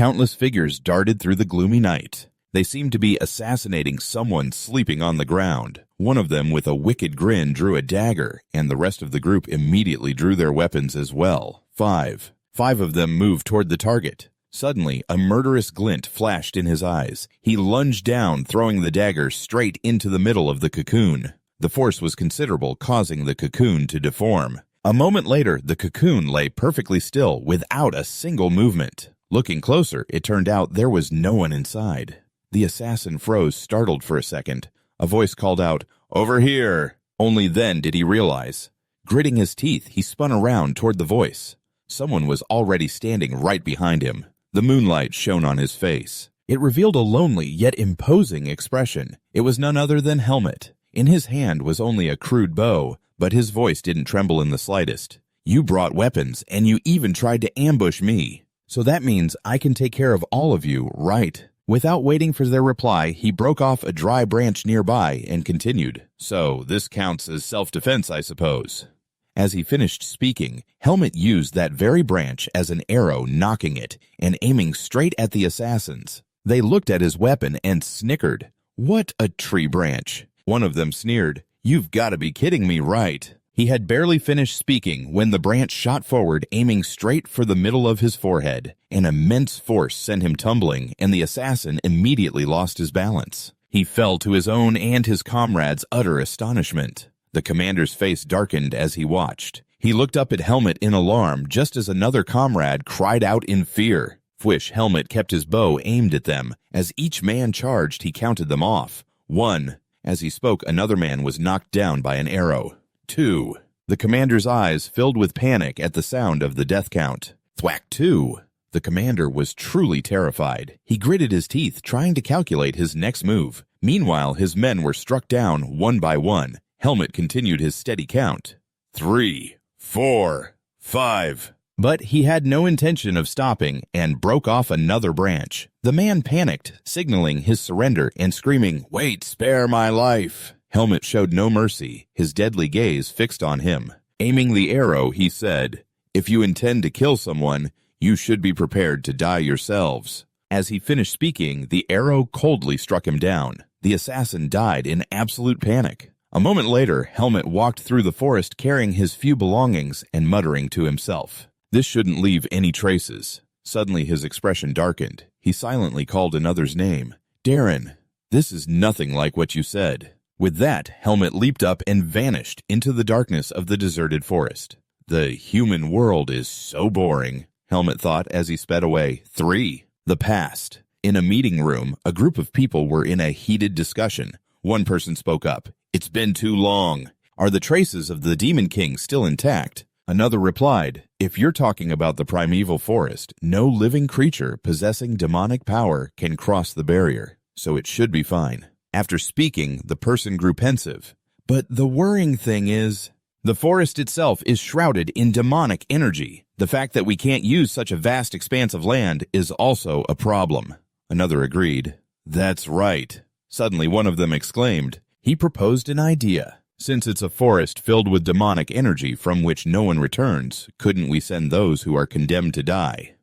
Countless figures darted through the gloomy night. They seemed to be assassinating someone sleeping on the ground. One of them, with a wicked grin, drew a dagger, and the rest of the group immediately drew their weapons as well. Five of them moved toward the target. Suddenly, a murderous glint flashed in his eyes. He lunged down, throwing the dagger straight into the middle of the cocoon. The force was considerable, causing the cocoon to deform. A moment later, the cocoon lay perfectly still, without a single movement. Looking closer, it turned out there was no one inside. The assassin froze, startled for a second. A voice called out, "Over here!" Only then did he realize. Gritting his teeth, he spun around toward the voice. Someone was already standing right behind him. The moonlight shone on his face. It revealed a lonely yet imposing expression. It was none other than Helmet. In his hand was only a crude bow, but his voice didn't tremble in the slightest. "You brought weapons, and you even tried to ambush me. So that means I can take care of all of you, right?" Without waiting for their reply, he broke off a dry branch nearby and continued, "So this counts as self-defense, I suppose." As he finished speaking, Helmet used that very branch as an arrow, knocking it and aiming straight at the assassins. They looked at his weapon and snickered. "What a tree branch!" One of them sneered, "You've got to be kidding me, right?" He had barely finished speaking when the branch shot forward, aiming straight for the middle of his forehead. An immense force sent him tumbling, and the assassin immediately lost his balance. He fell to his own and his comrades' utter astonishment. The commander's face darkened as he watched. He looked up at Helmet in alarm, just as another comrade cried out in fear. Fwish Helmet kept his bow aimed at them. As each man charged, he counted them off. 1. As he spoke, another man was knocked down by an arrow. 2. The commander's eyes filled with panic at the sound of the death count. Thwack 2. The commander was truly terrified. He gritted his teeth, trying to calculate his next move. Meanwhile, his men were struck down one by one. Helmet continued his steady count. 3, 4, 5. But he had no intention of stopping and broke off another branch. The man panicked, signaling his surrender and screaming, "Wait, spare my life!" Helmet showed no mercy, his deadly gaze fixed on him. Aiming the arrow, he said, "If you intend to kill someone, you should be prepared to die yourselves." As he finished speaking, the arrow coldly struck him down. The assassin died in absolute panic. A moment later, Helmet walked through the forest carrying his few belongings and muttering to himself, "This shouldn't leave any traces." Suddenly his expression darkened. He silently called another's name. "Darren, this is nothing like what you said." With that, Helmet leaped up and vanished into the darkness of the deserted forest. The human world is so boring, Helmet thought as he sped away. 3. The past. In a meeting room, a group of people were in a heated discussion. One person spoke up. "It's been too long. Are the traces of the Demon King still intact?" Another replied, "If you're talking about the primeval forest, no living creature possessing demonic power can cross the barrier, so it should be fine." After speaking, the person grew pensive. "But the worrying thing is, the forest itself is shrouded in demonic energy. The fact that we can't use such a vast expanse of land is also a problem." Another agreed. "That's right." Suddenly one of them exclaimed, "He proposed an idea. Since it's a forest filled with demonic energy from which no one returns, couldn't we send those who are condemned to die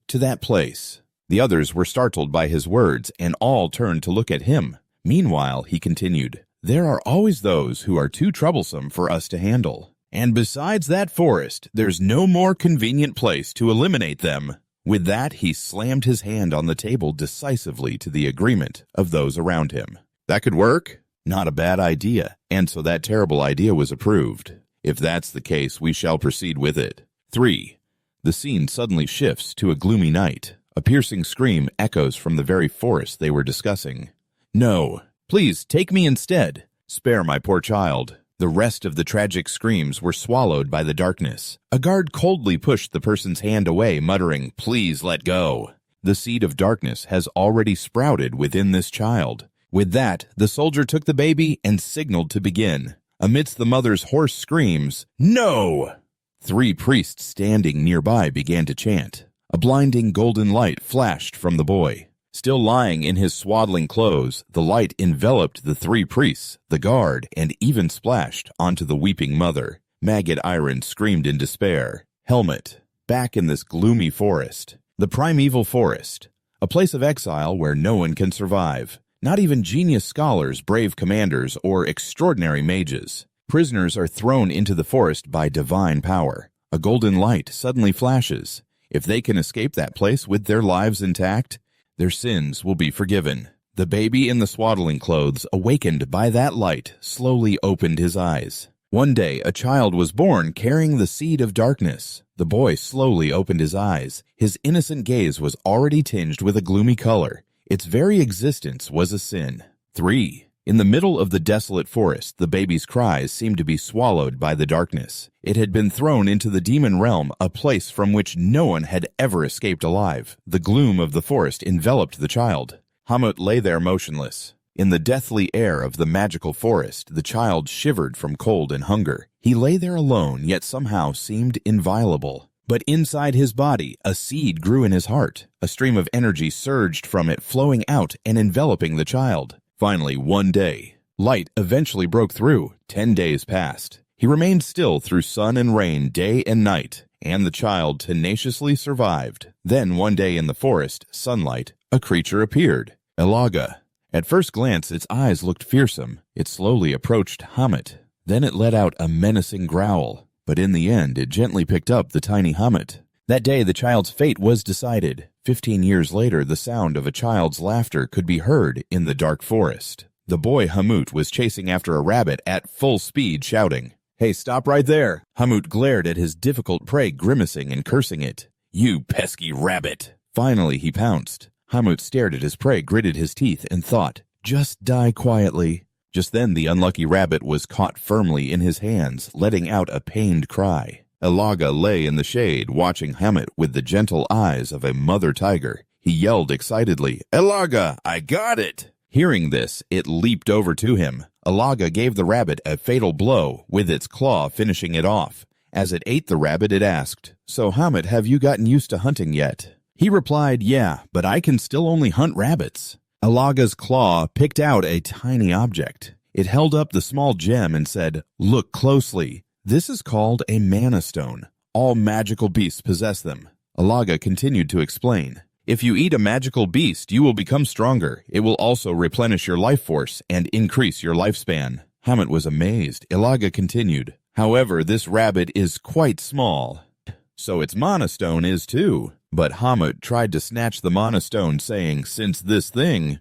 to that place?" The others were startled by his words, and all turned to look at him. Meanwhile, he continued, "There are always those who are too troublesome for us to handle. And besides that forest, there's no more convenient place to eliminate them." With that, he slammed his hand on the table decisively to the agreement of those around him. That could work? Not a bad idea, and so that terrible idea was approved. If that's the case, we shall proceed with it. 3. The scene suddenly shifts to a gloomy night. A piercing scream echoes from the very forest they were discussing. "No, please take me instead. Spare my poor child." The rest of the tragic screams were swallowed by the darkness. A guard coldly pushed the person's hand away, muttering, "Please let go." The seed of darkness has already sprouted within this child. With that, the soldier took the baby and signaled to begin. Amidst the mother's hoarse screams, "No!" 3 priests standing nearby began to chant. A blinding golden light flashed from the boy. Still lying in his swaddling clothes, the light enveloped the 3 priests, the guard, and even splashed onto the weeping mother. Maggot Iron screamed in despair. Helmet, back in this gloomy forest. The primeval forest, a place of exile where no one can survive. Not even genius scholars, brave commanders, or extraordinary mages. Prisoners are thrown into the forest by divine power. A golden light suddenly flashes. If they can escape that place with their lives intact, their sins will be forgiven. The baby in the swaddling clothes, awakened by that light, slowly opened his eyes. One day, a child was born carrying the seed of darkness. The boy slowly opened his eyes. His innocent gaze was already tinged with a gloomy color. Its very existence was a sin. 3. In the middle of the desolate forest, the baby's cries seemed to be swallowed by the darkness. It had been thrown into the demon realm, a place from which no one had ever escaped alive. The gloom of the forest enveloped the child. Hamut lay there motionless. In the deathly air of the magical forest, the child shivered from cold and hunger. He lay there alone, yet somehow seemed inviolable. But inside his body, a seed grew in his heart. A stream of energy surged from it, flowing out and enveloping the child. Finally, one day, light eventually broke through. 10 days passed. He remained still through sun and rain, day and night, and the child tenaciously survived. Then one day in the forest, sunlight, a creature appeared. Elaga. At first glance, its eyes looked fearsome. It slowly approached Hamut. Then it let out a menacing growl. But in the end, it gently picked up the tiny Hamut. That day, the child's fate was decided. 15 years later, the sound of a child's laughter could be heard in the dark forest. The boy Hamut was chasing after a rabbit at full speed, shouting, "Hey, stop right there!" Hamut glared at his difficult prey, grimacing and cursing it. "You pesky rabbit!" Finally, he pounced. Hamut stared at his prey, gritted his teeth, and thought, "Just die quietly." Just then, the unlucky rabbit was caught firmly in his hands, letting out a pained cry. Elaga lay in the shade, watching Hamut with the gentle eyes of a mother tiger. He yelled excitedly, "Elaga, I got it!" Hearing this, it leaped over to him. Elaga gave the rabbit a fatal blow, with its claw finishing it off. As it ate the rabbit, it asked, "So, Hamut, have you gotten used to hunting yet?" He replied, "Yeah, but I can still only hunt rabbits." Elaga's claw picked out a tiny object. It held up the small gem and said, "Look closely. This is called a mana stone. All magical beasts possess them." Elaga continued to explain, "If you eat a magical beast, you will become stronger. It will also replenish your life force and increase your lifespan." Hamut was amazed. Elaga continued, "However, this rabbit is quite small. So its mana stone is too." But Hamut tried to snatch the mana stone, saying, "Since this thing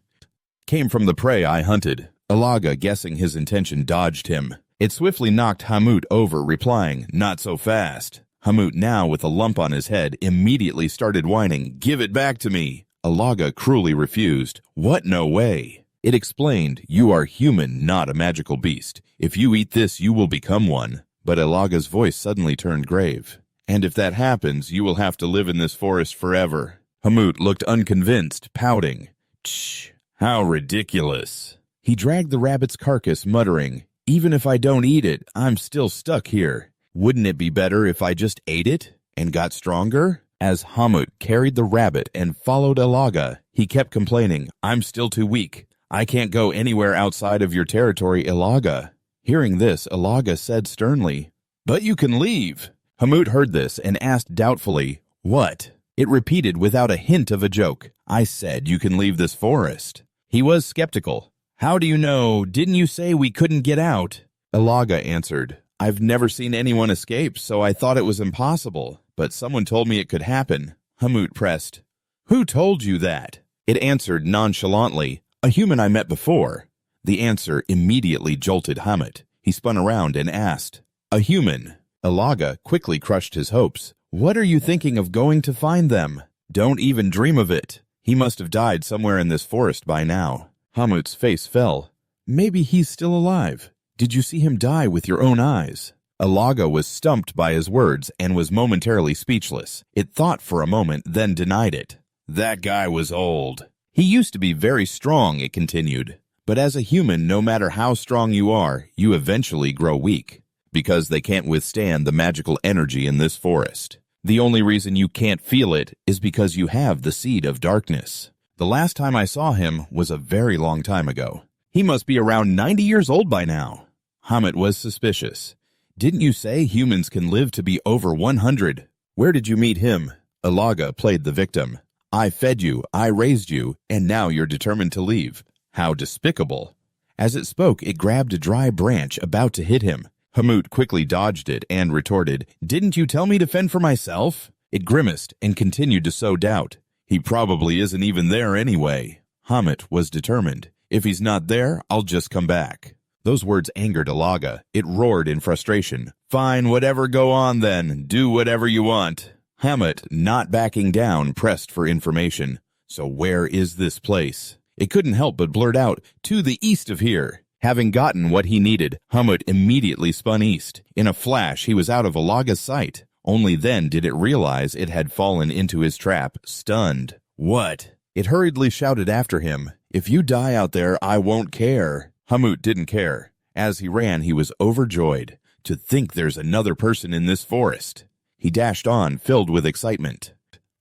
came from the prey I hunted." Elaga, guessing his intention, dodged him. It swiftly knocked Hamut over, replying, "Not so fast." Hamut, now with a lump on his head, immediately started whining, "Give it back to me." Elaga cruelly refused. "What? No way." It explained, "You are human, not a magical beast. If you eat this, you will become one." But Elaga's voice suddenly turned grave. "And if that happens, you will have to live in this forest forever." Hamut looked unconvinced, pouting. "Tch, how ridiculous." He dragged the rabbit's carcass, muttering, "Even if I don't eat it, I'm still stuck here. Wouldn't it be better if I just ate it and got stronger?" As Hamut carried the rabbit and followed Elaga, he kept complaining, "I'm still too weak. I can't go anywhere outside of your territory, Elaga." Hearing this, Elaga said sternly, "But you can leave." Hamut heard this and asked doubtfully, "What?" It repeated without a hint of a joke, "I said you can leave this forest." He was skeptical. "How do you know? Didn't you say we couldn't get out?" Elaga answered, "I've never seen anyone escape, so I thought it was impossible. But someone told me it could happen." Hamut pressed, "Who told you that?" It answered nonchalantly, "A human I met before." The answer immediately jolted Hamut. He spun around and asked, "A human?" Elaga quickly crushed his hopes. "What are you thinking of going to find them? Don't even dream of it. He must have died somewhere in this forest by now." Hamut's face fell. "Maybe he's still alive. Did you see him die with your own eyes?" Elaga was stumped by his words and was momentarily speechless. It thought for a moment, then denied it. "That guy was old. He used to be very strong," it continued. "But as a human, no matter how strong you are, you eventually grow weak, because they can't withstand the magical energy in this forest. The only reason you can't feel it is because you have the seed of darkness. The last time I saw him was a very long time ago. He must be around 90 years old by now." Hamut was suspicious. "Didn't you say humans can live to be over 100? Where did you meet him?" Ilaga played the victim. I fed you, I raised you, and now you're determined to leave. How despicable. As it spoke, it grabbed a dry branch about to hit him. Hamut quickly dodged it and retorted, Didn't you tell me to fend for myself? It grimaced and continued to sow doubt. He probably isn't even there anyway. Hamut was determined. If he's not there, I'll just come back. Those words angered Ilaga. It roared in frustration. Fine, whatever, go on then. Do whatever you want. Hamut, not backing down, pressed for information. So where is this place? It couldn't help but blurt out, to the east of here. Having gotten what he needed, Hamut immediately spun east. In a flash, he was out of Ilaga's sight. Only then did it realize it had fallen into his trap, stunned. What? It hurriedly shouted after him, If you die out there, I won't care. Hamut didn't care. As he ran, he was overjoyed. To think there's another person in this forest. He dashed on, filled with excitement.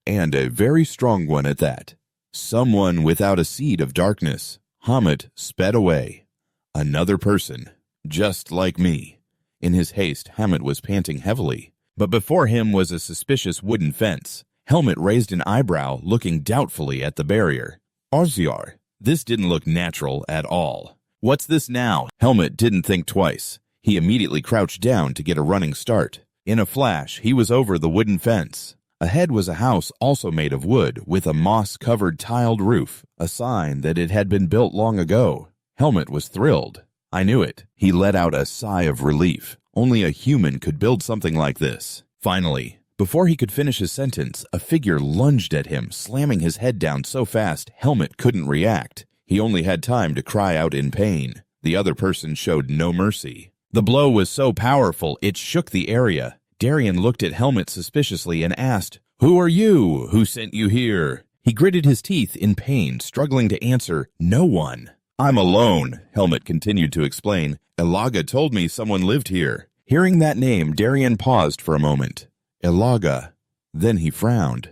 And a very strong one at that. Someone without a seed of darkness. Hamut sped away. Another person. Just like me. In his haste, Hamut was panting heavily. But before him was a suspicious wooden fence. Helmet raised an eyebrow, looking doubtfully at the barrier. Arziar. This didn't look natural at all. What's this now? Helmet didn't think twice. He immediately crouched down to get a running start. In a flash, he was over the wooden fence. Ahead was a house also made of wood, with a moss-covered tiled roof, a sign that it had been built long ago. Helmet was thrilled. I knew it. He let out a sigh of relief. Only a human could build something like this. Finally, before he could finish his sentence, a figure lunged at him, slamming his head down so fast Helmet couldn't react. He only had time to cry out in pain. The other person showed no mercy. The blow was so powerful, it shook the area. Darien looked at Helmet suspiciously and asked, Who are you? Who sent you here? He gritted his teeth in pain, struggling to answer, No one. I'm alone, Helmet continued to explain. Ilaga told me someone lived here. Hearing that name, Darien paused for a moment. Ilaga. Then he frowned.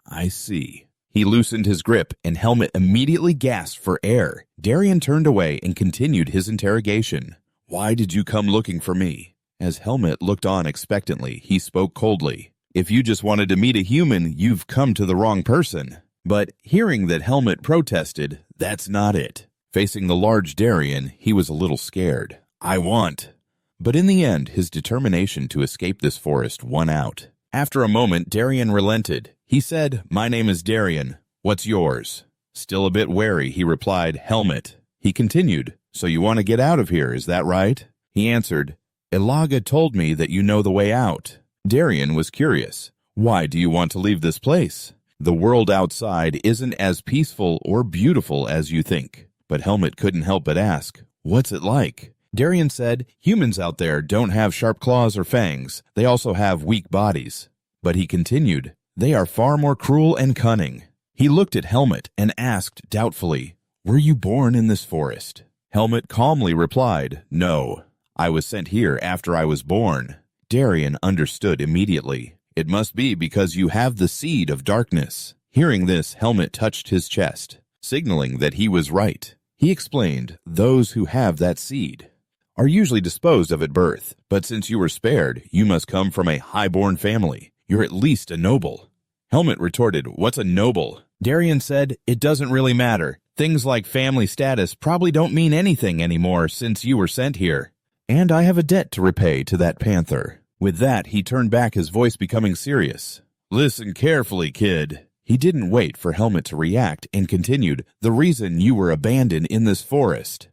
I see. He loosened his grip, and Helmet immediately gasped for air. Darien turned away and continued his interrogation. Why did you come looking for me? As Helmet looked on expectantly, he spoke coldly. If you just wanted to meet a human, you've come to the wrong person. But hearing that Helmet protested, that's not it. Facing the large Darien, he was a little scared. I want. But in the end, his determination to escape this forest won out. After a moment, Darien relented. He said, My name is Darien. What's yours? Still a bit wary, he replied, Helmet. He continued, So you want to get out of here, is that right? He answered, Ilaga told me that you know the way out. Darien was curious. Why do you want to leave this place? The world outside isn't as peaceful or beautiful as you think. But Helmet couldn't help but ask, What's it like? Darien said, Humans out there don't have sharp claws or fangs. They also have weak bodies. But he continued, They are far more cruel and cunning. He looked at Helmet and asked doubtfully, Were you born in this forest? Helmet calmly replied, No. I was sent here after I was born. Darien understood immediately. It must be because you have the seed of darkness. Hearing this, Helmet touched his chest, signaling that he was right. He explained, Those who have that seed are usually disposed of at birth, but since you were spared, you must come from a high-born family. You're at least a noble. Helmet retorted, What's a noble? Darien said, It doesn't really matter. Things like family status probably don't mean anything anymore since you were sent here. And I have a debt to repay to that panther. With that, he turned back, his voice becoming serious. Listen carefully, kid. He didn't wait for Helmet to react and continued, The reason you were abandoned in this forest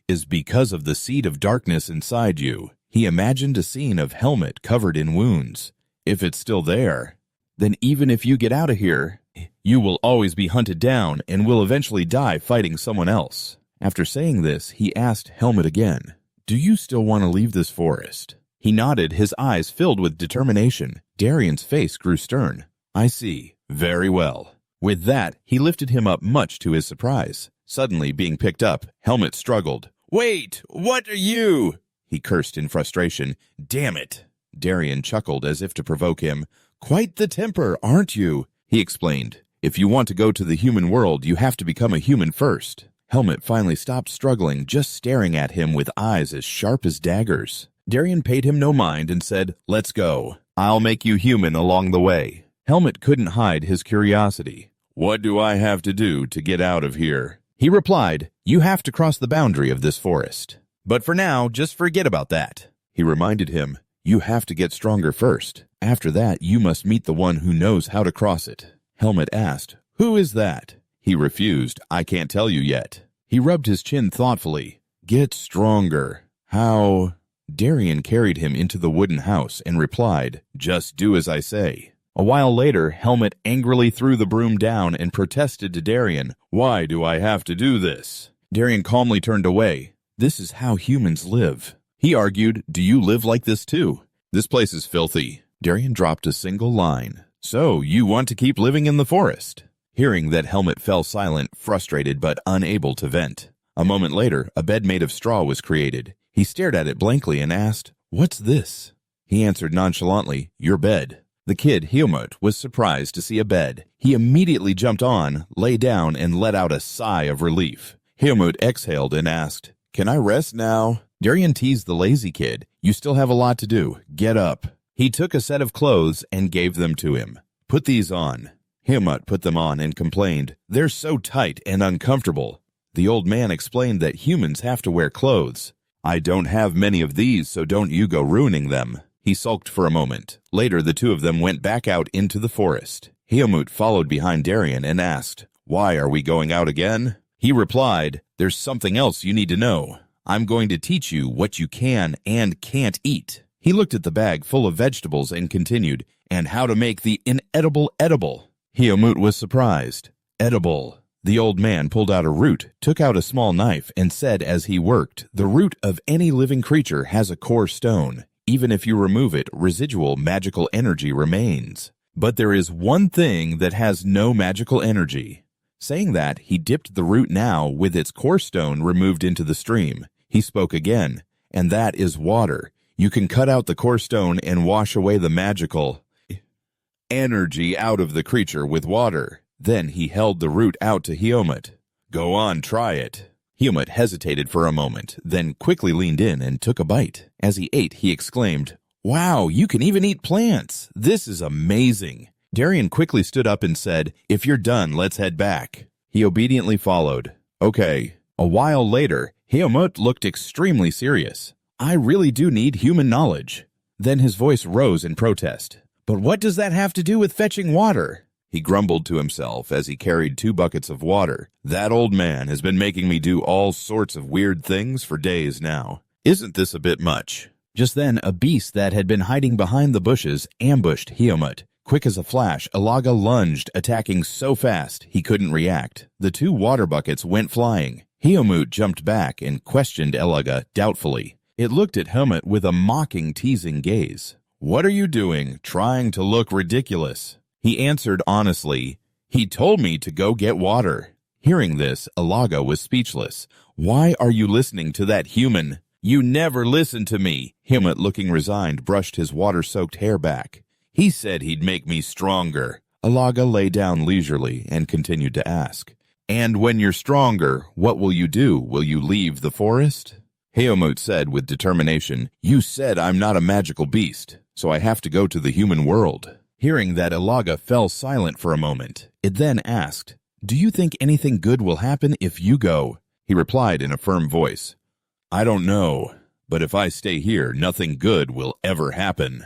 is because of the seed of darkness inside you. He imagined a scene of Helmet covered in wounds. If it's still there, then even if you get out of here, you will always be hunted down and will eventually die fighting someone else. After saying this, he asked Helmet again, Do you still want to leave this forest? He nodded, his eyes filled with determination. Darien's face grew stern. I see. Very well. With that, he lifted him up much to his surprise. Suddenly, being picked up, Helmet struggled. Wait! What are you? He cursed in frustration. Damn it! Darien chuckled as if to provoke him. Quite the temper, aren't you? He explained. If you want to go to the human world, you have to become a human first. Helmet finally stopped struggling, just staring at him with eyes as sharp as daggers. Darien paid him no mind and said, Let's go. I'll make you human along the way. Helmet couldn't hide his curiosity. "What do I have to do to get out of here?" He replied, "You have to cross the boundary of this forest. But for now, just forget about that." He reminded him, "You have to get stronger first. After that, you must meet the one who knows how to cross it." Helmet asked, "Who is that?" He refused, "I can't tell you yet." He rubbed his chin thoughtfully. "Get stronger. How?" Darien carried him into the wooden house and replied, "Just do as I say." A while later, Helmet angrily threw the broom down and protested to Darien, "Why do I have to do this?" Darien calmly turned away. "This is how humans live." He argued, "Do you live like this too?" "This place is filthy." Darien dropped a single line. "So, you want to keep living in the forest?" Hearing that, Helmet fell silent, frustrated but unable to vent. A moment later, a bed made of straw was created. He stared at it blankly and asked, "What's this?" He answered nonchalantly, "Your bed." The kid, Helmut, was surprised to see a bed. He immediately jumped on, lay down, and let out a sigh of relief. Helmut exhaled and asked, "Can I rest now?" Darien teased the lazy kid. "You still have a lot to do. Get up." He took a set of clothes and gave them to him. "Put these on." Helmut put them on and complained, "They're so tight and uncomfortable." The old man explained that humans have to wear clothes. "I don't have many of these, so don't you go ruining them." He sulked for a moment. Later, the two of them went back out into the forest. Helmut followed behind Darien and asked, "Why are we going out again?" He replied, "There's something else you need to know. I'm going to teach you what you can and can't eat." He looked at the bag full of vegetables and continued, "And how to make the inedible edible." Helmut was surprised. "Edible." The old man pulled out a root, took out a small knife, and said as he worked, "The root of any living creature has a core stone. Even if you remove it, residual magical energy remains. But there is one thing that has no magical energy." Saying that, he dipped the root now with its core stone removed into the stream. He spoke again, "And that is water. You can cut out the core stone and wash away the magical energy out of the creature with water." Then he held the root out to Helmut. "Go on, try it." Helmut hesitated for a moment, then quickly leaned in and took a bite. As he ate, he exclaimed, "Wow, you can even eat plants! This is amazing!" Darien quickly stood up and said, "If you're done, let's head back." He obediently followed. "Okay." A while later, Helmut looked extremely serious. "I really do need human knowledge." Then his voice rose in protest. "But what does that have to do with fetching water?" He grumbled to himself as he carried 2 buckets of water. "That old man has been making me do all sorts of weird things for days now. Isn't this a bit much?" Just then, a beast that had been hiding behind the bushes ambushed Helmut. Quick as a flash, Alaga lunged, attacking so fast he couldn't react. The 2 water buckets went flying. Helmut jumped back and questioned Alaga doubtfully. It looked at Helmut with a mocking, teasing gaze. "What are you doing, trying to look ridiculous?" He answered honestly, "He told me to go get water." Hearing this, Alaga was speechless. "Why are you listening to that human?" "You never listen to me." Helmut, looking resigned, brushed his water-soaked hair back. "He said he'd make me stronger." Alaga lay down leisurely and continued to ask, "And when you're stronger, what will you do? Will you leave the forest?" Helmut said with determination, "You said I'm not a magical beast, so I have to go to the human world." Hearing that, Alaga fell silent for a moment. It then asked, "Do you think anything good will happen if you go?" He replied in a firm voice, "I don't know, but if I stay here, nothing good will ever happen."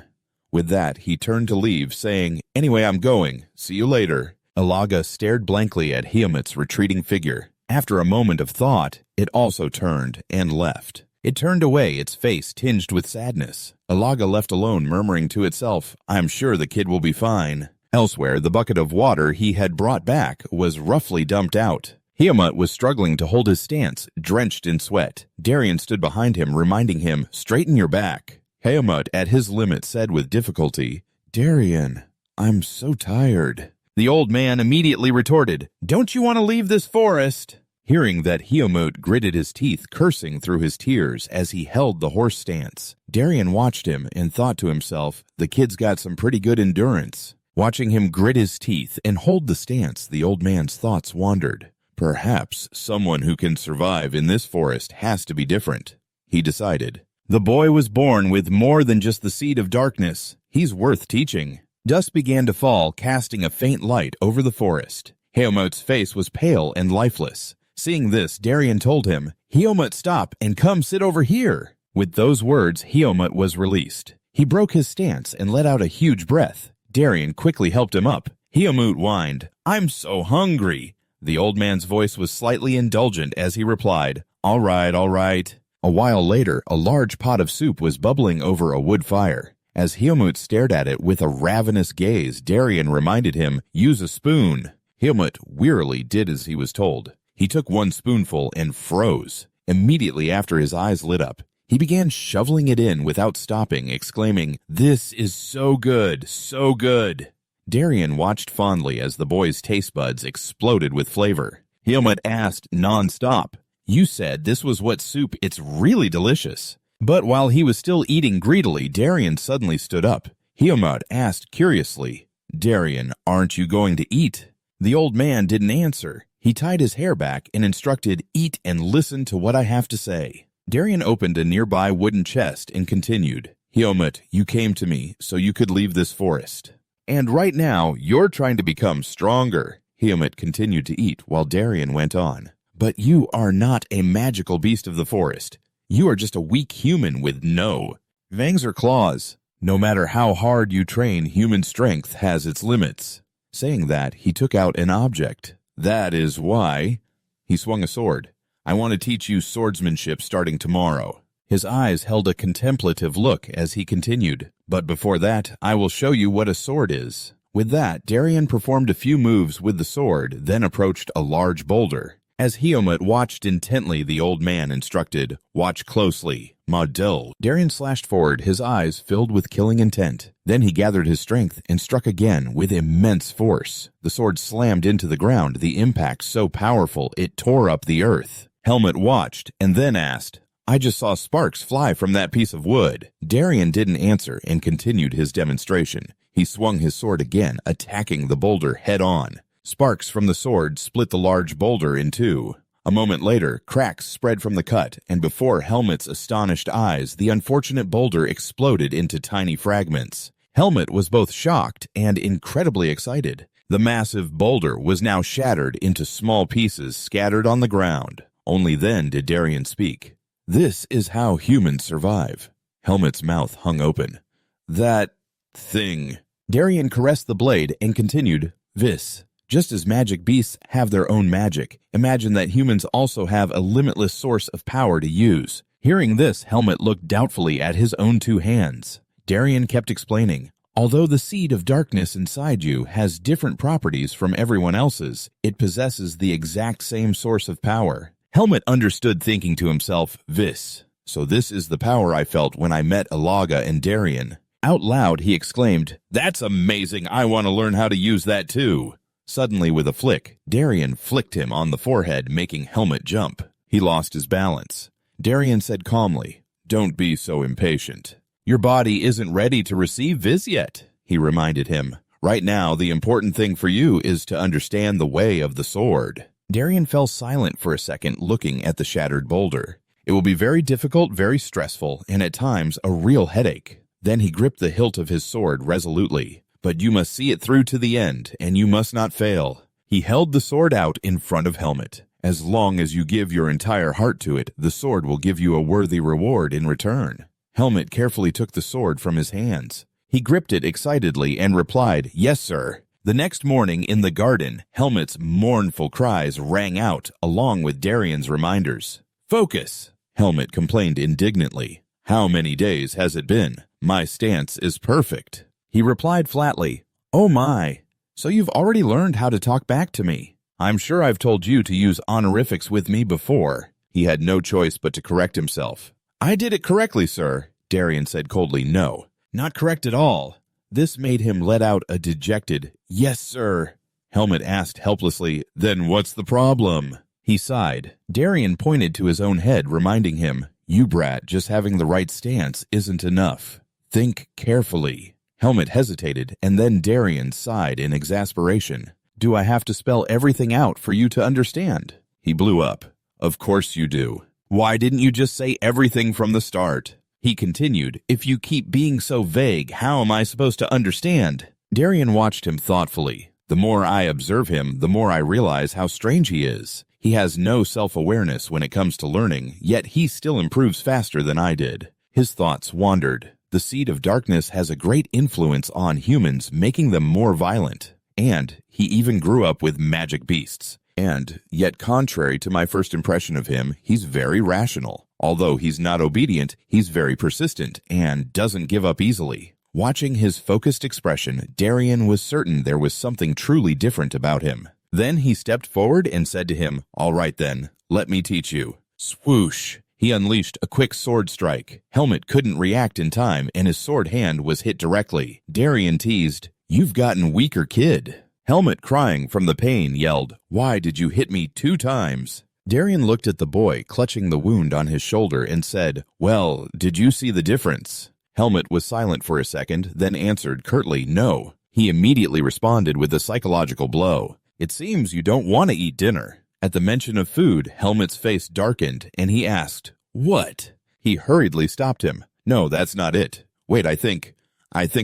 With that, he turned to leave, saying, "Anyway, I'm going. See you later." Alaga stared blankly at Helmut's retreating figure. After a moment of thought, it also turned and left. It turned away, its face tinged with sadness. Alaga left alone, murmuring to itself, "I'm sure the kid will be fine." Elsewhere, the bucket of water he had brought back was roughly dumped out. Helmut was struggling to hold his stance, drenched in sweat. Darien stood behind him, reminding him, "Straighten your back." Helmut, at his limit, said with difficulty, "Darien, I'm so tired." The old man immediately retorted, "Don't you want to leave this forest?" Hearing that, Helmut gritted his teeth, cursing through his tears as he held the horse stance. Darien watched him and thought to himself, "The kid's got some pretty good endurance." Watching him grit his teeth and hold the stance, the old man's thoughts wandered. Perhaps someone who can survive in this forest has to be different, he decided. The boy was born with more than just the seed of darkness. He's worth teaching. Dusk began to fall, casting a faint light over the forest. Heomot's face was pale and lifeless. Seeing this, Darien told him, "Heomot, stop and come sit over here." With those words, Heomot was released. He broke his stance and let out a huge breath. Darien quickly helped him up. Heomot whined, "I'm so hungry." The old man's voice was slightly indulgent as he replied, All right, all right." A while later, a large pot of soup was bubbling over a wood fire. As Heomot stared at it with a ravenous gaze, Darien reminded him, "Use a spoon." Heomot wearily did as he was told. He took one spoonful and froze. Immediately after his eyes lit up, he began shoveling it in without stopping, exclaiming, "This is so good, so good." Darien watched fondly as the boy's taste buds exploded with flavor. Heomot asked non-stop, "You said this was what soup? It's really delicious." But while he was still eating greedily, Darien suddenly stood up. Heomot asked curiously, "Darien, aren't you going to eat?" The old man didn't answer. He tied his hair back and instructed, "Eat and listen to what I have to say." Darien opened a nearby wooden chest and continued, "Heomot, you came to me so you could leave this forest. And right now, you're trying to become stronger." Heomot continued to eat while Darien went on. "But you are not a magical beast of the forest. You are just a weak human with no fangs or claws. No matter how hard you train, human strength has its limits." Saying that, he took out an object. "That is why—" He swung a sword. "I want to teach you swordsmanship starting tomorrow." His eyes held a contemplative look as he continued, "But before that, I will show you what a sword is." With that, Darien performed a few moves with the sword, then approached a large boulder. As Heomot watched intently, the old man instructed, "Watch closely. Model." Darien slashed forward, his eyes filled with killing intent. Then he gathered his strength and struck again with immense force. The sword slammed into the ground, the impact so powerful it tore up the earth. Heomot watched and then asked, "I just saw sparks fly from that piece of wood." Darien didn't answer and continued his demonstration. He swung his sword again, attacking the boulder head-on. Sparks from the sword split the large boulder in two. A moment later, cracks spread from the cut, and before Heomot's astonished eyes, the unfortunate boulder exploded into tiny fragments. Heomot was both shocked and incredibly excited. The massive boulder was now shattered into small pieces scattered on the ground. Only then did Darien speak. "This is how humans survive." Heomot's mouth hung open. "That thing." Darien caressed the blade and continued, "Vis. Just as magic beasts have their own magic, imagine that humans also have a limitless source of power to use." Hearing this, Heomot looked doubtfully at his own two hands. Darien kept explaining, "Although the seed of darkness inside you has different properties from everyone else's, it possesses the exact same source of power." Heomot understood, thinking to himself, "Vis. So this is the power I felt when I met Ilaga and Darien." Out loud, he exclaimed, "That's amazing! I want to learn how to use that too." Suddenly, with a flick, Darien flicked him on the forehead, making Heomot jump. He lost his balance. Darien said calmly, "Don't be so impatient. Your body isn't ready to receive Viz yet," he reminded him. "Right now, the important thing for you is to understand the way of the sword." Darien fell silent for a second, looking at the shattered boulder. "It will be very difficult, very stressful, and at times a real headache." Then he gripped the hilt of his sword resolutely. "But you must see it through to the end, and you must not fail." He held the sword out in front of Heomot. "As long as you give your entire heart to it, the sword will give you a worthy reward in return." Heomot carefully took the sword from his hands. He gripped it excitedly and replied, "Yes, sir." The next morning in the garden, Heomot's mournful cries rang out along with Darien's reminders. "Focus!" Heomot complained indignantly. "How many days has it been? My stance is perfect." He replied flatly, "Oh my, so you've already learned how to talk back to me. I'm sure I've told you to use honorifics with me before." He had no choice but to correct himself. "I did it correctly, sir." Darien said coldly, "No, not correct at all." This made him let out a dejected, "Yes, sir." Heomot asked helplessly, "Then what's the problem?" He sighed. Darien pointed to his own head, reminding him, "You brat, just having the right stance isn't enough. Think carefully." Heomot hesitated, and then Darien sighed in exasperation. "Do I have to spell everything out for you to understand?" He blew up. "Of course you do. Why didn't you just say everything from the start?" He continued, "If you keep being so vague, how am I supposed to understand?" Darien watched him thoughtfully. The more I observe him, the more I realize how strange he is. He has no self-awareness when it comes to learning, yet he still improves faster than I did. His thoughts wandered. The seed of darkness has a great influence on humans, making them more violent. And he even grew up with magic beasts. And, yet contrary to my first impression of him, he's very rational. Although he's not obedient, he's very persistent and doesn't give up easily. Watching his focused expression, Darien was certain there was something truly different about him. Then he stepped forward and said to him, "All right then, let me teach you." Swoosh! He unleashed a quick sword strike. Helmet couldn't react in time, and his sword hand was hit directly. Darien teased, "You've gotten weaker, kid." Helmet, crying from the pain, yelled, "Why did you hit me 2 times?" Darien looked at the boy, clutching the wound on his shoulder, and said, "Well, did you see the difference?" Helmet was silent for a second, then answered curtly, "No." He immediately responded with a psychological blow. "It seems you don't want to eat dinner." At the mention of food, Helmet's face darkened, and he asked, "What?" He hurriedly stopped him. "No, that's not it. Wait, I think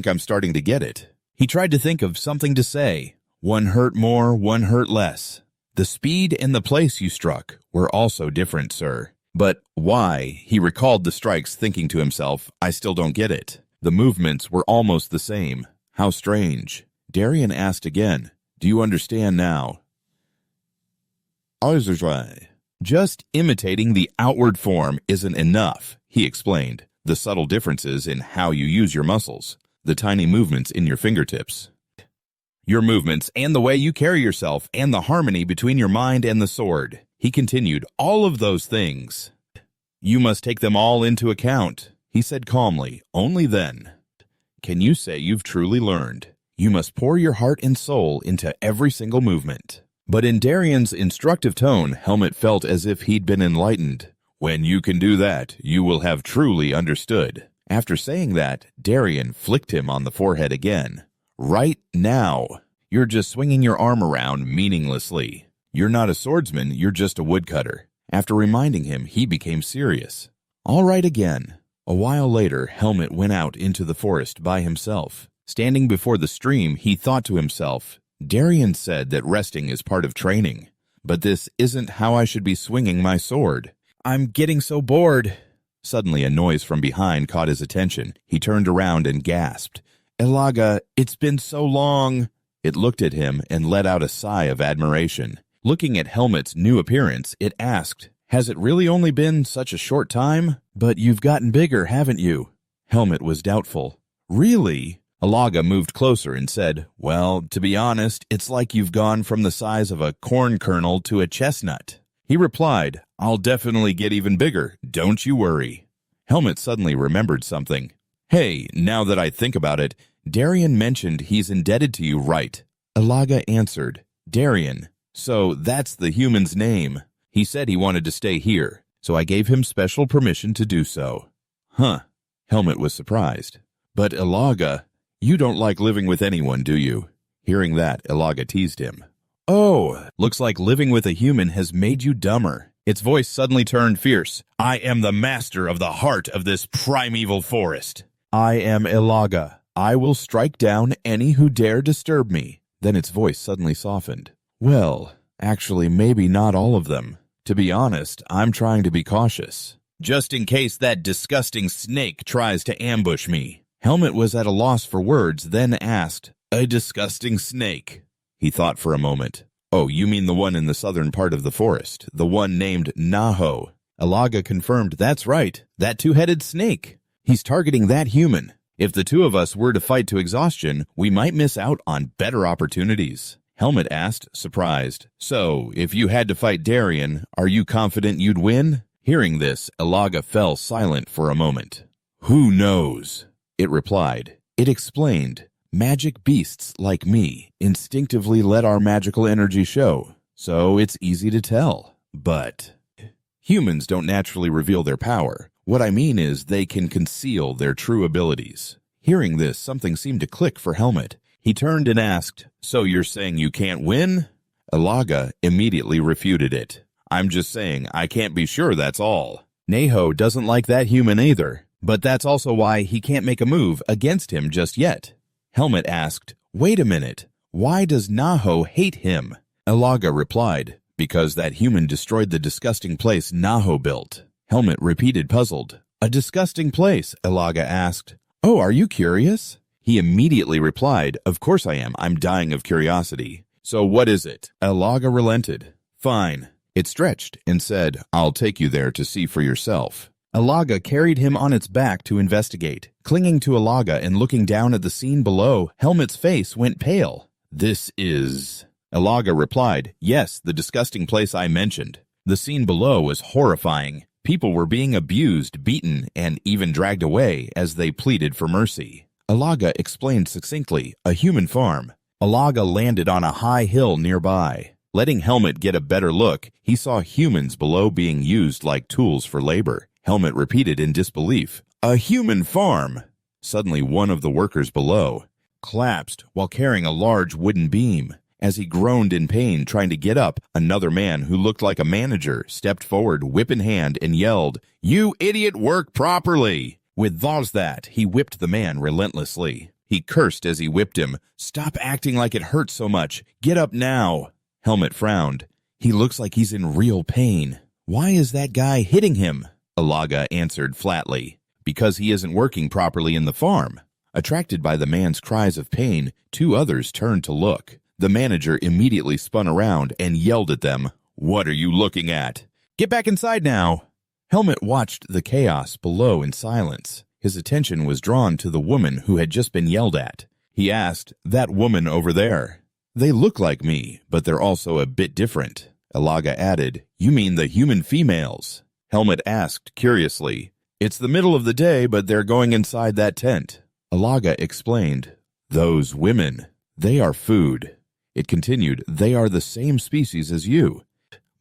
I'm starting to get it." He tried to think of something to say. One hurt more, one hurt less. The speed and the place you struck were also different, sir. But why? He recalled the strikes, thinking to himself, "I still don't get it." The movements were almost the same. How strange. Darien asked again, "Do you understand now?" "Just imitating the outward form isn't enough," he explained. "The subtle differences in how you use your muscles, the tiny movements in your fingertips, your movements and the way you carry yourself, and the harmony between your mind and the sword." He continued, "All of those things. You must take them all into account." He said calmly, "Only then can you say you've truly learned. You must pour your heart and soul into every single movement." But in Darien's instructive tone, Helmet felt as if he'd been enlightened. "When you can do that, you will have truly understood." After saying that, Darien flicked him on the forehead again. "Right now, you're just swinging your arm around meaninglessly. You're not a swordsman, you're just a woodcutter." After reminding him, he became serious. "All right again." A while later, Helmet went out into the forest by himself. Standing before the stream, he thought to himself, "Darien said that resting is part of training, but this isn't how I should be swinging my sword. I'm getting so bored." Suddenly, a noise from behind caught his attention. He turned around and gasped, "Elaga, it's been so long." It looked at him and let out a sigh of admiration. Looking at Helmet's new appearance, it asked, "Has it really only been such a short time? But you've gotten bigger, haven't you?" Helmet was doubtful. "Really?" Elaga moved closer and said, "Well, to be honest, it's like you've gone from the size of a corn kernel to a chestnut." He replied, "I'll definitely get even bigger, don't you worry." Helmet suddenly remembered something. "Hey, now that I think about it, Darien mentioned he's indebted to you, right?" Elaga answered, "Darien. So that's the human's name. He said he wanted to stay here, so I gave him special permission to do so." "Huh." Helmet was surprised. "But Elaga, you don't like living with anyone, do you?" Hearing that, Elaga teased him. "Oh, looks like living with a human has made you dumber." Its voice suddenly turned fierce. "I am the master of the heart of this primeval forest. I am Elaga. I will strike down any who dare disturb me." Then its voice suddenly softened. "Well, actually, maybe not all of them. To be honest, I'm trying to be cautious, just in case that disgusting snake tries to ambush me." Helmet was at a loss for words, then asked, "A disgusting snake?" He thought for a moment. "Oh, you mean the one in the southern part of the forest, the one named Naho." Elaga confirmed, "That's right, that 2-headed snake. He's targeting that human. If the 2 of us were to fight to exhaustion, we might miss out on better opportunities." Helmet asked, surprised, "So, if you had to fight Darien, are you confident you'd win?" Hearing this, Elaga fell silent for a moment. "Who knows?" it replied. It explained, "Magic beasts like me instinctively let our magical energy show, so it's easy to tell. But humans don't naturally reveal their power. What I mean is they can conceal their true abilities." Hearing this, something seemed to click for Helmet. He turned and asked, "So you're saying you can't win?" Elaga immediately refuted it. "I'm just saying I can't be sure, that's all. Naho doesn't like that human either, but that's also why he can't make a move against him just yet." Helmet asked, Wait a minute. Why does Naho hate him? Alaga replied, because that human destroyed the disgusting place Naho built. Helmet repeated, puzzled. A disgusting place? Alaga asked. Oh, are you curious? He immediately replied, of course I am. I'm dying of curiosity. So what is it? Alaga relented. Fine. It stretched and said, I'll take you there to see for yourself. Alaga carried him on its back to investigate. Clinging to Alaga and looking down at the scene below, Helmet's face went pale. This is... Alaga replied, yes, the disgusting place I mentioned. The scene below was horrifying. People were being abused, beaten, and even dragged away as they pleaded for mercy. Alaga explained succinctly, a human farm. Alaga landed on a high hill nearby. Letting Helmet get a better look, he saw humans below being used like tools for labor. Helmet repeated in disbelief, a human farm. Suddenly one of the workers below collapsed while carrying a large wooden beam. As he groaned in pain trying to get up, another man who looked like a manager stepped forward, whip in hand, and yelled, you idiot, work properly! With that, he whipped the man relentlessly. He cursed as he whipped him. Stop acting like it hurts so much. Get up now. Helmet frowned. He looks like he's in real pain. Why is that guy hitting him? Alaga answered flatly. Because he isn't working properly in the farm. Attracted by the man's cries of pain, two others turned to look. The manager immediately spun around and yelled at them, what are you looking at? Get back inside now. Helmet watched the chaos below in silence. His attention was drawn to the woman who had just been yelled at. He asked, that woman over there. They look like me, but they're also a bit different. Alaga added, you mean the human females? Helmet asked curiously, it's the middle of the day, but they're going inside that tent. Alaga explained, those women, they are food. It continued, they are the same species as you,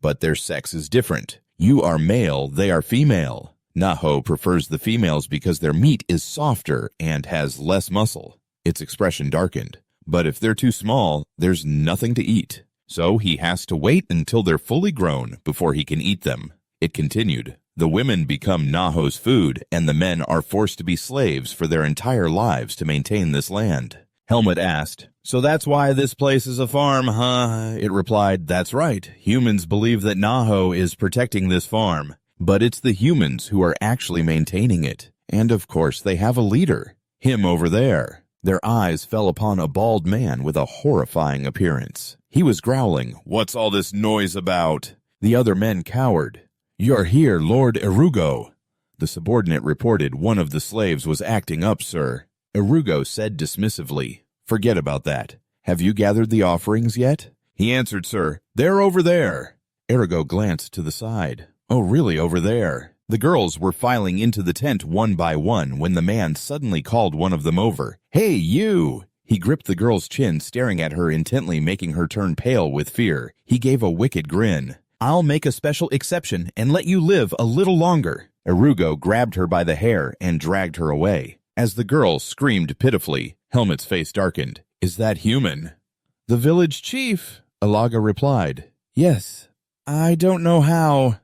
but their sex is different. You are male, they are female. Naho prefers the females because their meat is softer and has less muscle. Its expression darkened. But if they're too small, there's nothing to eat. So he has to wait until they're fully grown before he can eat them. It continued, the women become Naho's food, and the men are forced to be slaves for their entire lives to maintain this land. Helmet asked, so that's why this place is a farm, huh? It replied, that's right. Humans believe that Naho is protecting this farm, but it's the humans who are actually maintaining it. And of course they have a leader, him over there. Their eyes fell upon a bald man with a horrifying appearance. He was growling, what's all this noise about? The other men cowered. You're here, Lord Erugo. The subordinate reported one of the slaves was acting up, sir. Erugo said dismissively, forget about that. Have you gathered the offerings yet? He answered, sir, they're over there. Erugo glanced to the side. Oh, really, over there? The girls were filing into the tent one by one when the man suddenly called one of them over. Hey, you! He gripped the girl's chin, staring at her intently, making her turn pale with fear. He gave a wicked grin. I'll make a special exception and let you live a little longer. Erugo grabbed her by the hair and dragged her away. As the girl screamed pitifully, Helmet's face darkened. Is that human? The village chief, Alaga replied. Yes, I don't know how.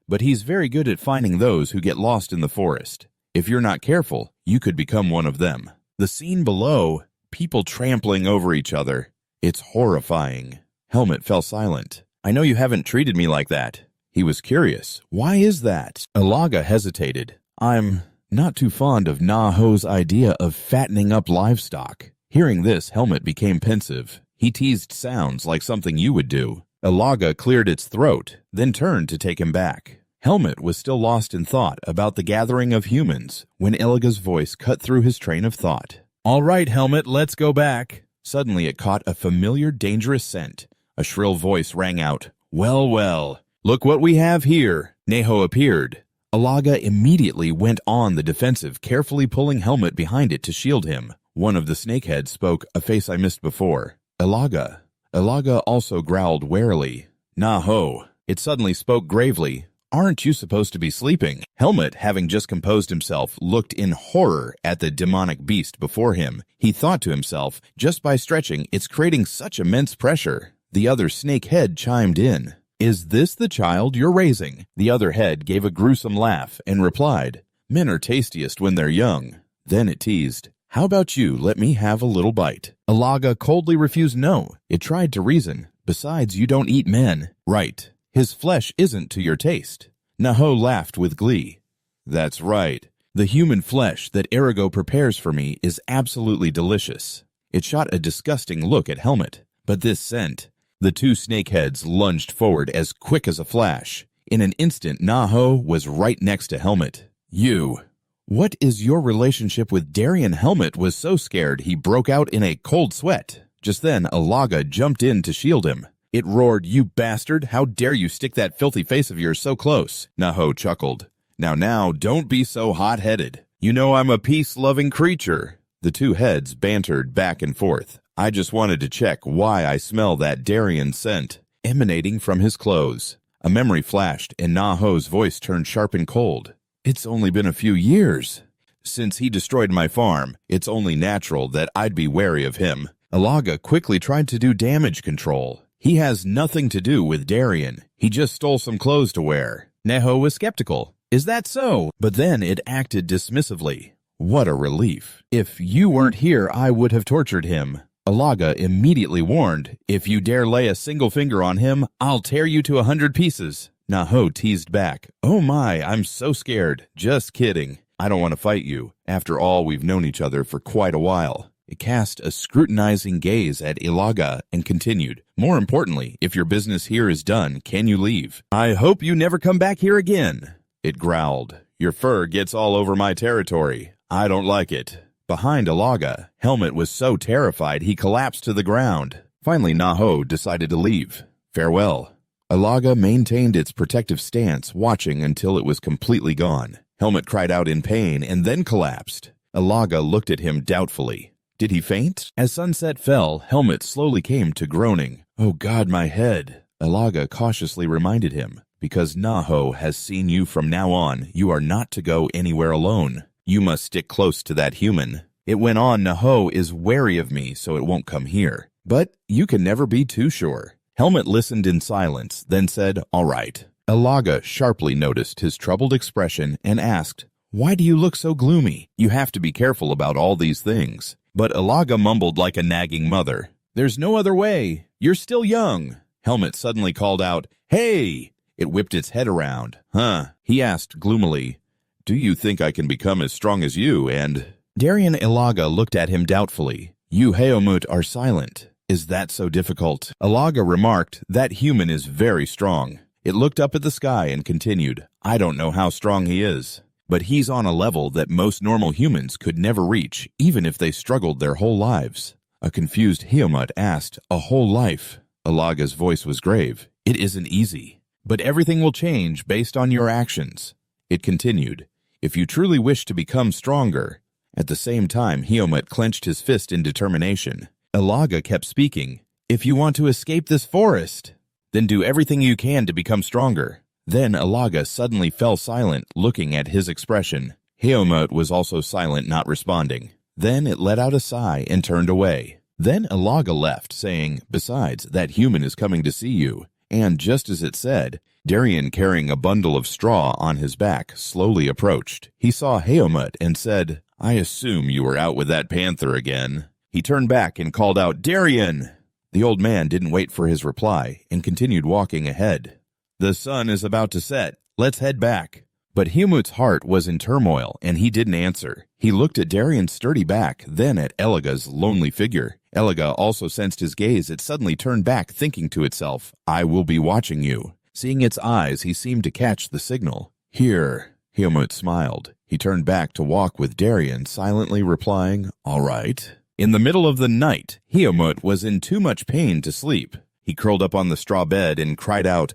But he's very good at finding those who get lost in the forest. If you're not careful, you could become one of them. The scene below, people trampling over each other. It's horrifying. Helmet fell silent. I know you haven't treated me like that. He was curious. Why is that? Alaga hesitated. I'm not too fond of Naho's idea of fattening up livestock. Hearing this, Helmet became pensive. He teased sounds like something you would do. Alaga cleared its throat, then turned to take him back. Helmet was still lost in thought about the gathering of humans when Elaga's voice cut through his train of thought. All right, Helmet, let's go back. Suddenly it caught a familiar, dangerous scent. A shrill voice rang out. Well, well, look what we have here. Naho appeared. Alaga immediately went on the defensive, carefully pulling Helmet behind it to shield him. One of the snakeheads spoke, a face I missed before. Alaga. Alaga also growled warily. Naho. It suddenly spoke gravely. Aren't you supposed to be sleeping? Helmet, having just composed himself, looked in horror at the demonic beast before him. He thought to himself, just by stretching, it's creating such immense pressure. The other snake head chimed in. Is this the child you're raising? The other head gave a gruesome laugh and replied, men are tastiest when they're young. Then it teased, How about you let me have a little bite? Alaga coldly refused no. It tried to reason. Besides, you don't eat men. Right. His flesh isn't to your taste. Naho laughed with glee. That's right. The human flesh that Erigo prepares for me is absolutely delicious. It shot a disgusting look at Helmet. But this scent. The two snakeheads lunged forward as quick as a flash. In an instant, Naho was right next to Helmet. You. What is your relationship with Darien? Helmet was so scared he broke out in a cold sweat. Just then, Alaga jumped in to shield him. It roared, "You bastard! How dare you stick that filthy face of yours so close?" Naho chuckled. Now, don't be so hot-headed. You know I'm a peace-loving creature." The two heads bantered back and forth. I just wanted to check why I smell that Darien scent emanating from his clothes. A memory flashed, and Naho's voice turned sharp and cold. It's only been a few years. Since he destroyed my farm, it's only natural that I'd be wary of him. Alaga quickly tried to do damage control. He has nothing to do with Darien. He just stole some clothes to wear. Neho was skeptical. Is that so? But then it acted dismissively. What a relief. If you weren't here, I would have tortured him. Alaga immediately warned, if you dare lay a single finger on him, I'll tear you to 100 pieces. Naho teased back. Oh my, I'm so scared. Just kidding. I don't want to fight you. After all, we've known each other for quite a while. It cast a scrutinizing gaze at Ilaga and continued, more importantly, if your business here is done, can you leave? I hope you never come back here again. It growled. Your fur gets all over my territory. I don't like it. Behind Alaga, Helmet was so terrified he collapsed to the ground. Finally, Naho decided to leave. Farewell. Alaga maintained its protective stance, watching until it was completely gone. Helmet cried out in pain and then collapsed. Alaga looked at him doubtfully. Did he faint? As sunset fell, Helmet slowly came to groaning. Oh God, my head. Alaga cautiously reminded him. Because Naho has seen you from now on, you are not to go anywhere alone. You must stick close to that human. It went on, Naho is wary of me, so it won't come here. But you can never be too sure. Helmet listened in silence, then said, all right. Alaga sharply noticed his troubled expression and asked, why do you look so gloomy? You have to be careful about all these things. But Alaga mumbled like a nagging mother. There's no other way. You're still young. Helmet suddenly called out, hey! It whipped its head around. Huh? He asked gloomily, do you think I can become as strong as you and... Darien Ilaga looked at him doubtfully. You Heomut are silent. Is that so difficult? Alaga remarked, that human is very strong. It looked up at the sky and continued, I don't know how strong he is. But he's on a level that most normal humans could never reach, even if they struggled their whole lives. A confused Heomut asked, a whole life? Alaga's voice was grave. It isn't easy. But everything will change based on your actions. It continued, if you truly wish to become stronger. At the same time, Heomut clenched his fist in determination. Alaga kept speaking, if you want to escape this forest, then do everything you can to become stronger. Then Alaga suddenly fell silent, looking at his expression. Heomut was also silent, not responding. Then it let out a sigh and turned away. Then Alaga left, saying, besides, that human is coming to see you. And just as it said, Darien, carrying a bundle of straw on his back, slowly approached. He saw Heomut and said, I assume you were out with that panther again. He turned back and called out, Darien! The old man didn't wait for his reply and continued walking ahead. The sun is about to set. Let's head back. But Heomut's heart was in turmoil, and he didn't answer. He looked at Darien's sturdy back, then at Elaga's lonely figure. Elaga also sensed his gaze. It suddenly turned back, thinking to itself, I will be watching you. Seeing its eyes, he seemed to catch the signal. Here. Heomut smiled. He turned back to walk with Darien, silently replying, all right. In the middle of the night, Heomut was in too much pain to sleep. He curled up on the straw bed and cried out,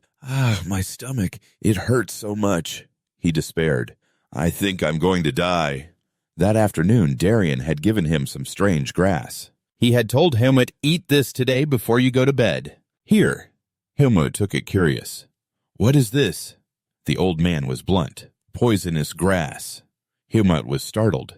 my stomach, it hurts so much. He despaired. I think I'm going to die. That afternoon, Darien had given him some strange grass. He had told Helmut, eat this today before you go to bed. Here. Helmut took it curious. What is this? The old man was blunt. Poisonous grass. Helmut was startled.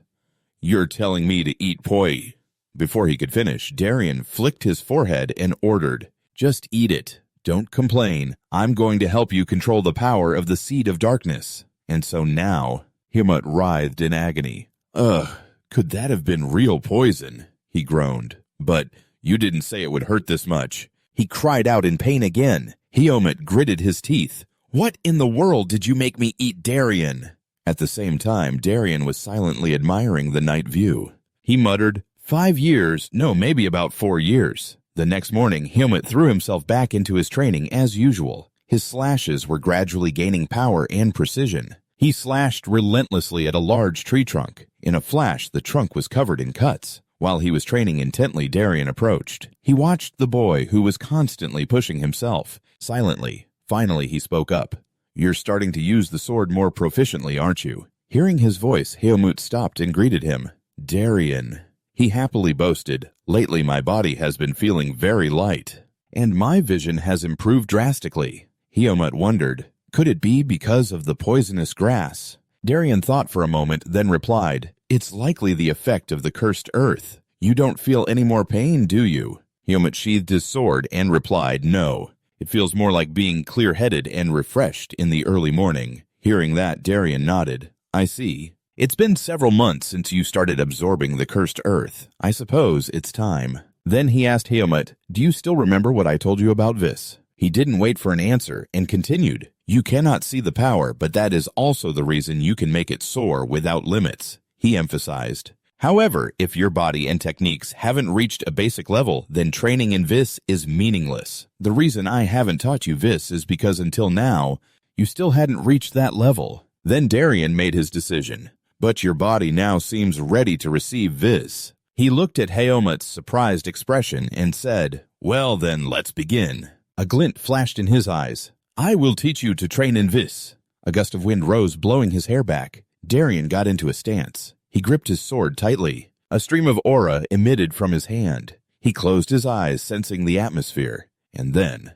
You're telling me to eat poi. Before he could finish, Darien flicked his forehead and ordered, just eat it. Don't complain. I'm going to help you control the power of the seed of darkness. And so now, Helmut writhed in agony. Ugh, Could that have been real poison? He groaned. But you didn't say it would hurt this much. He cried out in pain again. Helmut gritted his teeth. What in the world did you make me eat, Darien? At the same time, Darien was silently admiring the night view. He muttered, 5 years, no, maybe about 4 years. The next morning, Helmut threw himself back into his training as usual. His slashes were gradually gaining power and precision. He slashed relentlessly at a large tree trunk. In a flash, the trunk was covered in cuts. While he was training intently, Darien approached. He watched the boy, who was constantly pushing himself, silently. Finally, he spoke up. You're starting to use the sword more proficiently, aren't you? Hearing his voice, Helmut stopped and greeted him. Darien. He happily boasted, lately my body has been feeling very light, and my vision has improved drastically. Helmut wondered, could it be because of the poisonous grass? Darien thought for a moment, then replied, it's likely the effect of the cursed earth. You don't feel any more pain, do you? Helmut sheathed his sword and replied, no. It feels more like being clear-headed and refreshed in the early morning. Hearing that, Darien nodded. I see. It's been several months since you started absorbing the cursed earth. I suppose it's time. Then he asked Helmut, do you still remember what I told you about Vis? He didn't wait for an answer and continued, you cannot see the power, but that is also the reason you can make it soar without limits. He emphasized. However, if your body and techniques haven't reached a basic level, then training in Vis is meaningless. The reason I haven't taught you Vis is because until now, you still hadn't reached that level. Then Darien made his decision. But your body now seems ready to receive Vis. He looked at Helmut's surprised expression and said, well then, let's begin. A glint flashed in his eyes. I will teach you to train in Vis. A gust of wind rose, blowing his hair back. Darien got into a stance. He gripped his sword tightly. A stream of aura emitted from his hand. He closed his eyes, sensing the atmosphere. And then,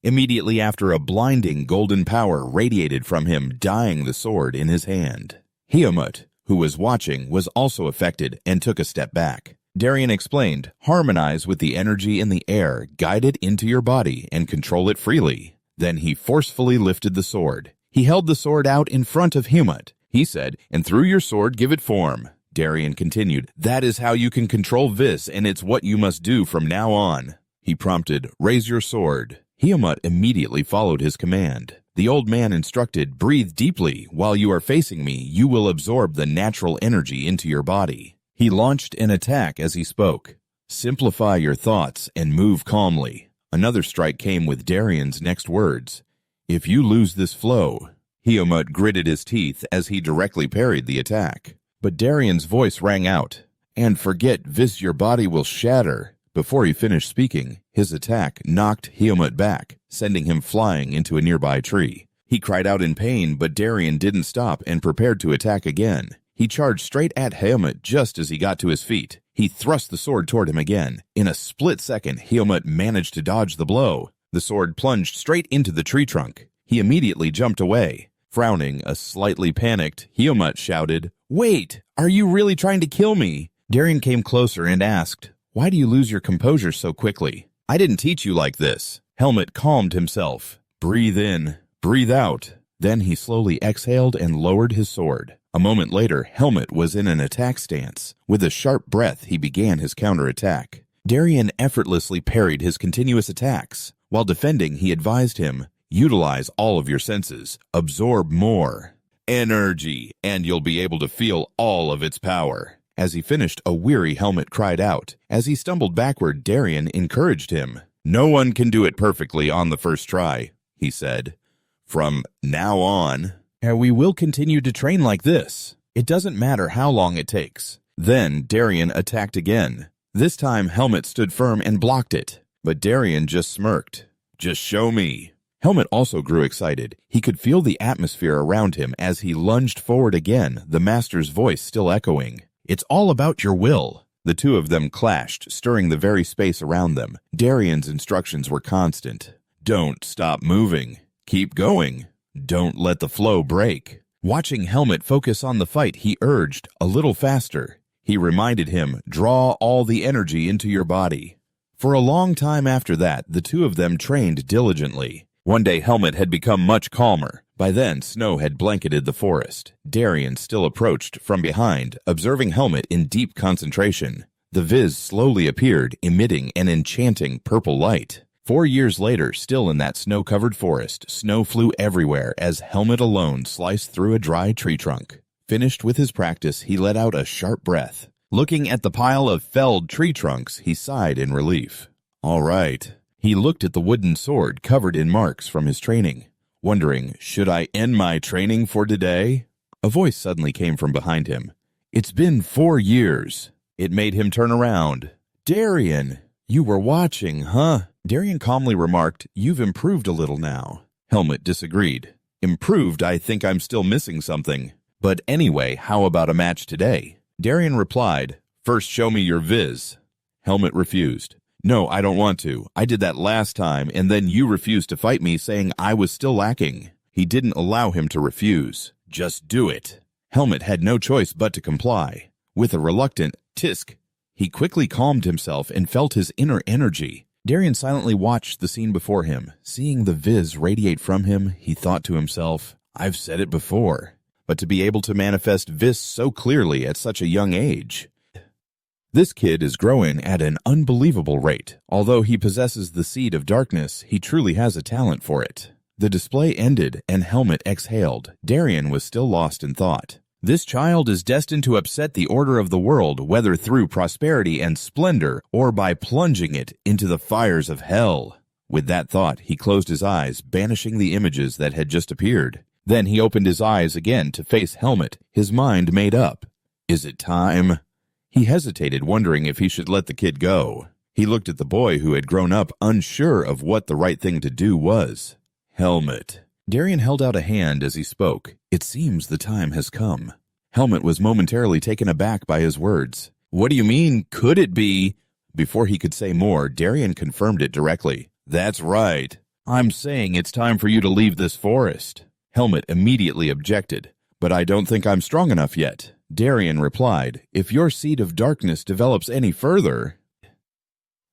immediately after, a blinding golden power radiated from him, dyeing the sword in his hand. Helmut, who was watching, was also affected and took a step back. Darien explained, harmonize with the energy in the air, guide it into your body, and control it freely. Then he forcefully lifted the sword. He held the sword out in front of Helmut. He said, and through your sword give it form. Darien continued, that is how you can control Vis, and it's what you must do from now on. He prompted, raise your sword. Helmut immediately followed his command. The old man instructed, breathe deeply. While you are facing me, you will absorb the natural energy into your body. He launched an attack as he spoke. Simplify your thoughts and move calmly. Another strike came with Darien's next words. If you lose this flow. Helmut gritted his teeth as he directly parried the attack. But Darien's voice rang out. And forget Vis, your body will shatter. Before he finished speaking, his attack knocked Helmut back, sending him flying into a nearby tree. He cried out in pain, but Darien didn't stop and prepared to attack again. He charged straight at Helmut just as he got to his feet. He thrust the sword toward him again. In a split second, Helmut managed to dodge the blow. The sword plunged straight into the tree trunk. He immediately jumped away. Frowning, a slightly panicked, Helmut shouted, wait, are you really trying to kill me? Darien came closer and asked, why do you lose your composure so quickly? I didn't teach you like this. Helmut calmed himself. Breathe in, breathe out. Then he slowly exhaled and lowered his sword. A moment later, Helmut was in an attack stance. With a sharp breath, he began his counterattack. Darien effortlessly parried his continuous attacks. While defending, he advised him, utilize all of your senses. Absorb more energy, and you'll be able to feel all of its power. As he finished, a weary Helmut cried out. As he stumbled backward, Darien encouraged him. No one can do it perfectly on the first try, he said. From now on, we will continue to train like this. It doesn't matter how long it takes. Then Darien attacked again. This time, Helmut stood firm and blocked it. But Darien just smirked. Just show me. Helmut also grew excited. He could feel the atmosphere around him as he lunged forward again, the master's voice still echoing. It's all about your will. The two of them clashed, stirring the very space around them. Darien's instructions were constant. Don't stop moving. Keep going. Don't let the flow break. Watching Helmut focus on the fight, he urged, a little faster. He reminded him, draw all the energy into your body. For a long time after that, the two of them trained diligently. One day Helmut had become much calmer. By then, snow had blanketed the forest. Darien still approached from behind, observing Helmet in deep concentration. The Viz slowly appeared, emitting an enchanting purple light. 4 years later, still in that snow-covered forest, snow flew everywhere as Helmet alone sliced through a dry tree trunk. Finished with his practice, he let out a sharp breath. Looking at the pile of felled tree trunks, he sighed in relief. All right. He looked at the wooden sword covered in marks from his training, wondering, should I end my training for today? A voice suddenly came from behind him. It's been 4 years. It made him turn around. Darien, you were watching, huh? Darien calmly remarked, you've improved a little now. Helmet disagreed. Improved? I think I'm still missing something. But anyway, how about a match today? Darien replied, first show me your viz. Helmet refused. No, I don't want to. I did that last time, and then you refused to fight me, saying I was still lacking. He didn't allow him to refuse. Just do it. Helmet had no choice but to comply. With a reluctant tisk, he quickly calmed himself and felt his inner energy. Darien silently watched the scene before him. Seeing the viz radiate from him, he thought to himself, I've said it before. But to be able to manifest Vis so clearly at such a young age. This kid is growing at an unbelievable rate. Although he possesses the seed of darkness, he truly has a talent for it. The display ended and Helmet exhaled. Darien was still lost in thought. This child is destined to upset the order of the world, whether through prosperity and splendor or by plunging it into the fires of hell. With that thought, he closed his eyes, banishing the images that had just appeared. Then he opened his eyes again to face Helmet, his mind made up. Is it time? He hesitated, wondering if he should let the kid go. He looked at the boy who had grown up, unsure of what the right thing to do was. Helmet. Darien held out a hand as he spoke. It seems the time has come. Helmet was momentarily taken aback by his words. What do you mean, could it be? Before he could say more, Darien confirmed it directly. That's right. I'm saying it's time for you to leave this forest. Helmet immediately objected. But I don't think I'm strong enough yet. Darien replied, if your seed of darkness develops any further,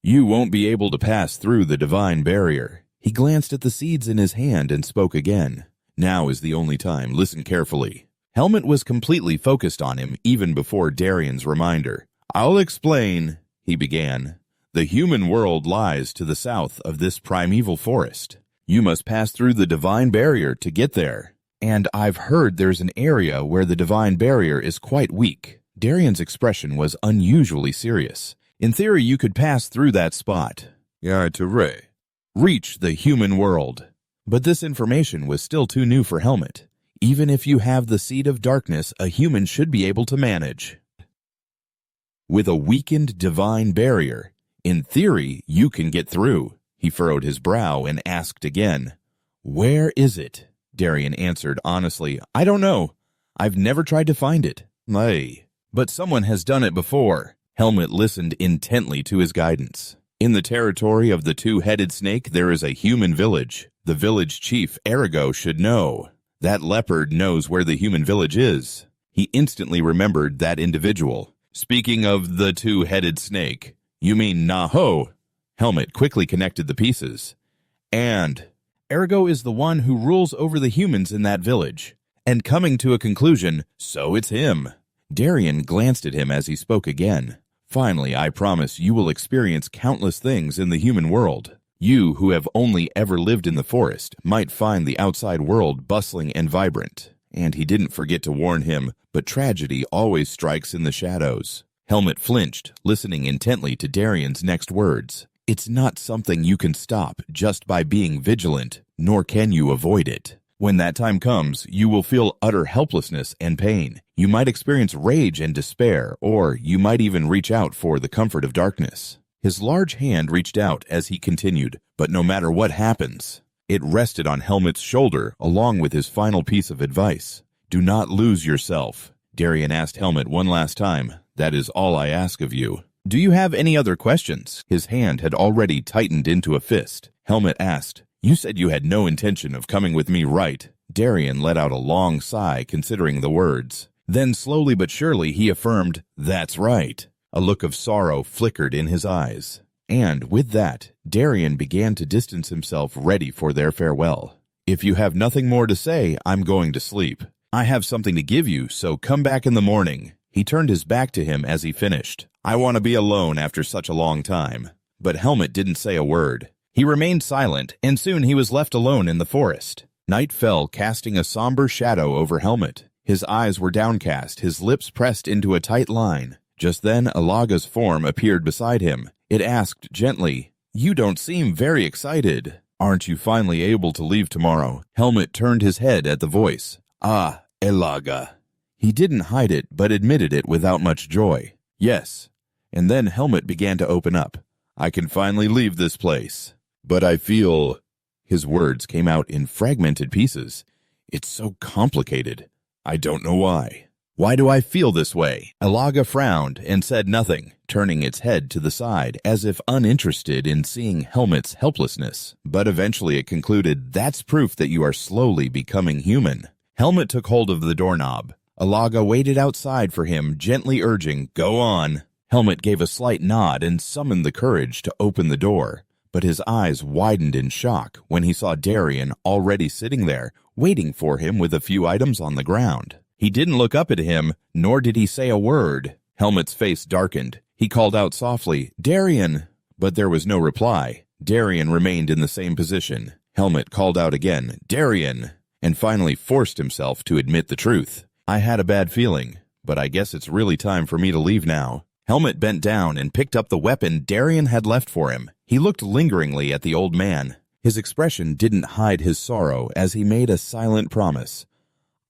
you won't be able to pass through the divine barrier. He glanced at the seeds in his hand and spoke again. Now is the only time. Listen carefully. Helmet was completely focused on him even before Darien's reminder. I'll explain, he began. The human world lies to the south of this primeval forest. You must pass through the divine barrier to get there. And I've heard there's an area where the divine barrier is quite weak. Darien's expression was unusually serious. In theory, you could pass through that spot. Reach the human world. But this information was still too new for Helmet. Even if you have the seed of darkness, a human should be able to manage. With a weakened divine barrier, in theory, you can get through. He furrowed his brow and asked again, where is it? Darien answered honestly, I don't know. I've never tried to find it. But someone has done it before. Helmet listened intently to his guidance. In the territory of the two-headed snake, there is a human village. The village chief, Erigo, should know. That leopard knows where the human village is. He instantly remembered that individual. Speaking of the two-headed snake, you mean Naho? Helmet quickly connected the pieces. And Erigo is the one who rules over the humans in that village. And coming to a conclusion, so it's him. Darien glanced at him as he spoke again. Finally, I promise you will experience countless things in the human world. You, who have only ever lived in the forest, might find the outside world bustling and vibrant. And he didn't forget to warn him, but tragedy always strikes in the shadows. Helmet flinched, listening intently to Darien's next words. It's not something you can stop just by being vigilant, nor can you avoid it. When that time comes, you will feel utter helplessness and pain. You might experience rage and despair, or you might even reach out for the comfort of darkness. His large hand reached out as he continued, but no matter what happens, it rested on Helmet's shoulder along with his final piece of advice. Do not lose yourself. Darien asked Helmet one last time. That is all I ask of you. Do you have any other questions? His hand had already tightened into a fist. Helmet asked, you said you had no intention of coming with me, right? Darien let out a long sigh considering the words. Then slowly but surely he affirmed, that's right. A look of sorrow flickered in his eyes. And with that, Darien began to distance himself ready for their farewell. If you have nothing more to say, I'm going to sleep. I have something to give you, so come back in the morning." He turned his back to him as he finished. "I want to be alone after such a long time." But Helmet didn't say a word. He remained silent, and soon he was left alone in the forest. Night fell, casting a somber shadow over Helmet. His eyes were downcast, his lips pressed into a tight line. Just then, Alaga's form appeared beside him. It asked gently, "You don't seem very excited. Aren't you finally able to leave tomorrow?" Helmet turned his head at the voice. "Ah, Alaga." He didn't hide it, but admitted it without much joy. "Yes." And then Helmet began to open up. "I can finally leave this place. But I feel—" His words came out in fragmented pieces. "It's so complicated. I don't know why. Why do I feel this way?" Alaga frowned and said nothing, turning its head to the side as if uninterested in seeing Helmet's helplessness. But eventually it concluded, "That's proof that you are slowly becoming human." Helmet took hold of the doorknob. Alaga waited outside for him, gently urging, "Go on." Helmet gave a slight nod and summoned the courage to open the door. But his eyes widened in shock when he saw Darien already sitting there, waiting for him with a few items on the ground. He didn't look up at him, nor did he say a word. Helmet's face darkened. He called out softly, "Darien!" But there was no reply. Darien remained in the same position. Helmet called out again, "Darien!" and finally forced himself to admit the truth. "I had a bad feeling, but I guess it's really time for me to leave now." Helmet bent down and picked up the weapon Darien had left for him. He looked lingeringly at the old man. His expression didn't hide his sorrow as he made a silent promise.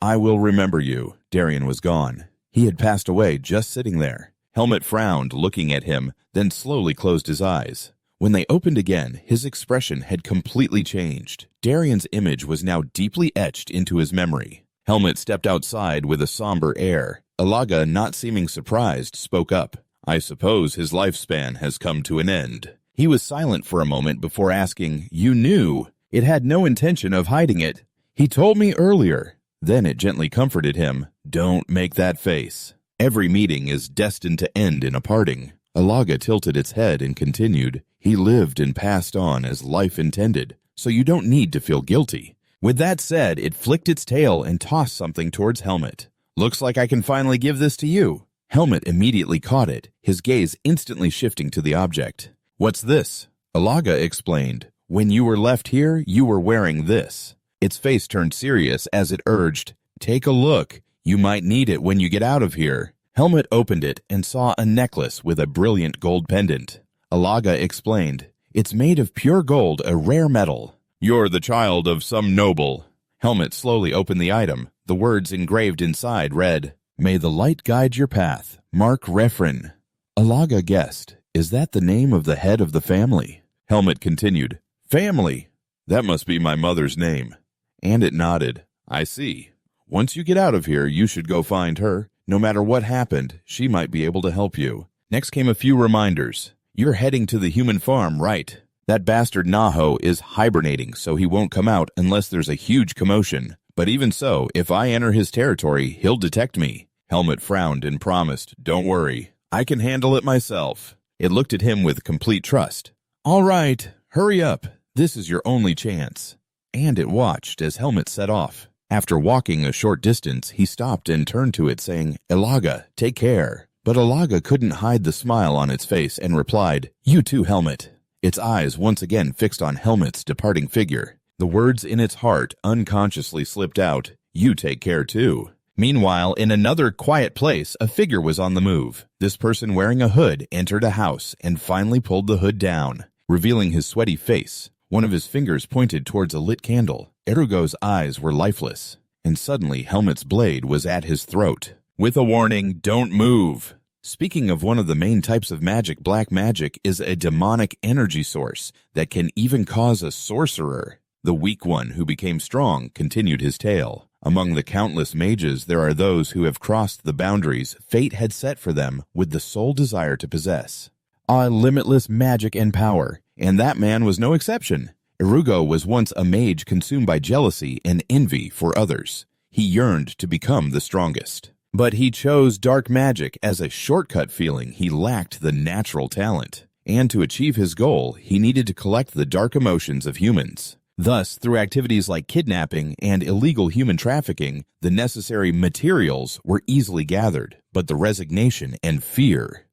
"I will remember you." Darien was gone. He had passed away just sitting there. Helmet frowned, looking at him, then slowly closed his eyes. When they opened again, his expression had completely changed. Darien's image was now deeply etched into his memory. Helmet stepped outside with a somber air. Alaga, not seeming surprised, spoke up. "I suppose his lifespan has come to an end." He was silent for a moment before asking, "You knew?" It had no intention of hiding it. "He told me earlier." Then it gently comforted him. "Don't make that face. Every meeting is destined to end in a parting." Alaga tilted its head and continued, "He lived and passed on as life intended, so you don't need to feel guilty." With that said, it flicked its tail and tossed something towards Helmet. "Looks like I can finally give this to you." Helmet immediately caught it, his gaze instantly shifting to the object. "What's this?" Alaga explained. "When you were left here, you were wearing this." Its face turned serious as it urged, "Take a look. You might need it when you get out of here." Helmet opened it and saw a necklace with a brilliant gold pendant. Alaga explained, "It's made of pure gold, a rare metal." "You're the child of some noble." Helmet slowly opened the item. The words engraved inside read, "May the light guide your path. Mark Refren." Alaga guessed, "Is that the name of the head of the family?" Helmet continued, "Family? That must be my mother's name." And it nodded. "I see. Once you get out of here, you should go find her. No matter what happened, she might be able to help you." Next came a few reminders. "You're heading to the human farm, right? That bastard Naho is hibernating, so he won't come out unless there's a huge commotion. But even so, if I enter his territory, he'll detect me." Helmet frowned and promised, "Don't worry. I can handle it myself." It looked at him with complete trust. "All right, hurry up. This is your only chance." And it watched as Helmet set off. After walking a short distance, he stopped and turned to it, saying, "Alaga, take care." But Alaga couldn't hide the smile on its face and replied, "You too, Helmet." Its eyes once again fixed on Helmet's departing figure. The words in its heart unconsciously slipped out, "You take care too." Meanwhile, in another quiet place, a figure was on the move. This person wearing a hood entered a house and finally pulled the hood down, revealing his sweaty face. One of his fingers pointed towards a lit candle. Erugo's eyes were lifeless, and suddenly Helmet's blade was at his throat. With a warning, "Don't move." Speaking of one of the main types of magic, black magic is a demonic energy source that can even cause a sorcerer. The weak one who became strong continued his tale. Among the countless mages, there are those who have crossed the boundaries fate had set for them with the sole desire to possess. Limitless magic and power, and that man was no exception. Erugo was once a mage consumed by jealousy and envy for others. He yearned to become the strongest. But he chose dark magic as a shortcut, feeling he lacked the natural talent. And to achieve his goal, he needed to collect the dark emotions of humans. Thus, through activities like kidnapping and illegal human trafficking, the necessary materials were easily gathered, but the resignation and fear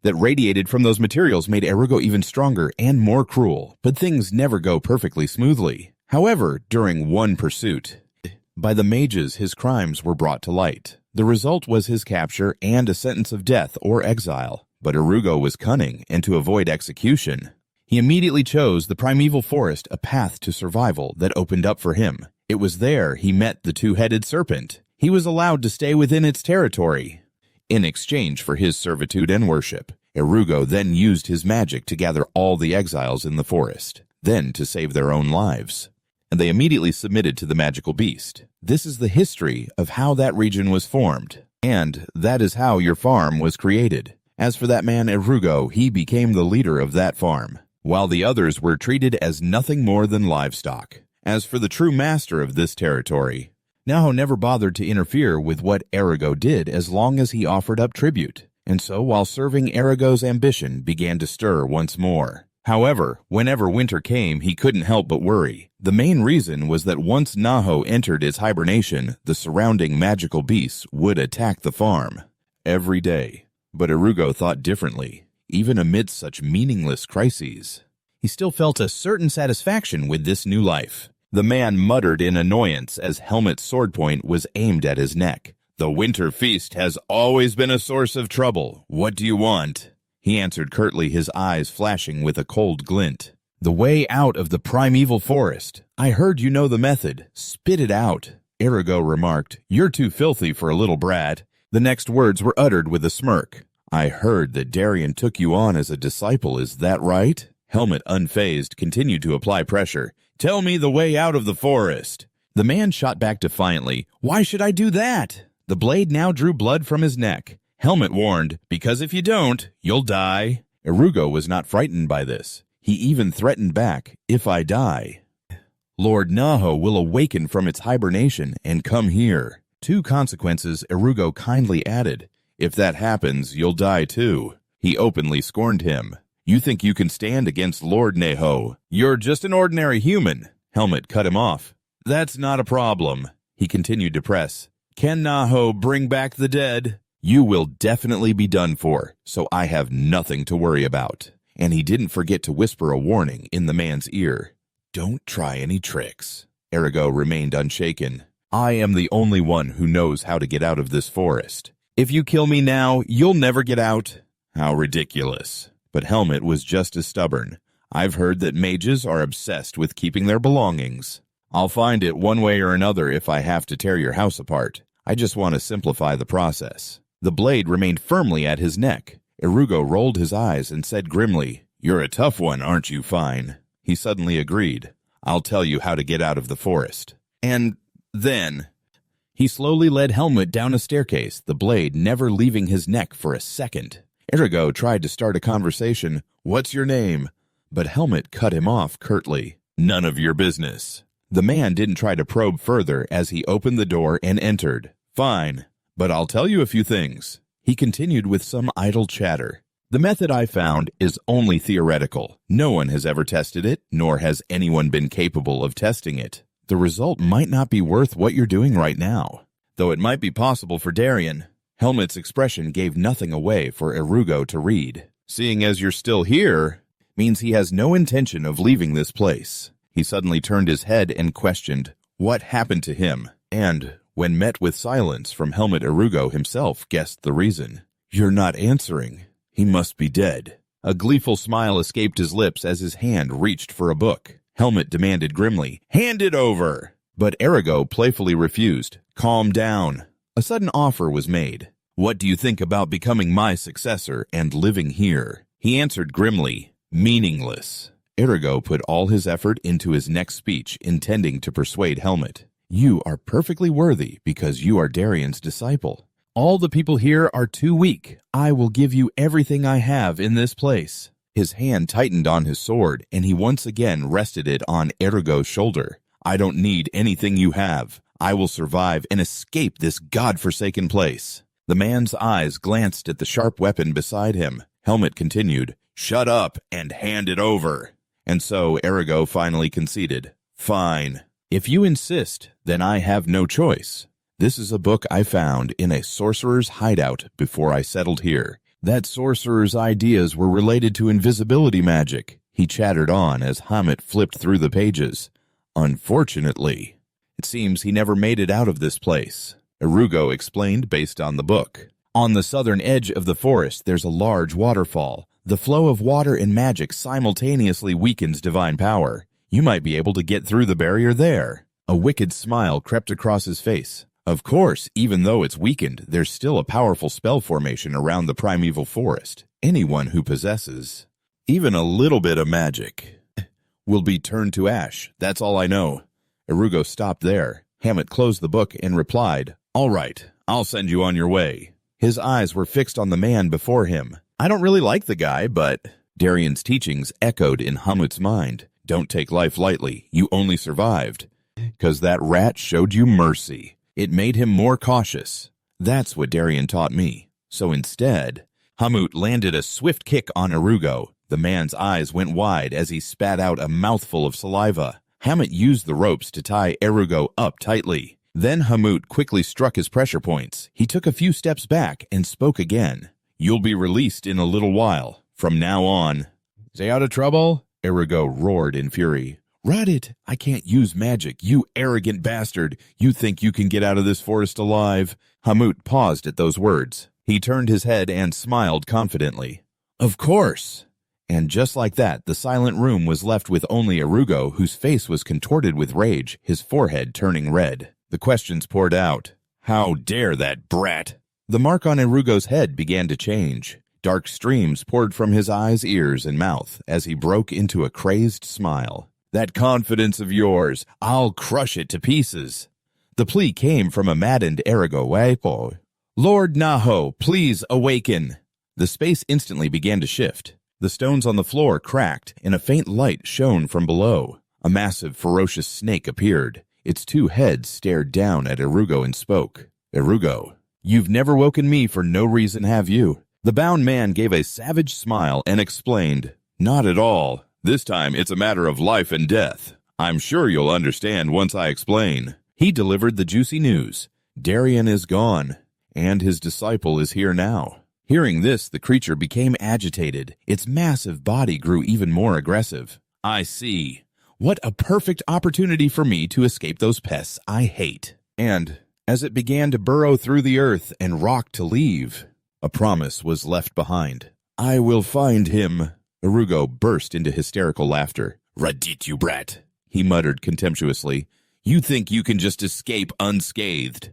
that radiated from those materials made Erugo even stronger and more cruel, but things never go perfectly smoothly. However, during one pursuit, by the mages, his crimes were brought to light. The result was his capture and a sentence of death or exile. But Erugo was cunning, and to avoid execution, he immediately chose the primeval forest, a path to survival that opened up for him. It was there he met the two-headed serpent. He was allowed to stay within its territory in exchange for his servitude and worship. Erugo then used his magic to gather all the exiles in the forest, then to save their own lives. And they immediately submitted to the magical beast. This is the history of how that region was formed, and that is how your farm was created. As for that man Erugo, he became the leader of that farm, while the others were treated as nothing more than livestock. As for the true master of this territory, Naho never bothered to interfere with what Erugo did as long as he offered up tribute, and so while serving Erugo's ambition began to stir once more. However, whenever winter came, he couldn't help but worry. The main reason was that once Naho entered its hibernation, the surrounding magical beasts would attack the farm every day. But Erugo thought differently. Even amidst such meaningless crises, he still felt a certain satisfaction with this new life. The man muttered in annoyance as Helmet's sword point was aimed at his neck. "The winter feast has always been a source of trouble. What do you want?" He answered curtly, his eyes flashing with a cold glint. "The way out of the primeval forest. I heard you know the method. Spit it out." Erugo remarked, "You're too filthy for a little brat." The next words were uttered with a smirk. "I heard that Darien took you on as a disciple, is that right?" Helmet, unfazed, continued to apply pressure. "Tell me the way out of the forest." The man shot back defiantly. "Why should I do that?" The blade now drew blood from his neck. Helmet warned, "Because if you don't, you'll die." Erugo was not frightened by this. He even threatened back, "If I die, Lord Naho will awaken from its hibernation and come here." Two consequences, Erugo kindly added. "If that happens, you'll die too." He openly scorned him. "You think you can stand against Lord Naho? You're just an ordinary human." Helmet cut him off. "That's not a problem." He continued to press. "Can Naho bring back the dead?" "You will definitely be done for, so I have nothing to worry about." And he didn't forget to whisper a warning in the man's ear. "Don't try any tricks." Erugo remained unshaken. "I am the only one who knows how to get out of this forest. If you kill me now, you'll never get out." How ridiculous. But Helmet was just as stubborn. "I've heard that mages are obsessed with keeping their belongings. I'll find it one way or another if I have to tear your house apart. I just want to simplify the process." The blade remained firmly at his neck. Erugo rolled his eyes and said grimly, "You're a tough one, aren't you, Fine?" He suddenly agreed. "I'll tell you how to get out of the forest." And then he slowly led Helmet down a staircase, the blade never leaving his neck for a second. Erugo tried to start a conversation. "What's your name?" But Helmet cut him off curtly. "None of your business." The man didn't try to probe further as he opened the door and entered. "Fine, but I'll tell you a few things." He continued with some idle chatter. "The method I found is only theoretical. No one has ever tested it, nor has anyone been capable of testing it. The result might not be worth what you're doing right now, though it might be possible for Darien." Helmet's expression gave nothing away for Erugo to read. "Seeing as you're still here, means he has no intention of leaving this place." He suddenly turned his head and questioned, "What happened to him?" And, when met with silence from Helmet, Erugo himself guessed the reason. "You're not answering. He must be dead." A gleeful smile escaped his lips as his hand reached for a book. Helmet demanded grimly, "Hand it over!" But Erugo playfully refused. "Calm down." A sudden offer was made. "What do you think about becoming my successor and living here?" He answered grimly, "Meaningless." Erugo put all his effort into his next speech, intending to persuade Helmet. "You are perfectly worthy because you are Darien's disciple. All the people here are too weak. I will give you everything I have in this place." His hand tightened on his sword, and he once again rested it on Erugo's shoulder. "I don't need anything you have. I will survive and escape this god-forsaken place." The man's eyes glanced at the sharp weapon beside him. Helmet continued, "Shut up and hand it over." And so Erugo finally conceded. Fine. If you insist, then I have no choice. This is a book I found in a sorcerer's hideout before I settled here. That sorcerer's ideas were related to invisibility magic. He chattered on as Hamet flipped through the pages. Unfortunately, it seems he never made it out of this place. Erugo explained based on the book. On the southern edge of the forest, there's a large waterfall. The flow of water and magic simultaneously weakens divine power. You might be able to get through the barrier there. A wicked smile crept across his face. Of course, even though it's weakened, there's still a powerful spell formation around the primeval forest. Anyone who possesses even a little bit of magic will be turned to ash. That's all I know. Erugo stopped there. Hamet closed the book and replied, "All right, I'll send you on your way." His eyes were fixed on the man before him. I don't really like the guy, but Darian's teachings echoed in Hamet's mind. Don't take life lightly. You only survived 'cause that rat showed you mercy. It made him more cautious. That's what Darian taught me. So instead, Hamut landed a swift kick on Erugo. The man's eyes went wide as he spat out a mouthful of saliva. Hamet used the ropes to tie Erugo up tightly. Then Hamut quickly struck his pressure points. He took a few steps back and spoke again. "You'll be released in a little while. From now on." "Stay out of trouble?" Erugo roared in fury. "Rat it! I can't use magic, you arrogant bastard! You think you can get out of this forest alive?" Hamut paused at those words. He turned his head and smiled confidently. "Of course!" And just like that, the silent room was left with only Erugo, whose face was contorted with rage, his forehead turning red. The questions poured out. "How dare that brat?" The mark on Erugo's head began to change. Dark streams poured from his eyes, ears, and mouth as he broke into a crazed smile. "That confidence of yours, I'll crush it to pieces." The plea came from a maddened Erugo. "Lord Naho, please awaken." The space instantly began to shift. The stones on the floor cracked, and a faint light shone from below. A massive, ferocious snake appeared. Its two heads stared down at Erugo and spoke. "Erugo, you've never woken me for no reason, have you?" The bound man gave a savage smile and explained, "Not at all. This time it's a matter of life and death. I'm sure you'll understand once I explain." He delivered the juicy news. Darian is gone, and his disciple is here now. Hearing this, the creature became agitated. Its massive body grew even more aggressive. "I see. What a perfect opportunity for me to escape those pests I hate." And as it began to burrow through the earth and rock to leave, a promise was left behind. "I will find him." Erugo burst into hysterical laughter. "Radit, you brat," he muttered contemptuously. "You think you can just escape unscathed?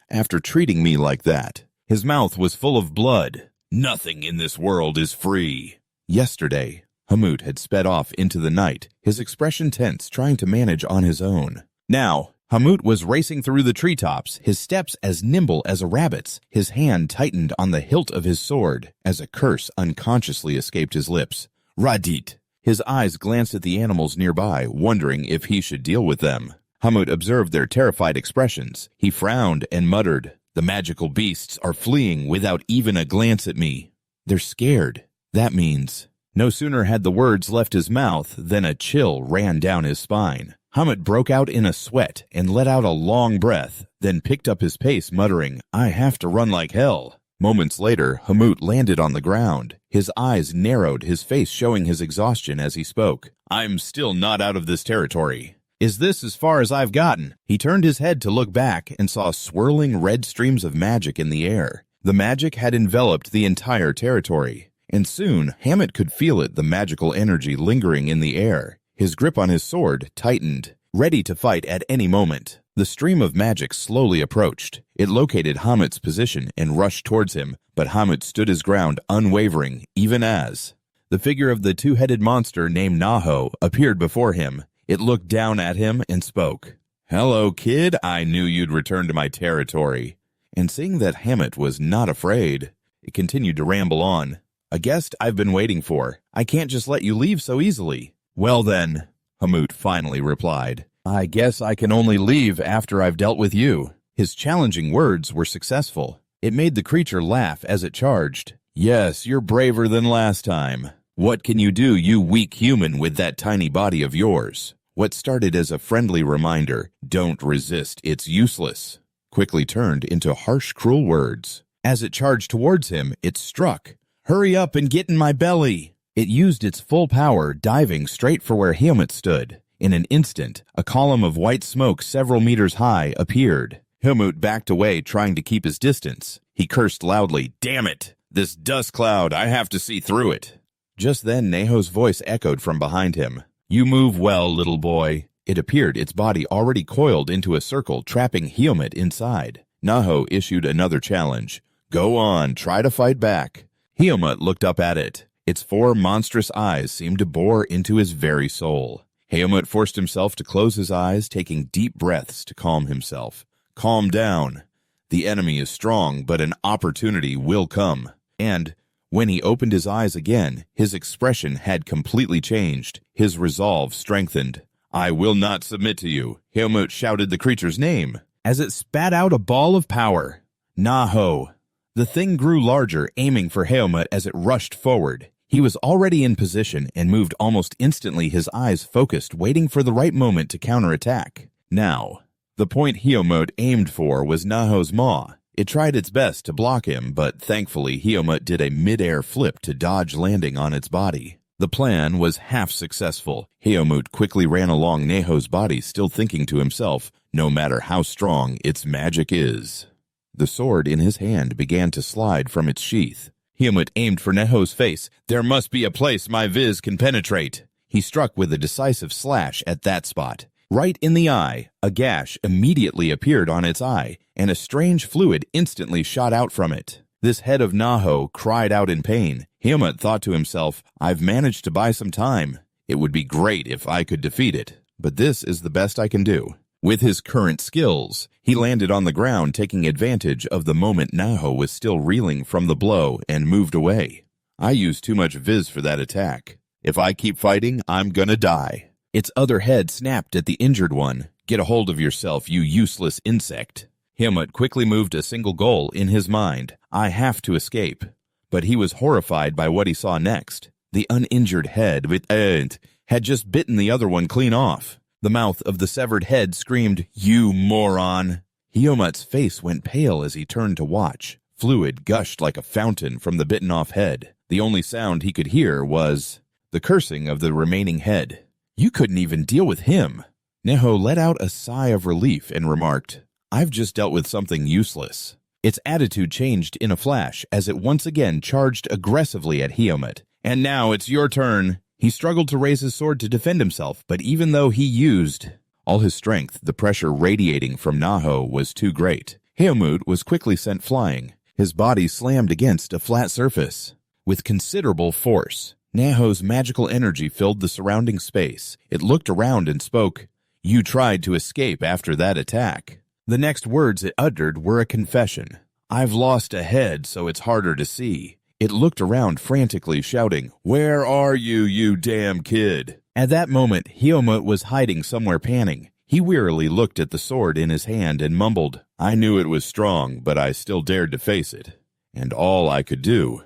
After treating me like that." His mouth was full of blood. "Nothing in this world is free." Yesterday, Hamut had sped off into the night, his expression tense, trying to manage on his own. Now, Hamut was racing through the treetops, his steps as nimble as a rabbit's. His hand tightened on the hilt of his sword as a curse unconsciously escaped his lips. "Radit." His eyes glanced at the animals nearby, wondering if he should deal with them. Hamut observed their terrified expressions. He frowned and muttered, "The magical beasts are fleeing without even a glance at me. They're scared. That means..." No sooner had the words left his mouth than a chill ran down his spine. Hamut broke out in a sweat and let out a long breath, then picked up his pace, muttering, "I have to run like hell." Moments later, Hamut landed on the ground. His eyes narrowed, his face showing his exhaustion as he spoke. "I'm still not out of this territory. Is this as far as I've gotten?" He turned his head to look back and saw swirling red streams of magic in the air. The magic had enveloped the entire territory, and soon Hamet could feel it, the magical energy lingering in the air. His grip on his sword tightened, ready to fight at any moment. The stream of magic slowly approached. It located Hamet's position and rushed towards him, but Hamet stood his ground, unwavering, even as the figure of the two-headed monster named Naho appeared before him. It looked down at him and spoke. "Hello, kid. I knew you'd return to my territory." And seeing that Hamet was not afraid, it continued to ramble on. "A guest I've been waiting for. I can't just let you leave so easily." "Well then," Hamut finally replied, "I guess I can only leave after I've dealt with you." His challenging words were successful. It made the creature laugh as it charged. "Yes, you're braver than last time. What can you do, you weak human, with that tiny body of yours? What started as a friendly reminder, "Don't resist, it's useless," quickly turned into harsh, cruel words. As it charged towards him, it struck. "Hurry up and get in my belly!" It used its full power, diving straight for where Helmut stood. In an instant, a column of white smoke several meters high appeared. Helmut backed away, trying to keep his distance. He cursed loudly, "Damn it! This dust cloud, I have to see through it." Just then, Neho's voice echoed from behind him. "You move well, little boy." It appeared, its body already coiled into a circle, trapping Helmut inside. Naho issued another challenge. "Go on, try to fight back." Helmut looked up at it. Its 4 monstrous eyes seemed to bore into his very soul. Helmut forced himself to close his eyes, taking deep breaths to calm himself. "Calm down. The enemy is strong, but an opportunity will come." And when he opened his eyes again, his expression had completely changed. His resolve strengthened. "I will not submit to you." Helmut shouted the creature's name as it spat out a ball of power. Naho. The thing grew larger, aiming for Helmut as it rushed forward. He was already in position and moved almost instantly, his eyes focused, waiting for the right moment to counterattack. Now, the point Helmut aimed for was Naho's maw. It tried its best to block him, but thankfully Helmut did a mid-air flip to dodge, landing on its body. The plan was half successful. Helmut quickly ran along Neho's body, still thinking to himself, "No matter how strong, its magic is." The sword in his hand began to slide from its sheath. Helmut aimed for Neho's face. "There must be a place my viz can penetrate." He struck with a decisive slash at that spot. Right in the eye, a gash immediately appeared on its eye, and a strange fluid instantly shot out from it. This head of Naho cried out in pain. Helmut thought to himself, "I've managed to buy some time. It would be great if I could defeat it, but this is the best I can do." With his current skills, he landed on the ground, taking advantage of the moment Naho was still reeling from the blow, and moved away. "I used too much viz for that attack. If I keep fighting, I'm gonna die." Its other head snapped at the injured one. "Get a hold of yourself, you useless insect." Helmut quickly moved a single goal in his mind. "I have to escape." But he was horrified by what he saw next. The uninjured head had just bitten the other one clean off. The mouth of the severed head screamed, "You moron!" Helmut's face went pale as he turned to watch. Fluid gushed like a fountain from the bitten-off head. The only sound he could hear was the cursing of the remaining head. "You couldn't even deal with him." Neho let out a sigh of relief and remarked, "I've just dealt with something useless." Its attitude changed in a flash as it once again charged aggressively at Helmut. "And now it's your turn." He struggled to raise his sword to defend himself, but even though he used all his strength, the pressure radiating from Naho was too great. Helmut was quickly sent flying. His body slammed against a flat surface. With considerable force, Naho's magical energy filled the surrounding space. It looked around and spoke, "You tried to escape after that attack." The next words it uttered were a confession. "I've lost a head, so it's harder to see." It looked around frantically, shouting, "Where are you, you damn kid?" At that moment, Helmut was hiding somewhere, panting. He wearily looked at the sword in his hand and mumbled, "I knew it was strong, but I still dared to face it. And all I could do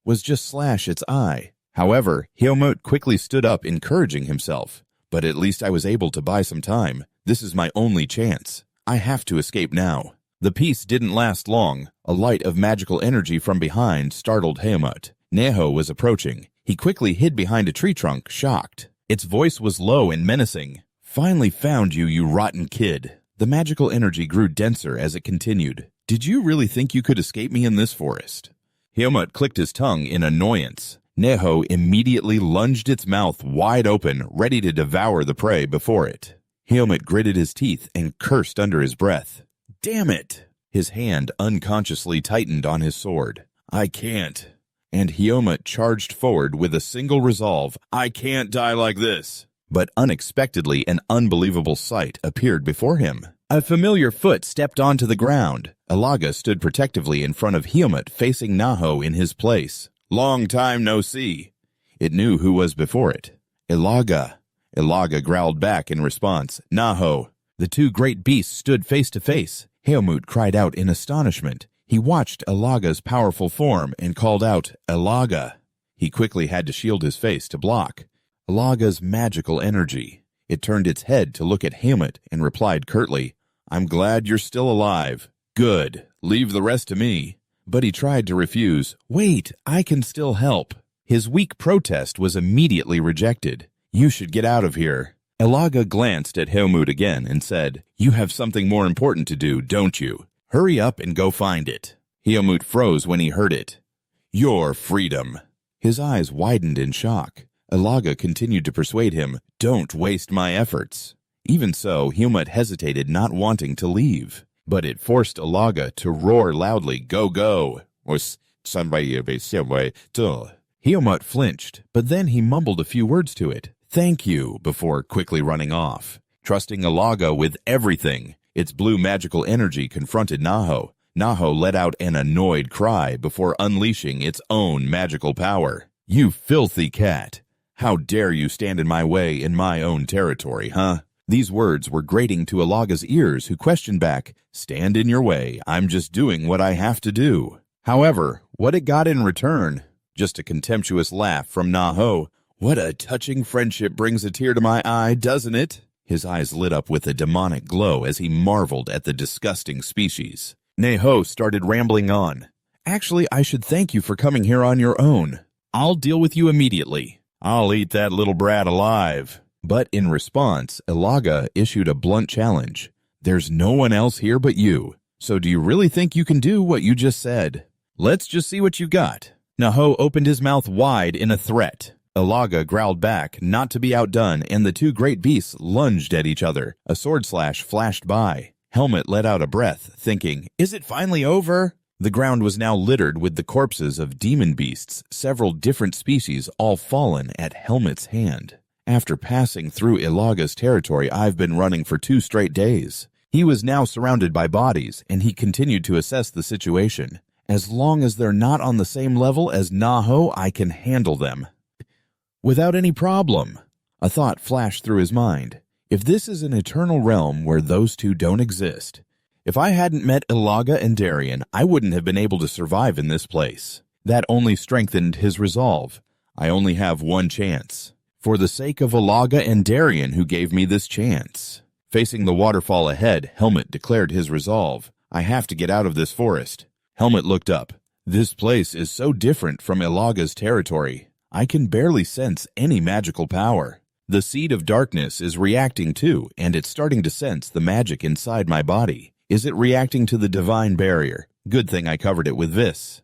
was just slash its eye." However, Helmut quickly stood up, encouraging himself. "But at least I was able to buy some time. This is my only chance. I have to escape now." The peace didn't last long. A light of magical energy from behind startled Helmut. Neho was approaching. He quickly hid behind a tree trunk, shocked. Its voice was low and menacing. "Finally found you, you rotten kid." The magical energy grew denser as it continued. "Did you really think you could escape me in this forest?" Helmut clicked his tongue in annoyance. Neho immediately lunged its mouth wide open, ready to devour the prey before it. Helmut gritted his teeth and cursed under his breath. "Damn it!" His hand unconsciously tightened on his sword. "I can't." And Helmut charged forward with a single resolve, "I can't die like this." But unexpectedly, an unbelievable sight appeared before him. A familiar foot stepped onto the ground. Ilaga stood protectively in front of Helmut, facing Naho in his place. "Long time no see." It knew who was before it. "Ilaga." Ilaga growled back in response, "Naho." The two great beasts stood face to face. Helmut cried out in astonishment. He watched Ilaga's powerful form and called out, "Ilaga." He quickly had to shield his face to block Ilaga's magical energy. It turned its head to look at Helmet and replied curtly, "I'm glad you're still alive. Good. Leave the rest to me." But he tried to refuse. "Wait, I can still help." His weak protest was immediately rejected. "You should get out of here." Elaga glanced at Helmut again and said, "You have something more important to do, don't you? Hurry up and go find it." Helmut froze when he heard it. "Your freedom." His eyes widened in shock. Elaga continued to persuade him, "Don't waste my efforts." Even so, Helmut hesitated, not wanting to leave. But it forced Elaga to roar loudly, "Go, go!" Helmut flinched, but then he mumbled a few words to it. "Thank you," before quickly running off. Trusting Elaga with everything, its blue magical energy confronted Naho. Naho let out an annoyed cry before unleashing its own magical power. "You filthy cat! How dare you stand in my way in my own territory, huh?" These words were grating to Elaga's ears, who questioned back, "Stand in your way, I'm just doing what I have to do." However, what it got in return? Just a contemptuous laugh from Naho. "What a touching friendship brings a tear to my eye, doesn't it?" His eyes lit up with a demonic glow as he marveled at the disgusting species. Naho started rambling on. "Actually, I should thank you for coming here on your own. I'll deal with you immediately. I'll eat that little brat alive." But in response, Elaga issued a blunt challenge. "There's no one else here but you. So do you really think you can do what you just said? Let's just see what you got." Naho opened his mouth wide in a threat. Elaga growled back, not to be outdone, and the two great beasts lunged at each other. A sword slash flashed by. Helmet let out a breath, thinking, "Is it finally over?" The ground was now littered with the corpses of demon beasts, several different species, all fallen at Helmet's hand. "After passing through Elaga's territory, I've been running for 2 straight days." He was now surrounded by bodies, and he continued to assess the situation. "As long as they're not on the same level as Naho, I can handle them without any problem." A thought flashed through his mind. If this is an eternal realm where those two don't exist, if I hadn't met Elaga and Darien, I wouldn't have been able to survive in this place. That only strengthened his resolve. I only have one chance. For the sake of Elaga and Darien, who gave me this chance. Facing the waterfall ahead, Helmet declared his resolve. "I have to get out of this forest." Helmet looked up. "This place is so different from Elaga's territory. I can barely sense any magical power. The seed of darkness is reacting too, and it's starting to sense the magic inside my body. Is it reacting to the divine barrier? Good thing I covered it with this.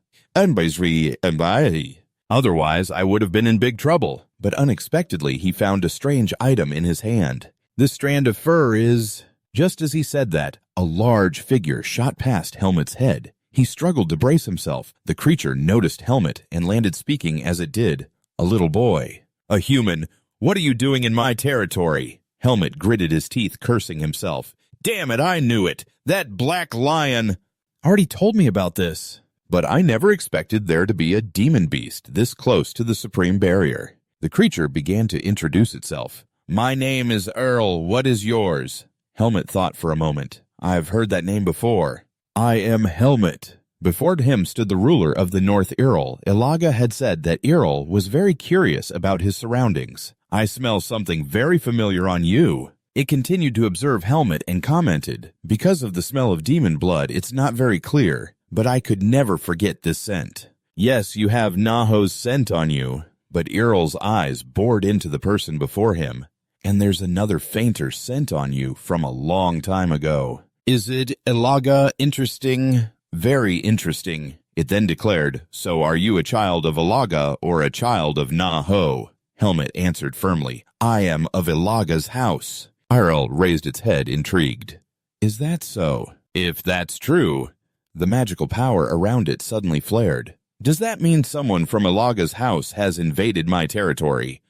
Otherwise, I would have been in big trouble." But unexpectedly, he found a strange item in his hand. "This strand of fur is—" Just as he said that, a large figure shot past Helmet's head. He struggled to brace himself. The creature noticed Helmet and landed speaking as it did. "A little boy." "A human. What are you doing in my territory?" Helmet gritted his teeth, cursing himself. "Damn it, I knew it! That black lion—" "Already told me about this." "But I never expected there to be a demon beast this close to the supreme barrier." The creature began to introduce itself. "My name is Earl. What is yours?" Helmet thought for a moment. "I've heard that name before." "I am Helmet." Before him stood the ruler of the North Earl. Elaga had said that Earl was very curious about his surroundings. "I smell something very familiar on you." It continued to observe Helmet and commented, "Because of the smell of demon blood, it's not very clear, but I could never forget this scent." "Yes, you have Naho's scent on you." But Earl's eyes bored into the person before him. "And there's another fainter scent on you from a long time ago." "Is it, Elaga, interesting?" "Very interesting." It then declared, "So are you a child of Elaga or a child of Naho?" Helmet answered firmly, "I am of Elaga's house." Earl raised its head, intrigued. "Is that so?" "If that's true." The magical power around it suddenly flared. "Does that mean someone from Elaga's house has invaded my territory?"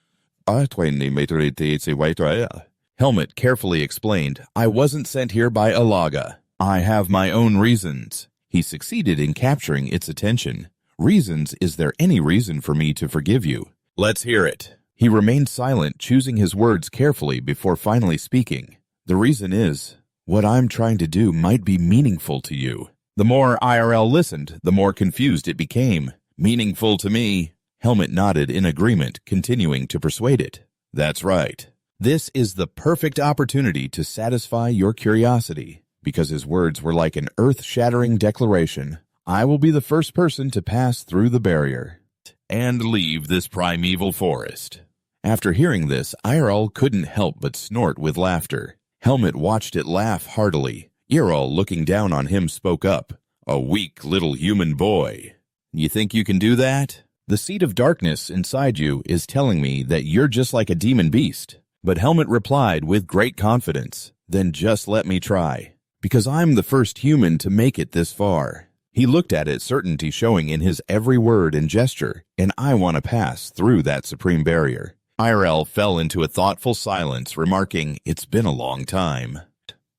Helmet carefully explained, "I wasn't sent here by Elaga. I have my own reasons." He succeeded in capturing its attention. "Reasons? Is there any reason for me to forgive you?" "Let's hear it." He remained silent, choosing his words carefully before finally speaking. "The reason is, what I'm trying to do might be meaningful to you." The more IRL listened, the more confused it became. "Meaningful to me." Helmet nodded in agreement, continuing to persuade it. "That's right. This is the perfect opportunity to satisfy your curiosity, because his words were like an earth-shattering declaration. I will be the first person to pass through the barrier and leave this primeval forest. After hearing this, Irol couldn't help but snort with laughter. Helmet watched it laugh heartily. Irol, looking down on him, spoke up. A weak little human boy. You think you can do that? The seed of darkness inside you is telling me that you're just like a demon beast. But Helmet replied with great confidence, then just let me try, because I'm the first human to make it this far. He looked at it, certainty showing in his every word and gesture, and I want to pass through that supreme barrier. Irel fell into a thoughtful silence, remarking, it's been a long time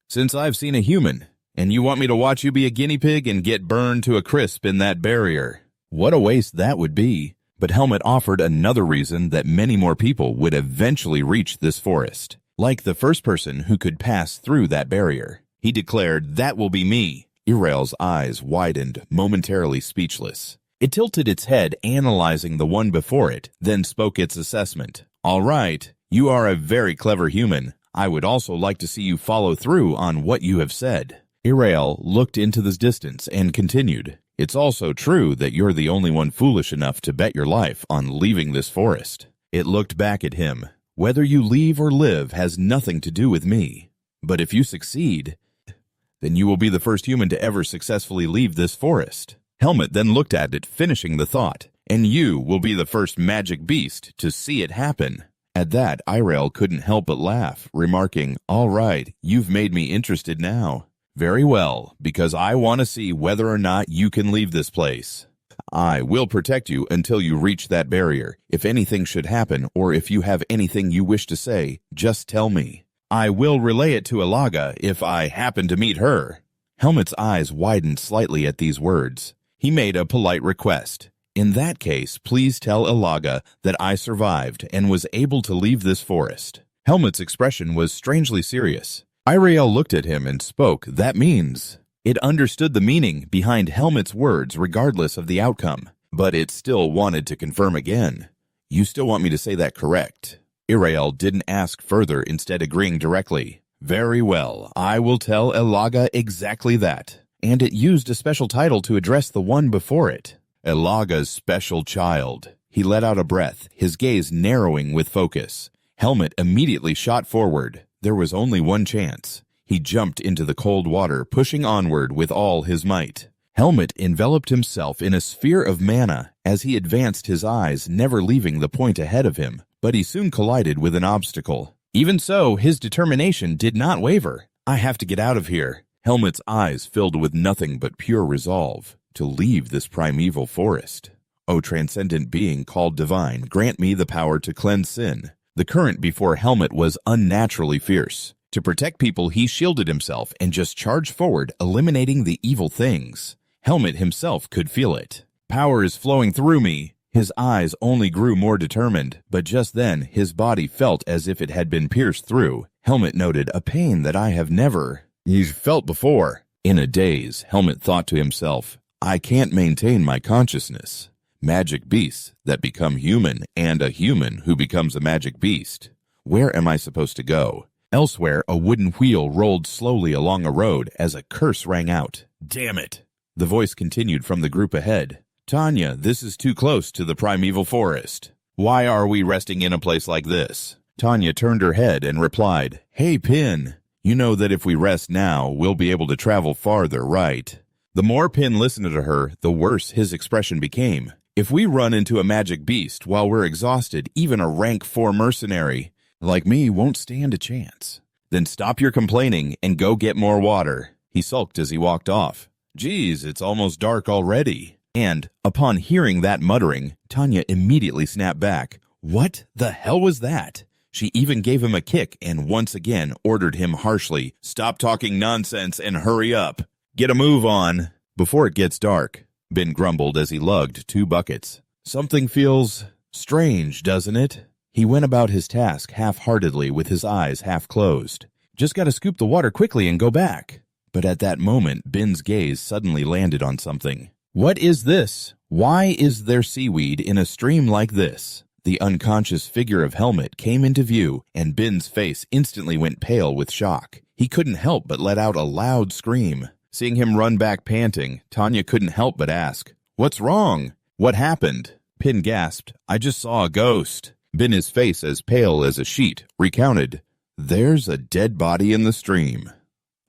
since I've seen a human, and you want me to watch you be a guinea pig and get burned to a crisp in that barrier? What a waste that would be. But Helmet offered another reason that many more people would eventually reach this forest, like the first person who could pass through that barrier. He declared, that will be me. Irel's eyes widened, momentarily speechless. It tilted its head, analyzing the one before it, then spoke its assessment. All right, you are a very clever human. I would also like to see you follow through on what you have said. Irel looked into the distance and continued. It's also true that you're the only one foolish enough to bet your life on leaving this forest. It looked back at him. Whether you leave or live has nothing to do with me. But if you succeed, then you will be the first human to ever successfully leave this forest. Helmet then looked at it, finishing the thought. And you will be the first magic beast to see it happen. At that, Irel couldn't help but laugh, remarking, all right, you've made me interested now. Very well, because I want to see whether or not you can leave this place. I will protect you until you reach that barrier. If anything should happen, or if you have anything you wish to say, just tell me. I will relay it to Ilaga if I happen to meet her. Helmet's eyes widened slightly at these words. He made a polite request. In that case, please tell Ilaga that I survived and was able to leave this forest. Helmet's expression was strangely serious. Irel looked at him and spoke. That means it understood the meaning behind Helmet's words regardless of the outcome, but it still wanted to confirm again. You still want me to say that correct? Irel didn't ask further, instead agreeing directly. Very well, I will tell Ilaga exactly that. And it used a special title to address the one before it. Ilaga's special child. He let out a breath, his gaze narrowing with focus. Helmet immediately shot forward. There was only one chance. He jumped into the cold water, pushing onward with all his might. Helmet enveloped himself in a sphere of mana as he advanced, his eyes never leaving the point ahead of him, but he soon collided with an obstacle. Even so, his determination did not waver. I have to get out of here. Helmet's eyes filled with nothing but pure resolve to leave this primeval forest. O transcendent being called divine, grant me the power to cleanse sin. The current before Helmet was unnaturally fierce. To protect people, he shielded himself and just charged forward, eliminating the evil things. Helmet himself could feel it. Power is flowing through me. His eyes only grew more determined, but just then his body felt as if it had been pierced through. Helmet noted, a pain that I have never felt before. In a daze, Helmet thought to himself, I can't maintain my consciousness. Magic beasts that become human, and a human who becomes a magic beast. Where am I supposed to go? Elsewhere, a wooden wheel rolled slowly along a road as a curse rang out. Damn it! The voice continued from the group ahead. Tanya, this is too close to the primeval forest. Why are we resting in a place like this? Tanya turned her head and replied, Hey, Pin, you know that if we rest now, we'll be able to travel farther, right? The more Pin listened to her, the worse his expression became. If we run into a magic beast while we're exhausted, even a rank 4 mercenary like me won't stand a chance. Then stop your complaining and go get more water. He sulked as he walked off. Geez, it's almost dark already. And, upon hearing that muttering, Tanya immediately snapped back. What the hell was that? She even gave him a kick and once again ordered him harshly, Stop talking nonsense and hurry up. Get a move on before it gets dark. Ben grumbled as he lugged 2 buckets. Something feels strange, doesn't it? He went about his task half-heartedly with his eyes half closed. Just gotta scoop the water quickly and go back. But at that moment, Ben's gaze suddenly landed on something. What is this? Why is there seaweed in a stream like this? The unconscious figure of Helmet came into view, and Bin's face instantly went pale with shock. He couldn't help but let out a loud scream. Seeing him run back panting, Tanya couldn't help but ask, "What's wrong? What happened?" Bin gasped, "I just saw a ghost." Bin, his face as pale as a sheet, recounted, "There's a dead body in the stream."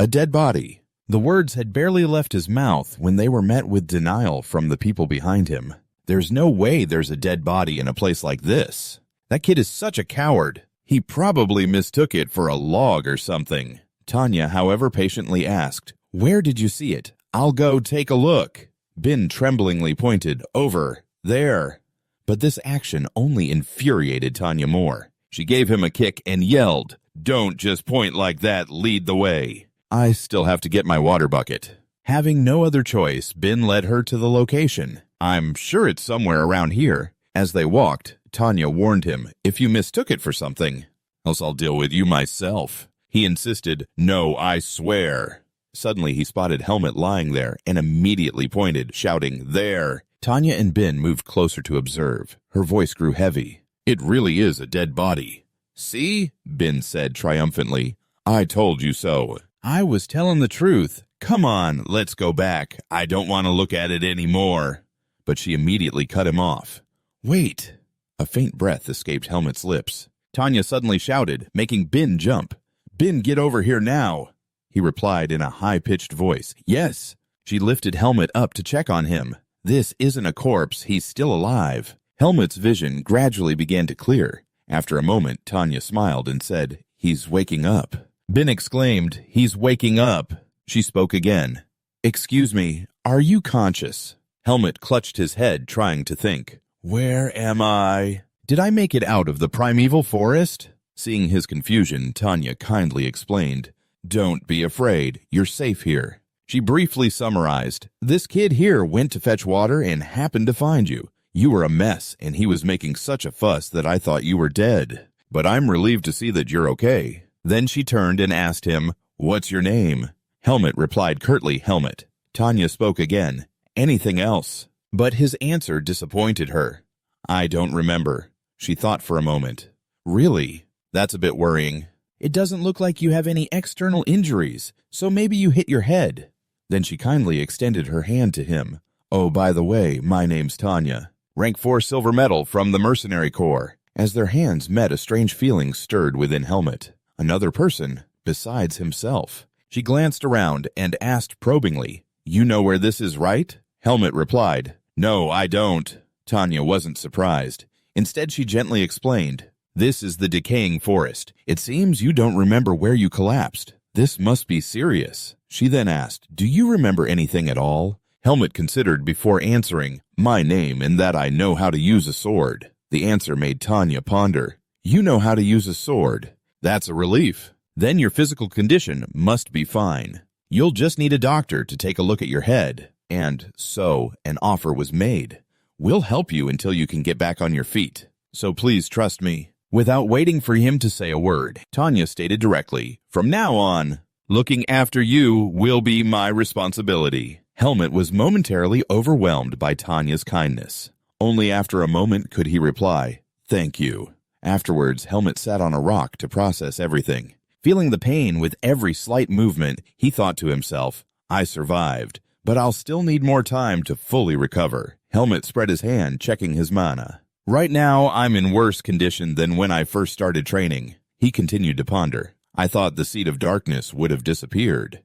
A dead body. The words had barely left his mouth when they were met with denial from the people behind him. There's no way there's a dead body in a place like this. That kid is such a coward. He probably mistook it for a log or something. Tanya, however, patiently asked, "Where did you see it? I'll go take a look." Bin tremblingly pointed, "Over there." But this action only infuriated Tanya more. She gave him a kick and yelled, "Don't just point like that, lead the way. I still have to get my water bucket." Having no other choice, Bin led her to the location. "I'm sure it's somewhere around here." As they walked, Tanya warned him, "If you mistook it for something, else I'll deal with you myself." He insisted, "No, I swear." Suddenly he spotted Helmet lying there and immediately pointed, shouting, "There." Tanya and Bin moved closer to observe. Her voice grew heavy. "It really is a dead body." "See?" Bin said triumphantly. "I told you so. I was telling the truth. Come on, let's go back. I don't want to look at it anymore." But she immediately cut him off. "Wait." A faint breath escaped Helmet's lips. Tanya suddenly shouted, making Bin jump. "Bin, get over here now." He replied in a high-pitched voice, "Yes." She lifted Helmet up to check on him. This isn't a corpse, he's still alive. Helmet's vision gradually began to clear. After a moment, Tanya smiled and said, "He's waking up." Bin exclaimed, "He's waking up." She spoke again. "Excuse me, are you conscious?" Helmet clutched his head, trying to think. "Where am I? Did I make it out of the primeval forest?" Seeing his confusion, Tanya kindly explained, "Don't be afraid, you're safe here." She briefly summarized, "This kid here went to fetch water and happened to find you. You were a mess, and he was making such a fuss that I thought you were dead. But I'm relieved to see that you're okay." Then she turned and asked him, "What's your name?" Helmet replied curtly, "Helmet." Tanya spoke again, "Anything else?" But his answer disappointed her. "I don't remember." She thought for a moment. "Really? That's a bit worrying. It doesn't look like you have any external injuries, so maybe you hit your head." Then she kindly extended her hand to him. "Oh, by the way, my name's Tanya. Rank 4 silver medal from the Mercenary Corps." As their hands met, a strange feeling stirred within Helmet. Another person, besides himself. She glanced around and asked probingly, "You know where this is, right?" Helmet replied, "No, I don't." Tanya wasn't surprised. Instead, she gently explained, "This is the decaying forest. It seems you don't remember where you collapsed. This must be serious." She then asked, "Do you remember anything at all?" Helmet considered before answering, "My name and that I know how to use a sword." The answer made Tanya ponder. "You know how to use a sword? That's a relief. Then your physical condition must be fine. You'll just need a doctor to take a look at your head." And so an offer was made. "We'll help you until you can get back on your feet. So please trust me." Without waiting for him to say a word, Tanya stated directly, "From now on, looking after you will be my responsibility." Helmet was momentarily overwhelmed by Tanya's kindness. Only after a moment could he reply, "Thank you." Afterwards, Helmet sat on a rock to process everything. Feeling the pain with every slight movement, he thought to himself, "I survived, but I'll still need more time to fully recover." Helmet spread his hand, checking his mana. "Right now, I'm in worse condition than when I first started training." He continued to ponder. "I thought the seed of darkness would have disappeared."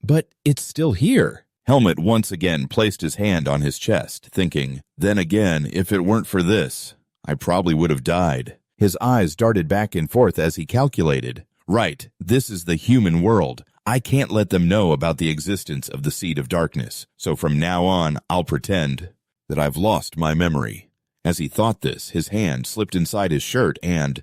But it's still here." Helmet once again placed his hand on his chest, thinking, "Then again, if it weren't for this, I probably would have died." His eyes darted back and forth as he calculated. "Right, this is the human world. I can't let them know about the existence of the seed of darkness, so from now on, I'll pretend that I've lost my memory." As he thought this, his hand slipped inside his shirt and...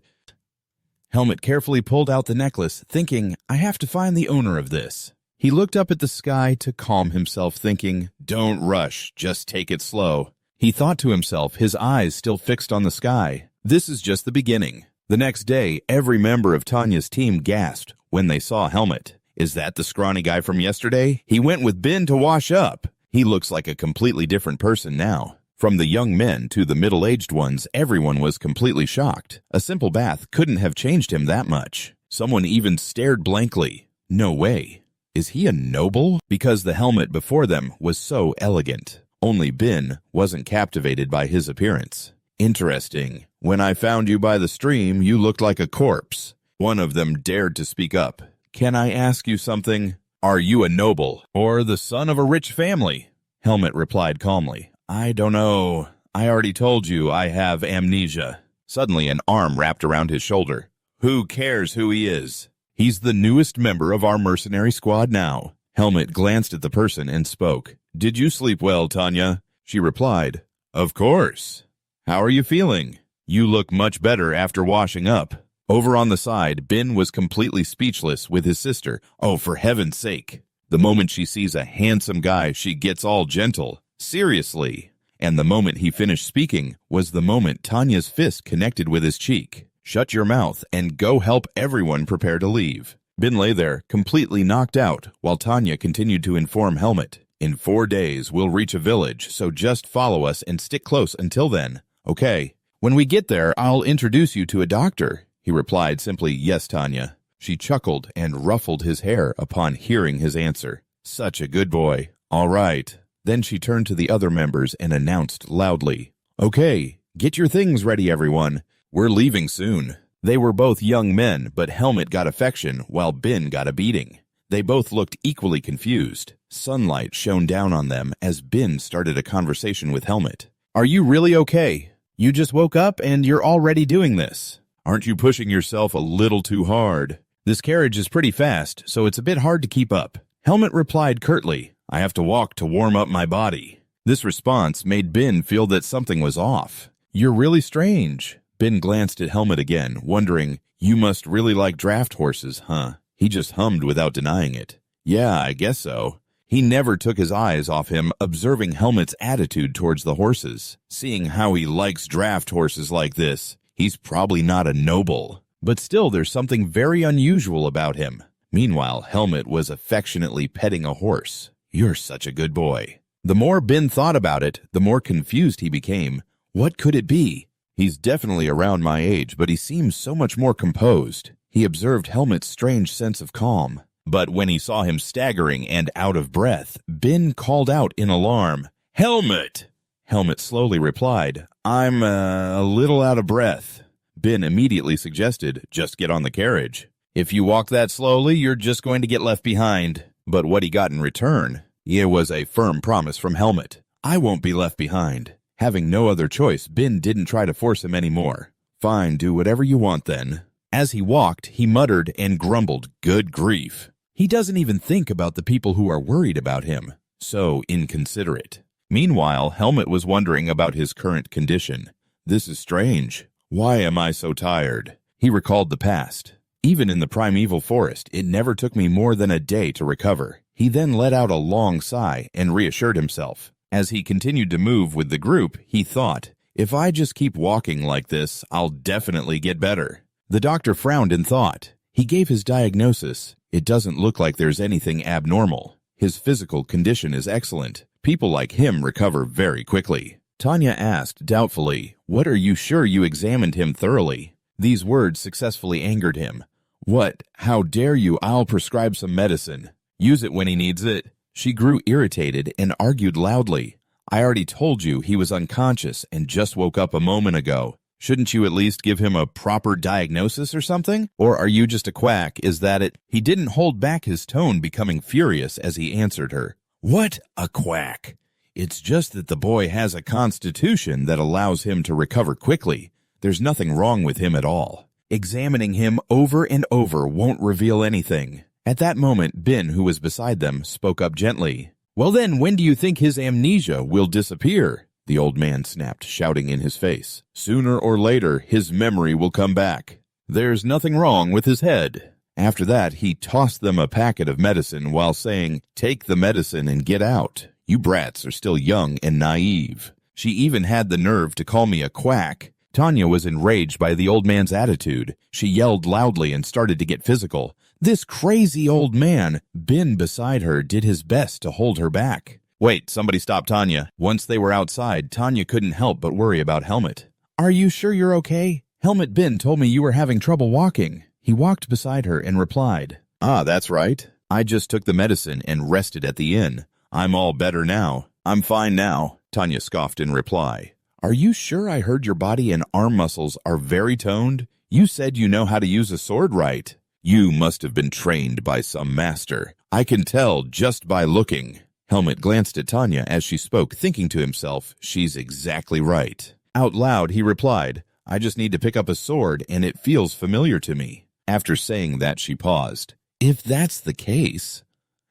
Helmet carefully pulled out the necklace, thinking, "I have to find the owner of this." He looked up at the sky to calm himself, thinking, "Don't rush, just take it slow." He thought to himself, his eyes still fixed on the sky. This is just the beginning. The next day, every member of Tanya's team gasped when they saw Helmet. "Is that the scrawny guy from yesterday? He went with Ben to wash up. He looks like a completely different person now." From the young men to the middle-aged ones, everyone was completely shocked. A simple bath couldn't have changed him that much. Someone even stared blankly. No way. Is he a noble? Because the helmet before them was so elegant. Only Bin wasn't captivated by his appearance. Interesting. When I found you by the stream, you looked like a corpse. One of them dared to speak up. Can I ask you something? Are you a noble or the son of a rich family? Helmet replied calmly. I don't know. I already told you I have amnesia. Suddenly an arm wrapped around his shoulder. Who cares who he is? He's the newest member of our mercenary squad now. Helmet glanced at the person and spoke. Did you sleep well, Tanya? She replied, Of course. How are you feeling? You look much better after washing up. Over on the side, Bin was completely speechless with his sister. Oh, for heaven's sake. The moment she sees a handsome guy, she gets all gentle. Seriously. And the moment he finished speaking was the moment Tanya's fist connected with his cheek. Shut your mouth and go help everyone prepare to leave. Bin lay there, completely knocked out, while Tanya continued to inform Helmet. In 4 days, we'll reach a village, so just follow us and stick close until then. Okay. When we get there, I'll introduce you to a doctor. He replied simply, Yes, Tanya. She chuckled and ruffled his hair upon hearing his answer. Such a good boy. All right. Then she turned to the other members and announced loudly, Okay, get your things ready, everyone. We're leaving soon. They were both young men, but Helmet got affection while Bin got a beating. They both looked equally confused. Sunlight shone down on them as Bin started a conversation with Helmet. Are you really okay? You just woke up and you're already doing this. Aren't you pushing yourself a little too hard? This carriage is pretty fast, so it's a bit hard to keep up. Helmet replied curtly, I have to walk to warm up my body. This response made Bin feel that something was off. You're really strange. Bin glanced at Helmet again, wondering, You must really like draft horses, huh? He just hummed without denying it. Yeah, I guess so. He never took his eyes off him, observing Helmet's attitude towards the horses. Seeing how he likes draft horses like this, he's probably not a noble. But still, there's something very unusual about him. Meanwhile, Helmet was affectionately petting a horse. You're such a good boy. The more Bin thought about it, the more confused he became. What could it be? He's definitely around my age, but he seems so much more composed. He observed Helmet's strange sense of calm. But when he saw him staggering and out of breath, Bin called out in alarm, Helmet! Helmet slowly replied, I'm a little out of breath. Bin immediately suggested, just get on the carriage. If you walk that slowly, you're just going to get left behind. But what he got in return, it was a firm promise from Helmet. I won't be left behind. Having no other choice, Bin didn't try to force him anymore. Fine, do whatever you want then. As he walked, he muttered and grumbled, good grief. He doesn't even think about the people who are worried about him. So inconsiderate. Meanwhile, Helmet was wondering about his current condition. This is strange. Why am I so tired? He recalled the past. Even in the primeval forest, it never took me more than a day to recover. He then let out a long sigh and reassured himself. As he continued to move with the group, he thought, if I just keep walking like this, I'll definitely get better. The doctor frowned in thought. He gave his diagnosis. It doesn't look like there's anything abnormal. His physical condition is excellent. People like him recover very quickly. Tanya asked doubtfully, what are you sure you examined him thoroughly? These words successfully angered him. What? How dare you? I'll prescribe some medicine. Use it when he needs it. She grew irritated and argued loudly. I already told you he was unconscious and just woke up a moment ago. Shouldn't you at least give him a proper diagnosis or something? Or are you just a quack? Is that it? He didn't hold back his tone, becoming furious as he answered her. What? A quack? It's just that the boy has a constitution that allows him to recover quickly. There's nothing wrong with him at all. Examining him over and over won't reveal anything. At that moment, Bin, who was beside them, spoke up gently. Well then, when do you think his amnesia will disappear? The old man snapped, shouting in his face. Sooner or later, his memory will come back. There's nothing wrong with his head. After that, he tossed them a packet of medicine while saying, take the medicine and get out. You brats are still young and naive. She even had the nerve to call me a quack. Tanya was enraged by the old man's attitude. She yelled loudly and started to get physical. This crazy old man, Bin beside her, did his best to hold her back. Wait, somebody stop Tanya. Once they were outside, Tanya couldn't help but worry about Helmet. Are you sure you're okay? Helmet Bin told me you were having trouble walking. He walked beside her and replied, Ah, that's right. I just took the medicine and rested at the inn. I'm all better now. I'm fine now, Tanya scoffed in reply. Are you sure I heard your body and arm muscles are very toned? You said you know how to use a sword right. You must have been trained by some master. I can tell just by looking. Helmet glanced at Tanya as she spoke, thinking to himself, she's exactly right. Out loud, he replied, I just need to pick up a sword and it feels familiar to me. After saying that, she paused. If that's the case,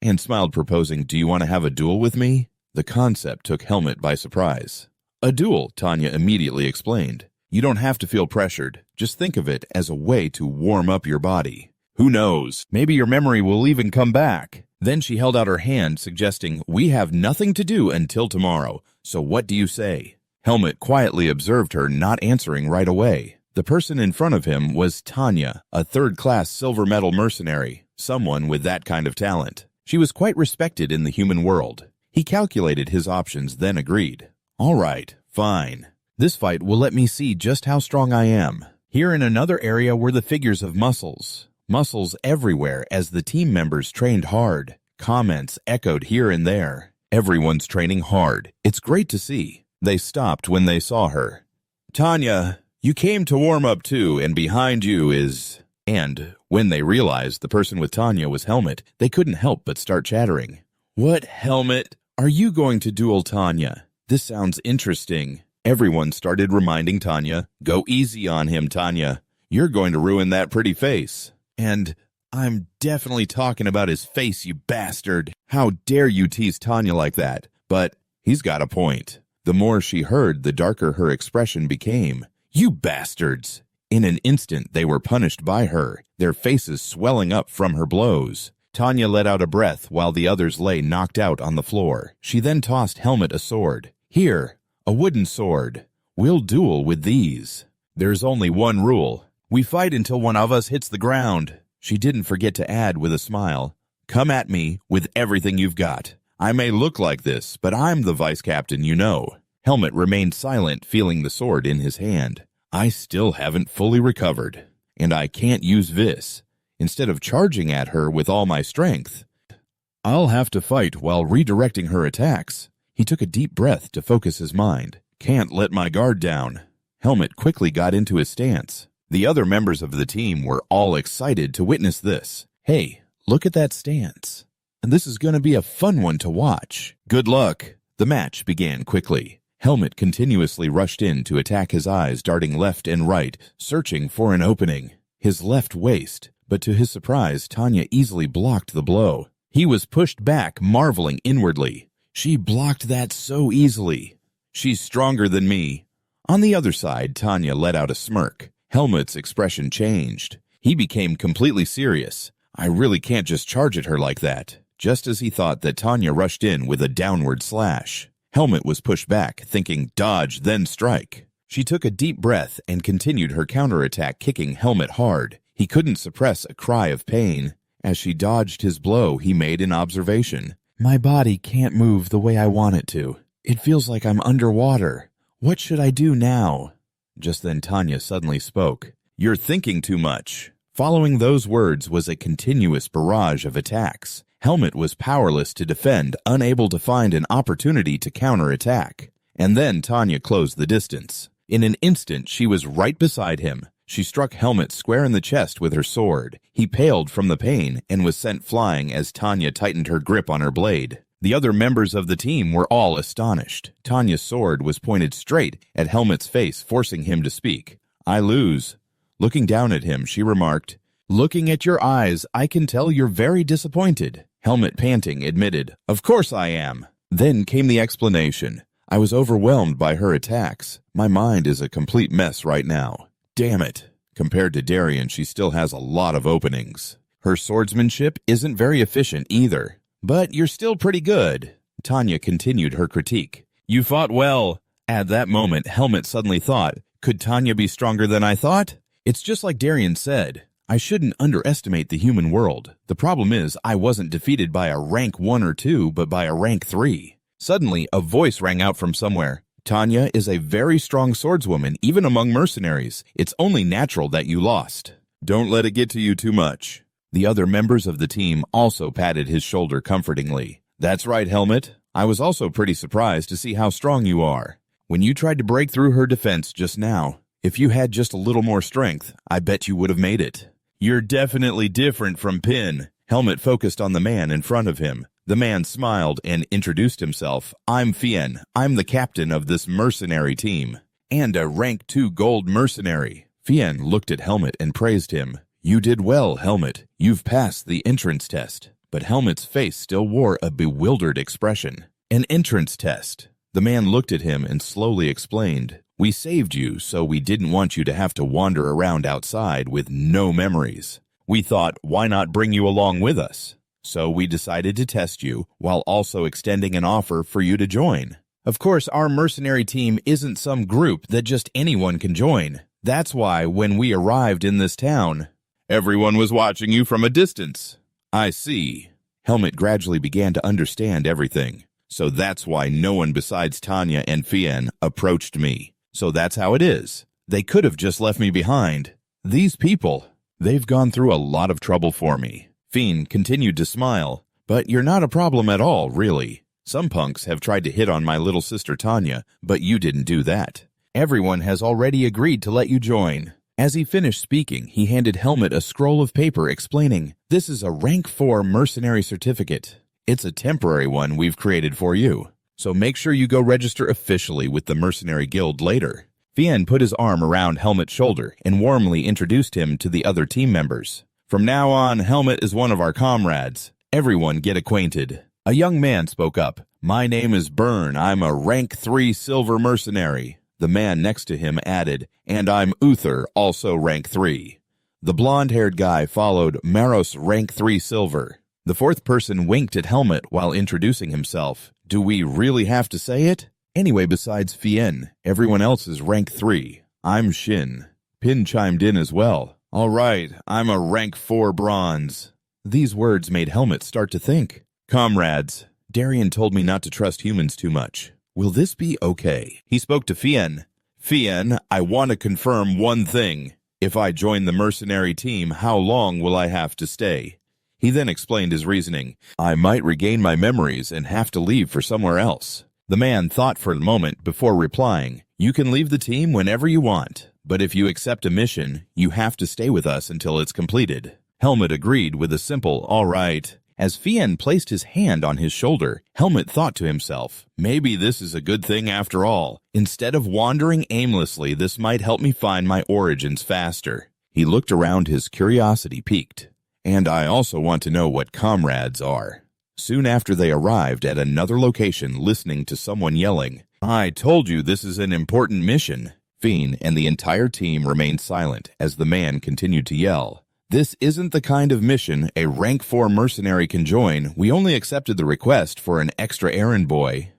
and smiled, proposing, do you want to have a duel with me? The concept took Helmet by surprise. A duel, Tanya immediately explained. You don't have to feel pressured. Just think of it as a way to warm up your body. Who knows? Maybe your memory will even come back. Then she held out her hand, suggesting, we have nothing to do until tomorrow, so what do you say? Helmet quietly observed her, not answering right away. The person in front of him was Tanya, a third-class silver medal mercenary, someone with that kind of talent. She was quite respected in the human world. He calculated his options, then agreed. All right, fine. This fight will let me see just how strong I am. Here in another area were the figures of muscles. Muscles everywhere as the team members trained hard. Comments echoed here and there. Everyone's training hard. It's great to see. They stopped when they saw her. Tanya, you came to warm up too, and behind you is... And when they realized the person with Tanya was Helmet, they couldn't help but start chattering. What, Helmet? Are you going to duel Tanya? This sounds interesting. Everyone started reminding Tanya, go easy on him, Tanya. You're going to ruin that pretty face. And I'm definitely talking about his face, you bastard. How dare you tease Tanya like that? But he's got a point. The more she heard, the darker her expression became. You bastards! In an instant, they were punished by her, their faces swelling up from her blows. Tanya let out a breath while the others lay knocked out on the floor. She then tossed Helmet a sword. Here, a wooden sword. We'll duel with these. There's only one rule. We fight until one of us hits the ground. She didn't forget to add with a smile. Come at me with everything you've got. I may look like this, but I'm the vice captain, you know. Helmet remained silent, feeling the sword in his hand. I still haven't fully recovered, and I can't use this. Instead of charging at her with all my strength, I'll have to fight while redirecting her attacks. He took a deep breath to focus his mind. Can't let my guard down. Helmet quickly got into his stance. The other members of the team were all excited to witness this. Hey, look at that stance. And this is going to be a fun one to watch. Good luck. The match began quickly. Helmet continuously rushed in to attack, his eyes darting left and right, searching for an opening. His left waist, but to his surprise, Tanya easily blocked the blow. He was pushed back, marveling inwardly. She blocked that so easily. She's stronger than me. On the other side, Tanya let out a smirk. Helmet's expression changed. He became completely serious. I really can't just charge at her like that. Just as he thought that, Tanya rushed in with a downward slash. Helmet was pushed back, thinking dodge, then strike. She took a deep breath and continued her counterattack, kicking Helmet hard. He couldn't suppress a cry of pain. As she dodged his blow, he made an observation. My body can't move the way I want it to. It feels like I'm underwater. What should I do now? Just then Tanya suddenly spoke. You're thinking too much. Following those words was a continuous barrage of attacks. Helmet was powerless to defend, unable to find an opportunity to counterattack. And then Tanya closed the distance. In an instant, she was right beside him. She struck Helmet square in the chest with her sword. He paled from the pain and was sent flying as Tanya tightened her grip on her blade. The other members of the team were all astonished. Tanya's sword was pointed straight at Helmet's face, forcing him to speak. I lose. Looking down at him, she remarked, Looking at your eyes, I can tell you're very disappointed. Helmet, panting, admitted, Of course I am. Then came the explanation. I was overwhelmed by her attacks. My mind is a complete mess right now. Damn it. Compared to Darien, she still has a lot of openings. Her swordsmanship isn't very efficient either. But you're still pretty good. Tanya continued her critique. You fought well. At that moment, Helmet suddenly thought, could Tanya be stronger than I thought? It's just like Darien said. I shouldn't underestimate the human world. The problem is I wasn't defeated by a rank 1 or 2, but by a rank 3. Suddenly, a voice rang out from somewhere. Tanya is a very strong swordswoman, even among mercenaries. It's only natural that you lost. Don't let it get to you too much. The other members of the team also patted his shoulder comfortingly. That's right, Helmet. I was also pretty surprised to see how strong you are. When you tried to break through her defense just now, if you had just a little more strength, I bet you would have made it. You're definitely different from Pin. Helmet focused on the man in front of him. The man smiled and introduced himself. I'm Fien. I'm the captain of this mercenary team. And a rank 2 gold mercenary. Fien looked at Helmet and praised him. You did well, Helmet. You've passed the entrance test. But Helmet's face still wore a bewildered expression. An entrance test. The man looked at him and slowly explained. We saved you, so we didn't want you to have to wander around outside with no memories. We thought, why not bring you along with us? So we decided to test you, while also extending an offer for you to join. Of course, our mercenary team isn't some group that just anyone can join. That's why when we arrived in this town, everyone was watching you from a distance. I see. Helmet gradually began to understand everything. So that's why no one besides Tanya and Fien approached me. So that's how it is. They could have just left me behind. These people, they've gone through a lot of trouble for me. Fien continued to smile. But you're not a problem at all, really. Some punks have tried to hit on my little sister Tanya, but you didn't do that. Everyone has already agreed to let you join. As he finished speaking, he handed Helmet a scroll of paper explaining, this is a rank 4 mercenary certificate. It's a temporary one we've created for you. So make sure you go register officially with the Mercenary Guild later. Fien put his arm around Helmet's shoulder and warmly introduced him to the other team members. From now on, Helmet is one of our comrades. Everyone get acquainted. A young man spoke up. My name is Byrne. I'm a rank 3 silver mercenary. The man next to him added, and I'm Uther, also rank 3. The blonde-haired guy followed, Maros, rank 3 silver. The fourth person winked at Helmet while introducing himself. Do we really have to say it? Anyway, besides Fien, everyone else is rank 3. I'm Shin. Pin chimed in as well. All right, I'm a rank 4 bronze. These words made Helmet start to think. Comrades, Darian told me not to trust humans too much. Will this be okay? He spoke to Fien. Fien, I want to confirm one thing. If I join the mercenary team, how long will I have to stay? He then explained his reasoning. I might regain my memories and have to leave for somewhere else. The man thought for a moment before replying, you can leave the team whenever you want, but if you accept a mission, you have to stay with us until it's completed. Helmet agreed with a simple, all right. As Fien placed his hand on his shoulder, Helmet thought to himself, maybe this is a good thing after all. Instead of wandering aimlessly, this might help me find my origins faster. He looked around, his curiosity piqued. And I also want to know what comrades are. Soon after they arrived at another location listening to someone yelling, I told you this is an important mission. Fien and the entire team remained silent as the man continued to yell. This isn't the kind of mission a rank 4 mercenary can join. We only accepted the request for an extra errand boy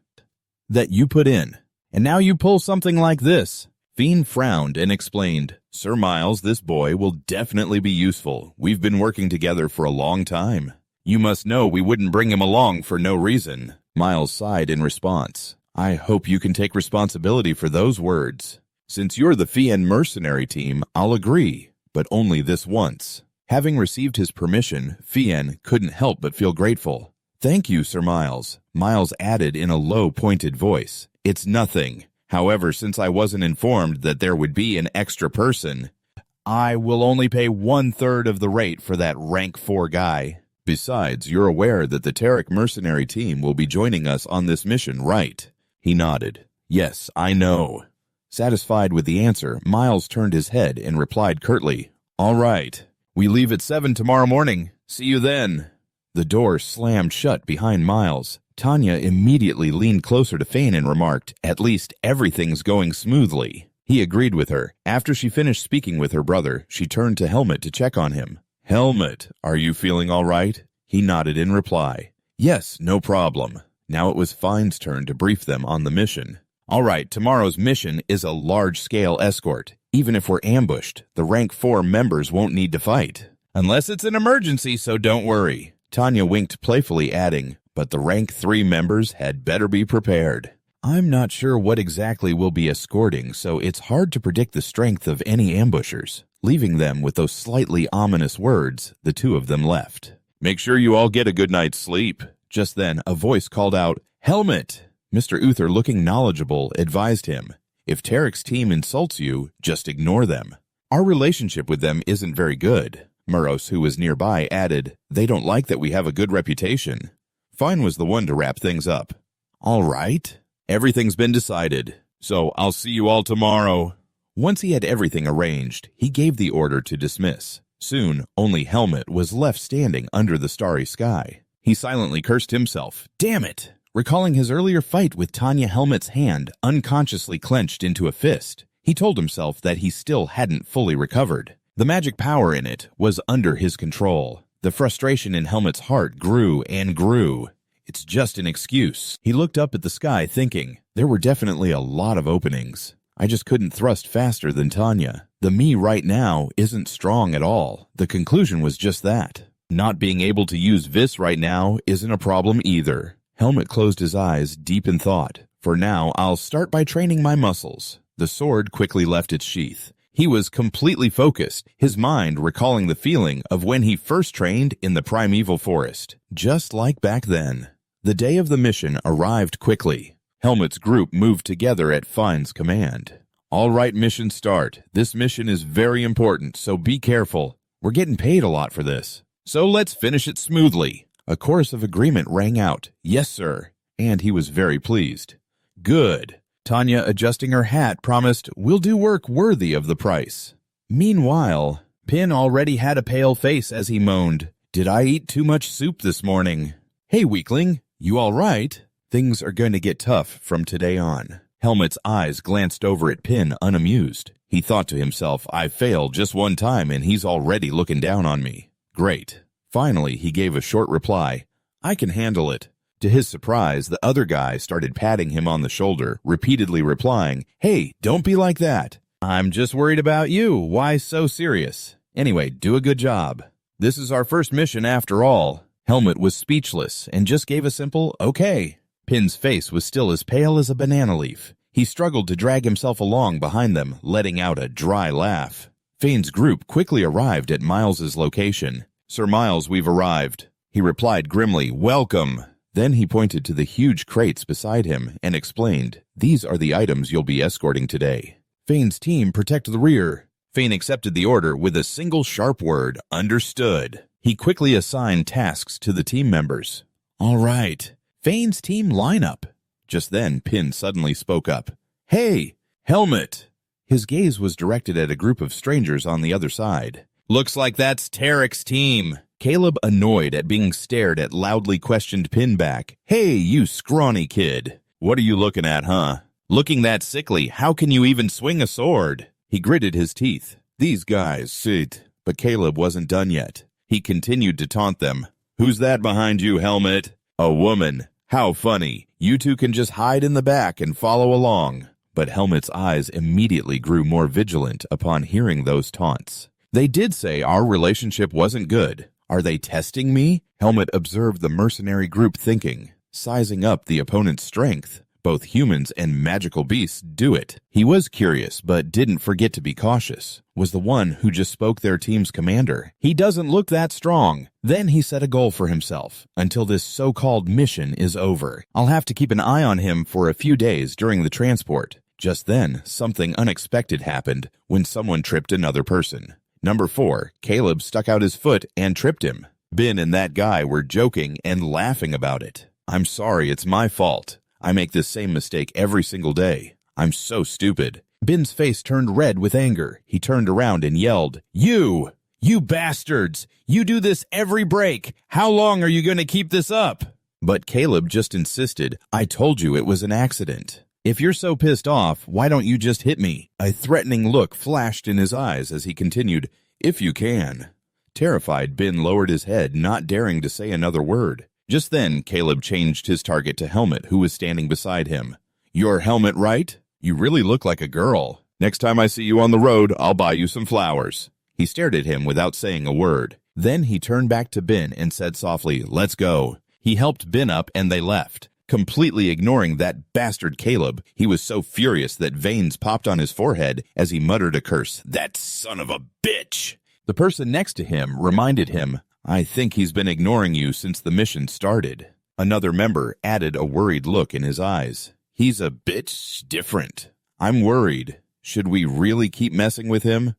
that you put in. And now you pull something like this. Fien frowned and explained, Sir Miles, this boy will definitely be useful. We've been working together for a long time. You must know we wouldn't bring him along for no reason. Miles sighed in response. I hope you can take responsibility for those words. Since you're the Fien mercenary team, I'll agree, but only this once. Having received his permission, Fien couldn't help but feel grateful. Thank you, Sir Miles. Miles added in a low, pointed voice. It's nothing. However, since I wasn't informed that there would be an extra person, I will only pay 1/3 of the rate for that rank 4 guy. Besides, you're aware that the Tarek mercenary team will be joining us on this mission, right? He nodded. Yes, I know. Satisfied with the answer, Miles turned his head and replied curtly, All right. We leave at 7 tomorrow morning. See you then. The door slammed shut behind Miles. Tanya immediately leaned closer to Fane and remarked, At least everything's going smoothly. He agreed with her. After she finished speaking with her brother, she turned to Helmet to check on him. Helmet, are you feeling all right? He nodded in reply. Yes, no problem. Now it was Fine's turn to brief them on the mission. All right, tomorrow's mission is a large-scale escort. Even if we're ambushed, the rank 4 members won't need to fight. Unless it's an emergency, so don't worry. Tanya winked playfully, adding, but the rank 3 members had better be prepared. I'm not sure what exactly we'll be escorting, so it's hard to predict the strength of any ambushers. Leaving them with those slightly ominous words, the two of them left. Make sure you all get a good night's sleep. Just then, a voice called out, "Helmet!" Mr. Uther, looking knowledgeable, advised him, "If Tarek's team insults you, just ignore them. Our relationship with them isn't very good." Muros, who was nearby, added, "They don't like that we have a good reputation." Fine was the one to wrap things up. "All right. Everything's been decided, so I'll see you all tomorrow." Once he had everything arranged, he gave the order to dismiss. Soon, only Helmet was left standing under the starry sky. He silently cursed himself. Damn it! Recalling his earlier fight with Tanya, Helmet's hand unconsciously clenched into a fist, he told himself that he still hadn't fully recovered. The magic power in it was under his control. The frustration in Helmet's heart grew and grew. It's just an excuse. He looked up at the sky thinking, there were definitely a lot of openings. I just couldn't thrust faster than Tanya. The me right now isn't strong at all. The conclusion was just that. Not being able to use Vis right now isn't a problem either. Helmet closed his eyes, deep in thought. For now, I'll start by training my muscles. The sword quickly left its sheath. He was completely focused, his mind recalling the feeling of when he first trained in the primeval forest. Just like back then. The day of the mission arrived quickly. Helmet's group moved together at Fine's command. All right, mission start. This mission is very important, so be careful. We're getting paid a lot for this. So let's finish it smoothly. A chorus of agreement rang out. Yes, sir. And he was very pleased. Good. Tanya, adjusting her hat, promised, we'll do work worthy of the price. Meanwhile, Pin already had a pale face as he moaned, Did I eat too much soup this morning? Hey, weakling, you all right? Things are going to get tough from today on. Helmet's eyes glanced over at Pin, unamused. He thought to himself, I failed just one time and he's already looking down on me. Great. Finally, he gave a short reply. I can handle it. To his surprise, the other guy started patting him on the shoulder, repeatedly replying, Hey, don't be like that. I'm just worried about you. Why so serious? Anyway, do a good job. This is our first mission after all. Helmet was speechless and just gave a simple, okay. Pin's face was still as pale as a banana leaf. He struggled to drag himself along behind them, letting out a dry laugh. Fane's group quickly arrived at Miles's location. Sir Miles, we've arrived. He replied grimly, Welcome. Then he pointed to the huge crates beside him and explained, These are the items you'll be escorting today. Fane's team, protect the rear. Fane accepted the order with a single sharp word, understood. He quickly assigned tasks to the team members. All right. Fane's team lineup. Just then, Pin suddenly spoke up. Hey, Helmet! His gaze was directed at a group of strangers on the other side. Looks like that's Tarek's team. Caleb, annoyed at being stared at, loudly questioned Pin back. Hey, you scrawny kid. What are you looking at, huh? Looking that sickly, how can you even swing a sword? He gritted his teeth. These guys, sit. But Caleb wasn't done yet. He continued to taunt them. Who's that behind you, Helmet? A woman. How funny. You two can just hide in the back and follow along. But Helmet's eyes immediately grew more vigilant upon hearing those taunts. They did say our relationship wasn't good. Are they testing me? Helmet observed the mercenary group thinking, sizing up the opponent's strength. Both humans and magical beasts do it. He was curious, but didn't forget to be cautious. Was the one who just spoke their team's commander. He doesn't look that strong. Then he set a goal for himself. Until this so-called mission is over, I'll have to keep an eye on him for a few days during the transport. Just then, something unexpected happened when someone tripped another person. Number 4, Caleb stuck out his foot and tripped him. Ben and that guy were joking and laughing about it. I'm sorry, it's my fault. I make this same mistake every single day. I'm so stupid. Ben's face turned red with anger. He turned around and yelled, You bastards! You do this every break! How long are you going to keep this up? But Caleb just insisted, I told you it was an accident. If you're so pissed off, why don't you just hit me? A threatening look flashed in his eyes as he continued, If you can. Terrified, Ben lowered his head, not daring to say another word. Just then, Caleb changed his target to Helmet, who was standing beside him. You're Helmet, right? You really look like a girl. Next time I see you on the road, I'll buy you some flowers. He stared at him without saying a word. Then he turned back to Ben and said softly, Let's go. He helped Bin up and they left, completely ignoring that bastard Caleb. He was so furious that veins popped on his forehead as he muttered a curse. That son of a bitch! The person next to him reminded him, I think he's been ignoring you since the mission started. Another member added a worried look in his eyes. He's a bit different. I'm worried. Should we really keep messing with him?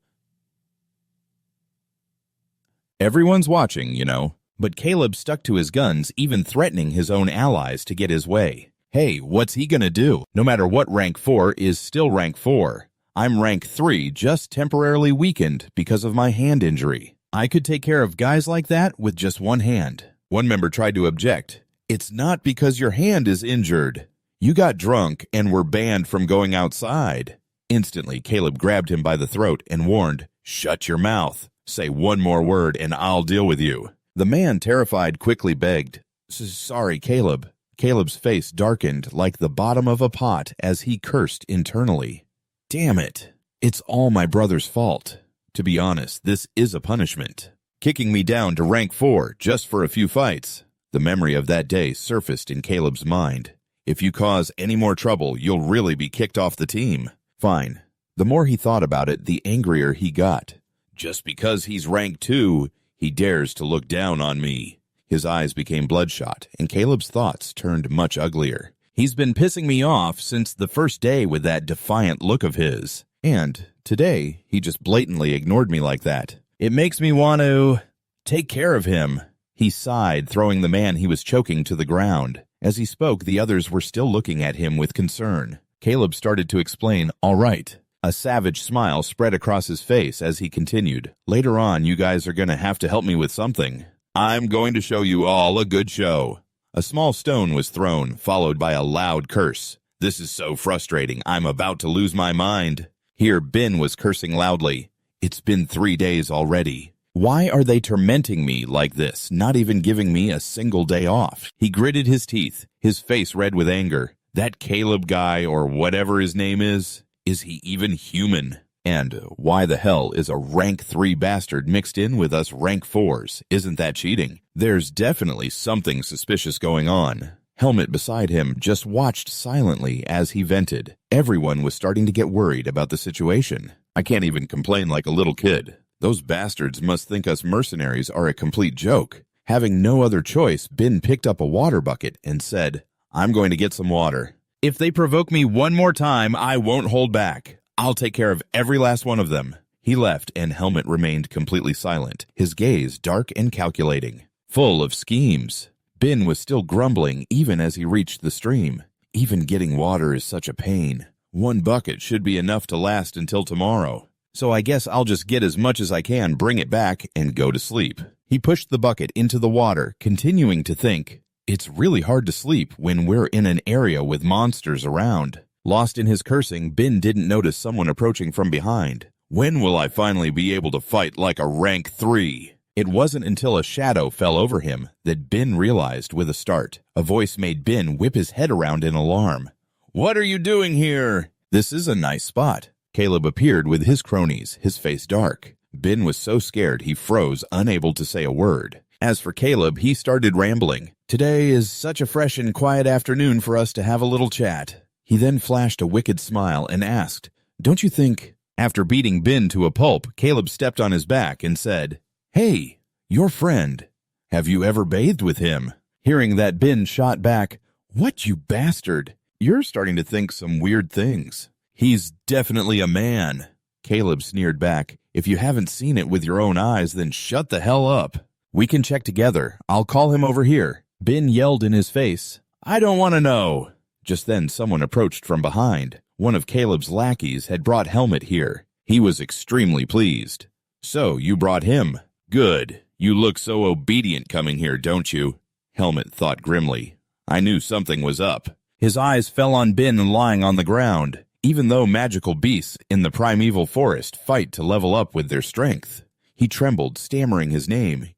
Everyone's watching, you know. But Caleb stuck to his guns, even threatening his own allies to get his way. Hey, what's he gonna do? No matter what, rank 4 is still rank 4. I'm rank 3, just temporarily weakened because of my hand injury. I could take care of guys like that with just one hand. One member tried to object. It's not because your hand is injured. You got drunk and were banned from going outside. Instantly, Caleb grabbed him by the throat and warned, Shut your mouth. Say one more word and I'll deal with you. The man, terrified, quickly begged, Sorry, Caleb. Caleb's face darkened like the bottom of a pot as he cursed internally. Damn it. It's all my brother's fault. To be honest, this is a punishment. Kicking me down to rank 4 just for a few fights. The memory of that day surfaced in Caleb's mind. If you cause any more trouble, you'll really be kicked off the team. Fine. The more he thought about it, the angrier he got. Just because he's rank 2, he dares to look down on me. His eyes became bloodshot, and Caleb's thoughts turned much uglier. He's been pissing me off since the first day with that defiant look of his. And today, he just blatantly ignored me like that. It makes me want to take care of him. He sighed, throwing the man he was choking to the ground. As he spoke, the others were still looking at him with concern. Caleb started to explain, All right. A savage smile spread across his face as he continued. Later on, you guys are going to have to help me with something. I'm going to show you all a good show. A small stone was thrown, followed by a loud curse. This is so frustrating. I'm about to lose my mind. Here, Bin was cursing loudly. It's been 3 days already. Why are they tormenting me like this, not even giving me a single day off? He gritted his teeth, his face red with anger. That Caleb guy, or whatever his name is he even human? And why the hell is a rank 3 bastard mixed in with us rank 4s? Isn't that cheating? There's definitely something suspicious going on. Helmet beside him just watched silently as he vented. Everyone was starting to get worried about the situation. I can't even complain like a little kid. Those bastards must think us mercenaries are a complete joke. Having no other choice, Bin picked up a water bucket and said, I'm going to get some water. If they provoke me one more time, I won't hold back. I'll take care of every last one of them. He left, and Helmet remained completely silent, his gaze dark and calculating, full of schemes. Bin was still grumbling even as he reached the stream. Even getting water is such a pain. 1 bucket should be enough to last until tomorrow. So I guess I'll just get as much as I can, bring it back, and go to sleep. He pushed the bucket into the water, continuing to think, It's really hard to sleep when we're in an area with monsters around. Lost in his cursing, Bin didn't notice someone approaching from behind. When will I finally be able to fight like a rank 3? It wasn't until a shadow fell over him that Bin realized with a start. A voice made Bin whip his head around in alarm. What are you doing here? This is a nice spot. Caleb appeared with his cronies, his face dark. Bin was so scared he froze, unable to say a word. As for Caleb, he started rambling. Today is such a fresh and quiet afternoon for us to have a little chat. He then flashed a wicked smile and asked, Don't you think? After beating Bin to a pulp, Caleb stepped on his back and said, Hey, your friend. Have you ever bathed with him? Hearing that, Bin shot back, What, you bastard? You're starting to think some weird things. He's definitely a man. Caleb sneered back, If you haven't seen it with your own eyes, then shut the hell up. We can check together. I'll call him over here. Bin yelled in his face, I don't want to know. Just then someone approached from behind. One of Caleb's lackeys had brought Helmet here. He was extremely pleased. So you brought him. Good. You look so obedient coming here, don't you? Helmet thought grimly. I knew something was up. His eyes fell on Bin lying on the ground. Even though magical beasts in the primeval forest fight to level up with their strength. He trembled, stammering his name.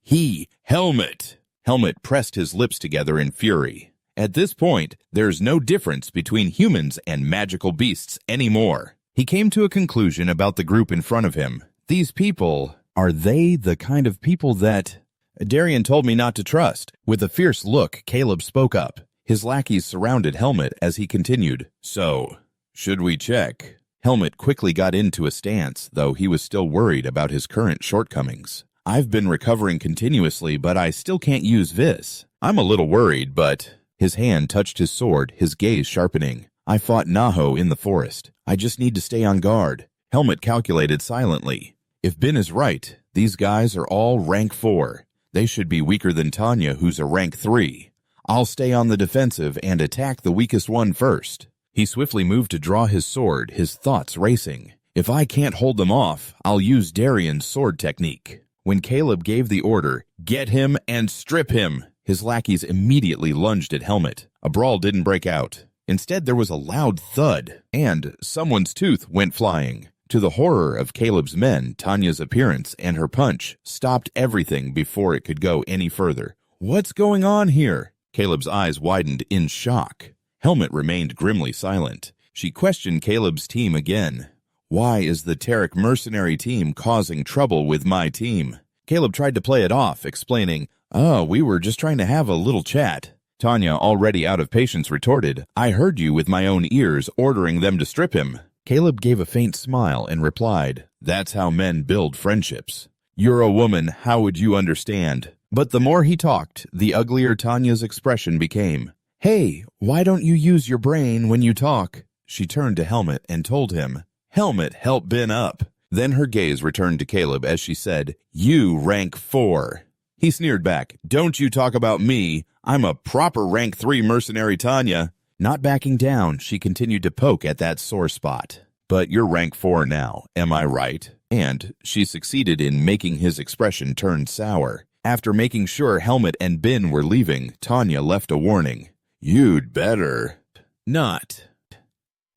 Helmet! Helmet pressed his lips together in fury. At this point, there's no difference between humans and magical beasts anymore. He came to a conclusion about the group in front of him. These people, are they the kind of people that... Darian told me not to trust. With a fierce look, Caleb spoke up. His lackeys surrounded Helmet as he continued. So, should we check? Helmet quickly got into a stance, though he was still worried about his current shortcomings. I've been recovering continuously, but I still can't use Vis. I'm a little worried, but... His hand touched his sword, his gaze sharpening. I fought Naho in the forest. I just need to stay on guard. Helmet calculated silently. If Bin is right, these guys are all rank 4. They should be weaker than Tanya, who's a rank 3. I'll stay on the defensive and attack the weakest one first. He swiftly moved to draw his sword, his thoughts racing. If I can't hold them off, I'll use Darian's sword technique. When Caleb gave the order, "Get him and strip him," his lackeys immediately lunged at Helmet. A brawl didn't break out. Instead, there was a loud thud, and someone's tooth went flying. To the horror of Caleb's men, Tanya's appearance and her punch stopped everything before it could go any further. What's going on here? Caleb's eyes widened in shock. Helmet remained grimly silent. She questioned Caleb's team again. Why is the Tarek mercenary team causing trouble with my team? Caleb tried to play it off, explaining, we were just trying to have a little chat. Tanya, already out of patience, retorted, I heard you with my own ears ordering them to strip him. Caleb gave a faint smile and replied, that's how men build friendships. You're a woman, how would you understand? But the more he talked, the uglier Tanya's expression became. Hey, why don't you use your brain when you talk? She turned to Helmet and told him, Helmet, help Ben up. Then her gaze returned to Caleb as she said, you rank 4. He sneered back, don't you talk about me. I'm a proper rank 3 mercenary, Tanya. Not backing down, she continued to poke at that sore spot. But you're rank 4 now, am I right? And she succeeded in making his expression turn sour. After making sure Helmet and Ben were leaving, Tanya left a warning. You'd better not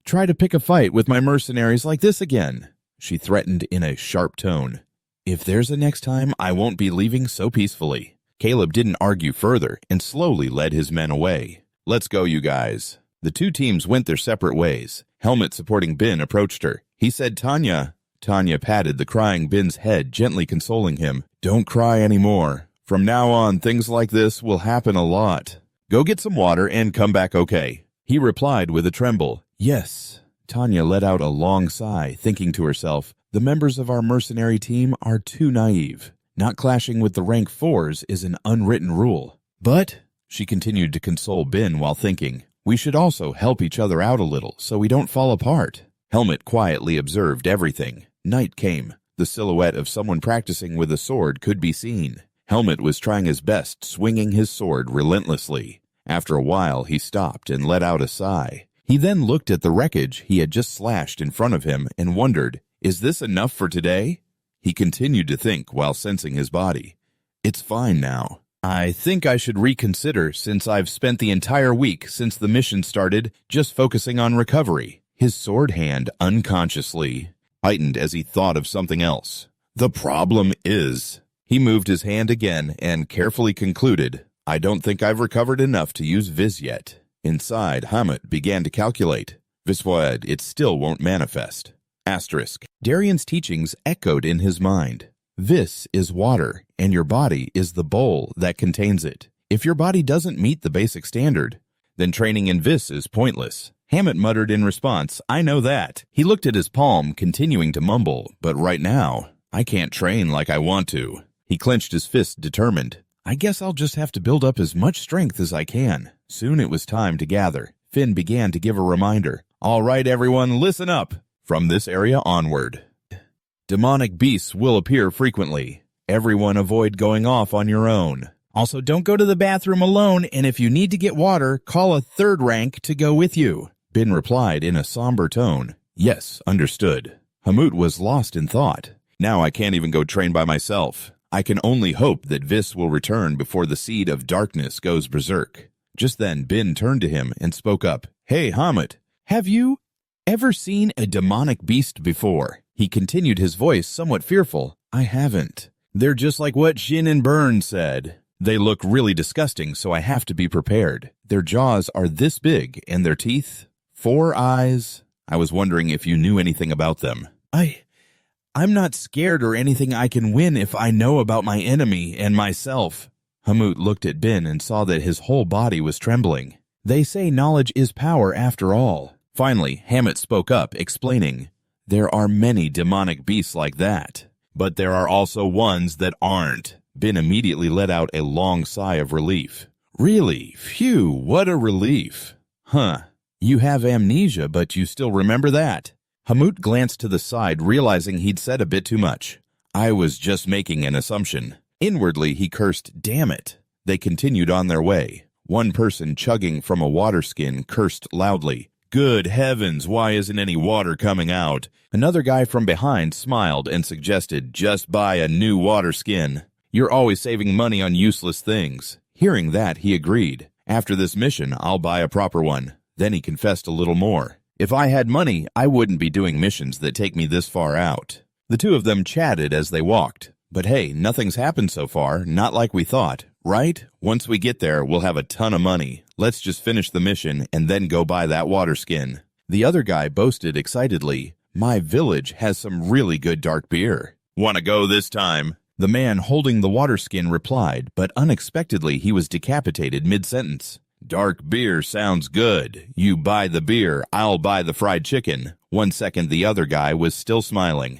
try to pick a fight with my mercenaries like this again, she threatened in a sharp tone. If there's a next time, I won't be leaving so peacefully. Caleb didn't argue further and slowly led his men away. Let's go, you guys. The two teams went their separate ways. Helmet supporting Ben approached her. He said, Tanya. Tanya patted the crying Ben's head, gently consoling him. Don't cry anymore. From now on, things like this will happen a lot. Go get some water and come back okay. He replied with a tremble. Yes. Tanya let out a long sigh, thinking to herself, the members of our mercenary team are too naive. Not clashing with the rank 4s is an unwritten rule. But, she continued to console Ben while thinking, we should also help each other out a little so we don't fall apart. Helmet quietly observed everything. Night came. The silhouette of someone practicing with a sword could be seen. Helmet was trying his best, swinging his sword relentlessly. After a while, he stopped and let out a sigh. He then looked at the wreckage he had just slashed in front of him and wondered, is this enough for today? He continued to think while sensing his body. It's fine now. I think I should reconsider since I've spent the entire week since the mission started just focusing on recovery. His sword hand unconsciously tightened as he thought of something else. The problem is... He moved his hand again and carefully concluded, I don't think I've recovered enough to use Viz yet. Inside, Hamet began to calculate. Visvoed, it still won't manifest. Asterisk. Darian's teachings echoed in his mind. Vis is water, and your body is the bowl that contains it. If your body doesn't meet the basic standard, then training in Vis is pointless. Hamet muttered in response, I know that. He looked at his palm, continuing to mumble, but right now, I can't train like I want to. He clenched his fist, determined. I guess I'll just have to build up as much strength as I can. Soon it was time to gather. Finn began to give a reminder. All right, everyone, listen up. From this area onward, demonic beasts will appear frequently. Everyone avoid going off on your own. Also, don't go to the bathroom alone, and if you need to get water, call a 3rd rank to go with you. Bin replied in a somber tone. Yes, understood. Hamut was lost in thought. Now I can't even go train by myself. I can only hope that Vis will return before the seed of darkness goes berserk. Just then, Bin turned to him and spoke up. Hey, Hamut, have you ever seen a demonic beast before? He continued, his voice somewhat fearful. I haven't. They're just like what Shin and Burn said. They look really disgusting, so I have to be prepared. Their jaws are this big, and their teeth, 4 eyes. I was wondering if you knew anything about them. I'm not scared or anything. I can win if I know about my enemy and myself. Hamut looked at Bin and saw that his whole body was trembling. They say knowledge is power after all. Finally, Hamut spoke up, explaining, there are many demonic beasts like that, but there are also ones that aren't. Bin immediately let out a long sigh of relief. Really? Phew, what a relief. Huh. You have amnesia, but you still remember that. Hamut glanced to the side, realizing he'd said a bit too much. I was just making an assumption. Inwardly, he cursed, damn it. They continued on their way. One person chugging from a water skin cursed loudly. Good heavens, why isn't any water coming out? Another guy from behind smiled and suggested, just buy a new water skin. You're always saving money on useless things. Hearing that, he agreed. After this mission, I'll buy a proper one. Then he confessed a little more. If I had money, I wouldn't be doing missions that take me this far out. The two of them chatted as they walked. But hey, nothing's happened so far, not like we thought, right? Once we get there, we'll have a ton of money. Let's just finish the mission and then go buy that water skin. The other guy boasted excitedly, my village has some really good dark beer. Wanna go this time? The man holding the water skin replied, but unexpectedly he was decapitated mid-sentence. Dark beer sounds good. You buy the beer, I'll buy the fried chicken. 1 second the other guy was still smiling.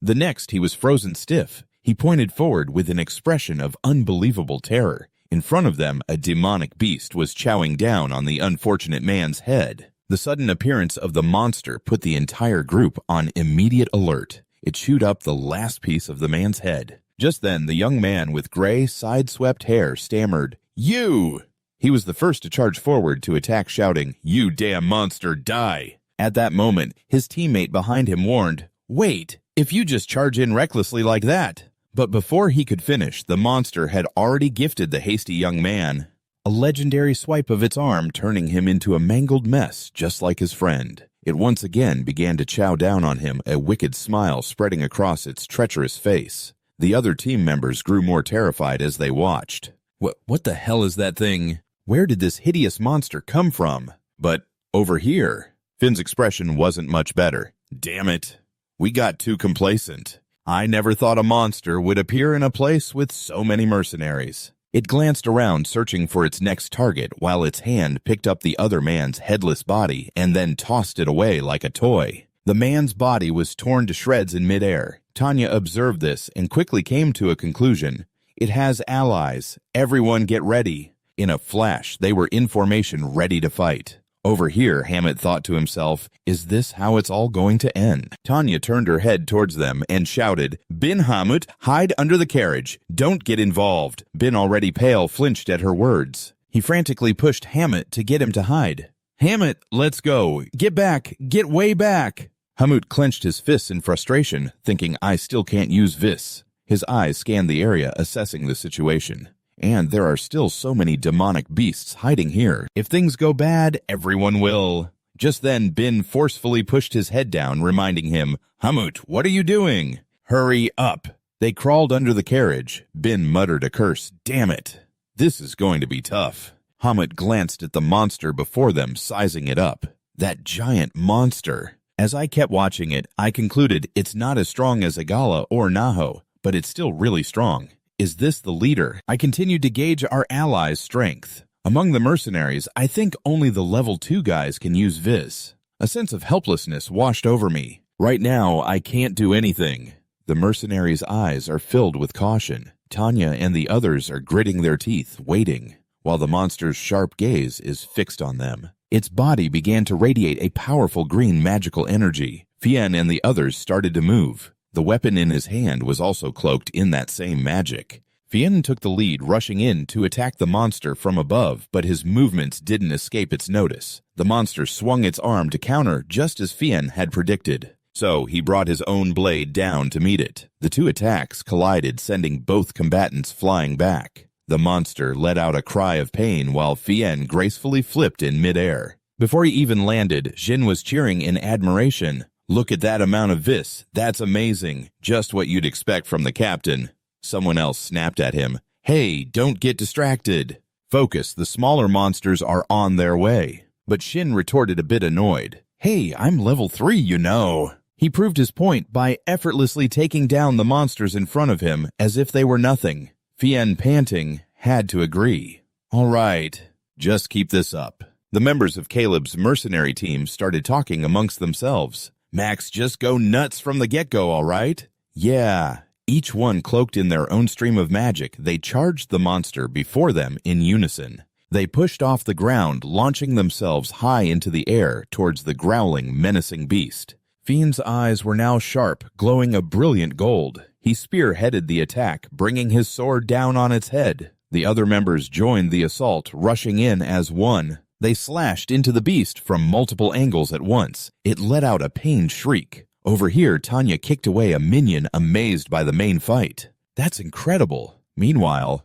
The next he was frozen stiff. He pointed forward with an expression of unbelievable terror. In front of them, a demonic beast was chowing down on the unfortunate man's head. The sudden appearance of the monster put the entire group on immediate alert. It chewed up the last piece of the man's head. Just then, the young man with gray, side-swept hair stammered, You! He was the first to charge forward to attack, shouting, You damn monster, die! At that moment, his teammate behind him warned, Wait, if you just charge in recklessly like that. But before he could finish, the monster had already gifted the hasty young man a legendary swipe of its arm, turning him into a mangled mess just like his friend. It once again began to chow down on him, a wicked smile spreading across its treacherous face. The other team members grew more terrified as they watched. What the hell is that thing? Where did this hideous monster come from? But over here, Finn's expression wasn't much better. Damn it. We got too complacent. I never thought a monster would appear in a place with so many mercenaries. It glanced around, searching for its next target, while its hand picked up the other man's headless body and then tossed it away like a toy. The man's body was torn to shreds in midair. Tanya observed this and quickly came to a conclusion. It has allies. Everyone get ready. In a flash, they were in formation, ready to fight. Over here, Hammett thought to himself, is this how it's all going to end? Tanya turned her head towards them and shouted, Bin Hamut, hide under the carriage. Don't get involved. Bin, already pale, flinched at her words. He frantically pushed Hammett to get him to hide. Hammett, let's go. Get back. Get way back. Hamut clenched his fists in frustration, thinking, I still can't use this. His eyes scanned the area, assessing the situation. And there are still so many demonic beasts hiding here. If things go bad, everyone will. Just then, Bin forcefully pushed his head down, reminding him, Hamut, what are you doing? Hurry up. They crawled under the carriage. Bin muttered a curse. Damn it. This is going to be tough. Hamut glanced at the monster before them, sizing it up. That giant monster. As I kept watching it, I concluded it's not as strong as Agala or Naho, but it's still really strong. Is this the leader? I continued to gauge our allies' strength. Among the mercenaries, I think only the level 2 guys can use Viz. A sense of helplessness washed over me. Right now, I can't do anything. The mercenaries' eyes are filled with caution. Tanya and the others are gritting their teeth, waiting, while the monster's sharp gaze is fixed on them. Its body began to radiate a powerful green magical energy. Fien and the others started to move. The weapon in his hand was also cloaked in that same magic. Fien took the lead, rushing in to attack the monster from above, but his movements didn't escape its notice. The monster swung its arm to counter just as Fien had predicted. So he brought his own blade down to meet it. The two attacks collided, sending both combatants flying back. The monster let out a cry of pain while Fien gracefully flipped in midair. Before he even landed, Jin was cheering in admiration. Look at that amount of vis. That's amazing. Just what you'd expect from the captain. Someone else snapped at him. Hey, don't get distracted. Focus, the smaller monsters are on their way. But Shin retorted a bit annoyed. Hey, I'm level 3, you know. He proved his point by effortlessly taking down the monsters in front of him as if they were nothing. Fien, panting, had to agree. All right, just keep this up. The members of Caleb's mercenary team started talking amongst themselves. Max, just go nuts from the get-go, all right? Yeah. Each one cloaked in their own stream of magic, they charged the monster before them in unison. They pushed off the ground, launching themselves high into the air towards the growling, menacing beast. Fiend's eyes were now sharp, glowing a brilliant gold. He spearheaded the attack, bringing his sword down on its head. The other members joined the assault, rushing in as one. They slashed into the beast from multiple angles at once. It let out a pained shriek. Over here, Tanya kicked away a minion amazed by the main fight. That's incredible. Meanwhile,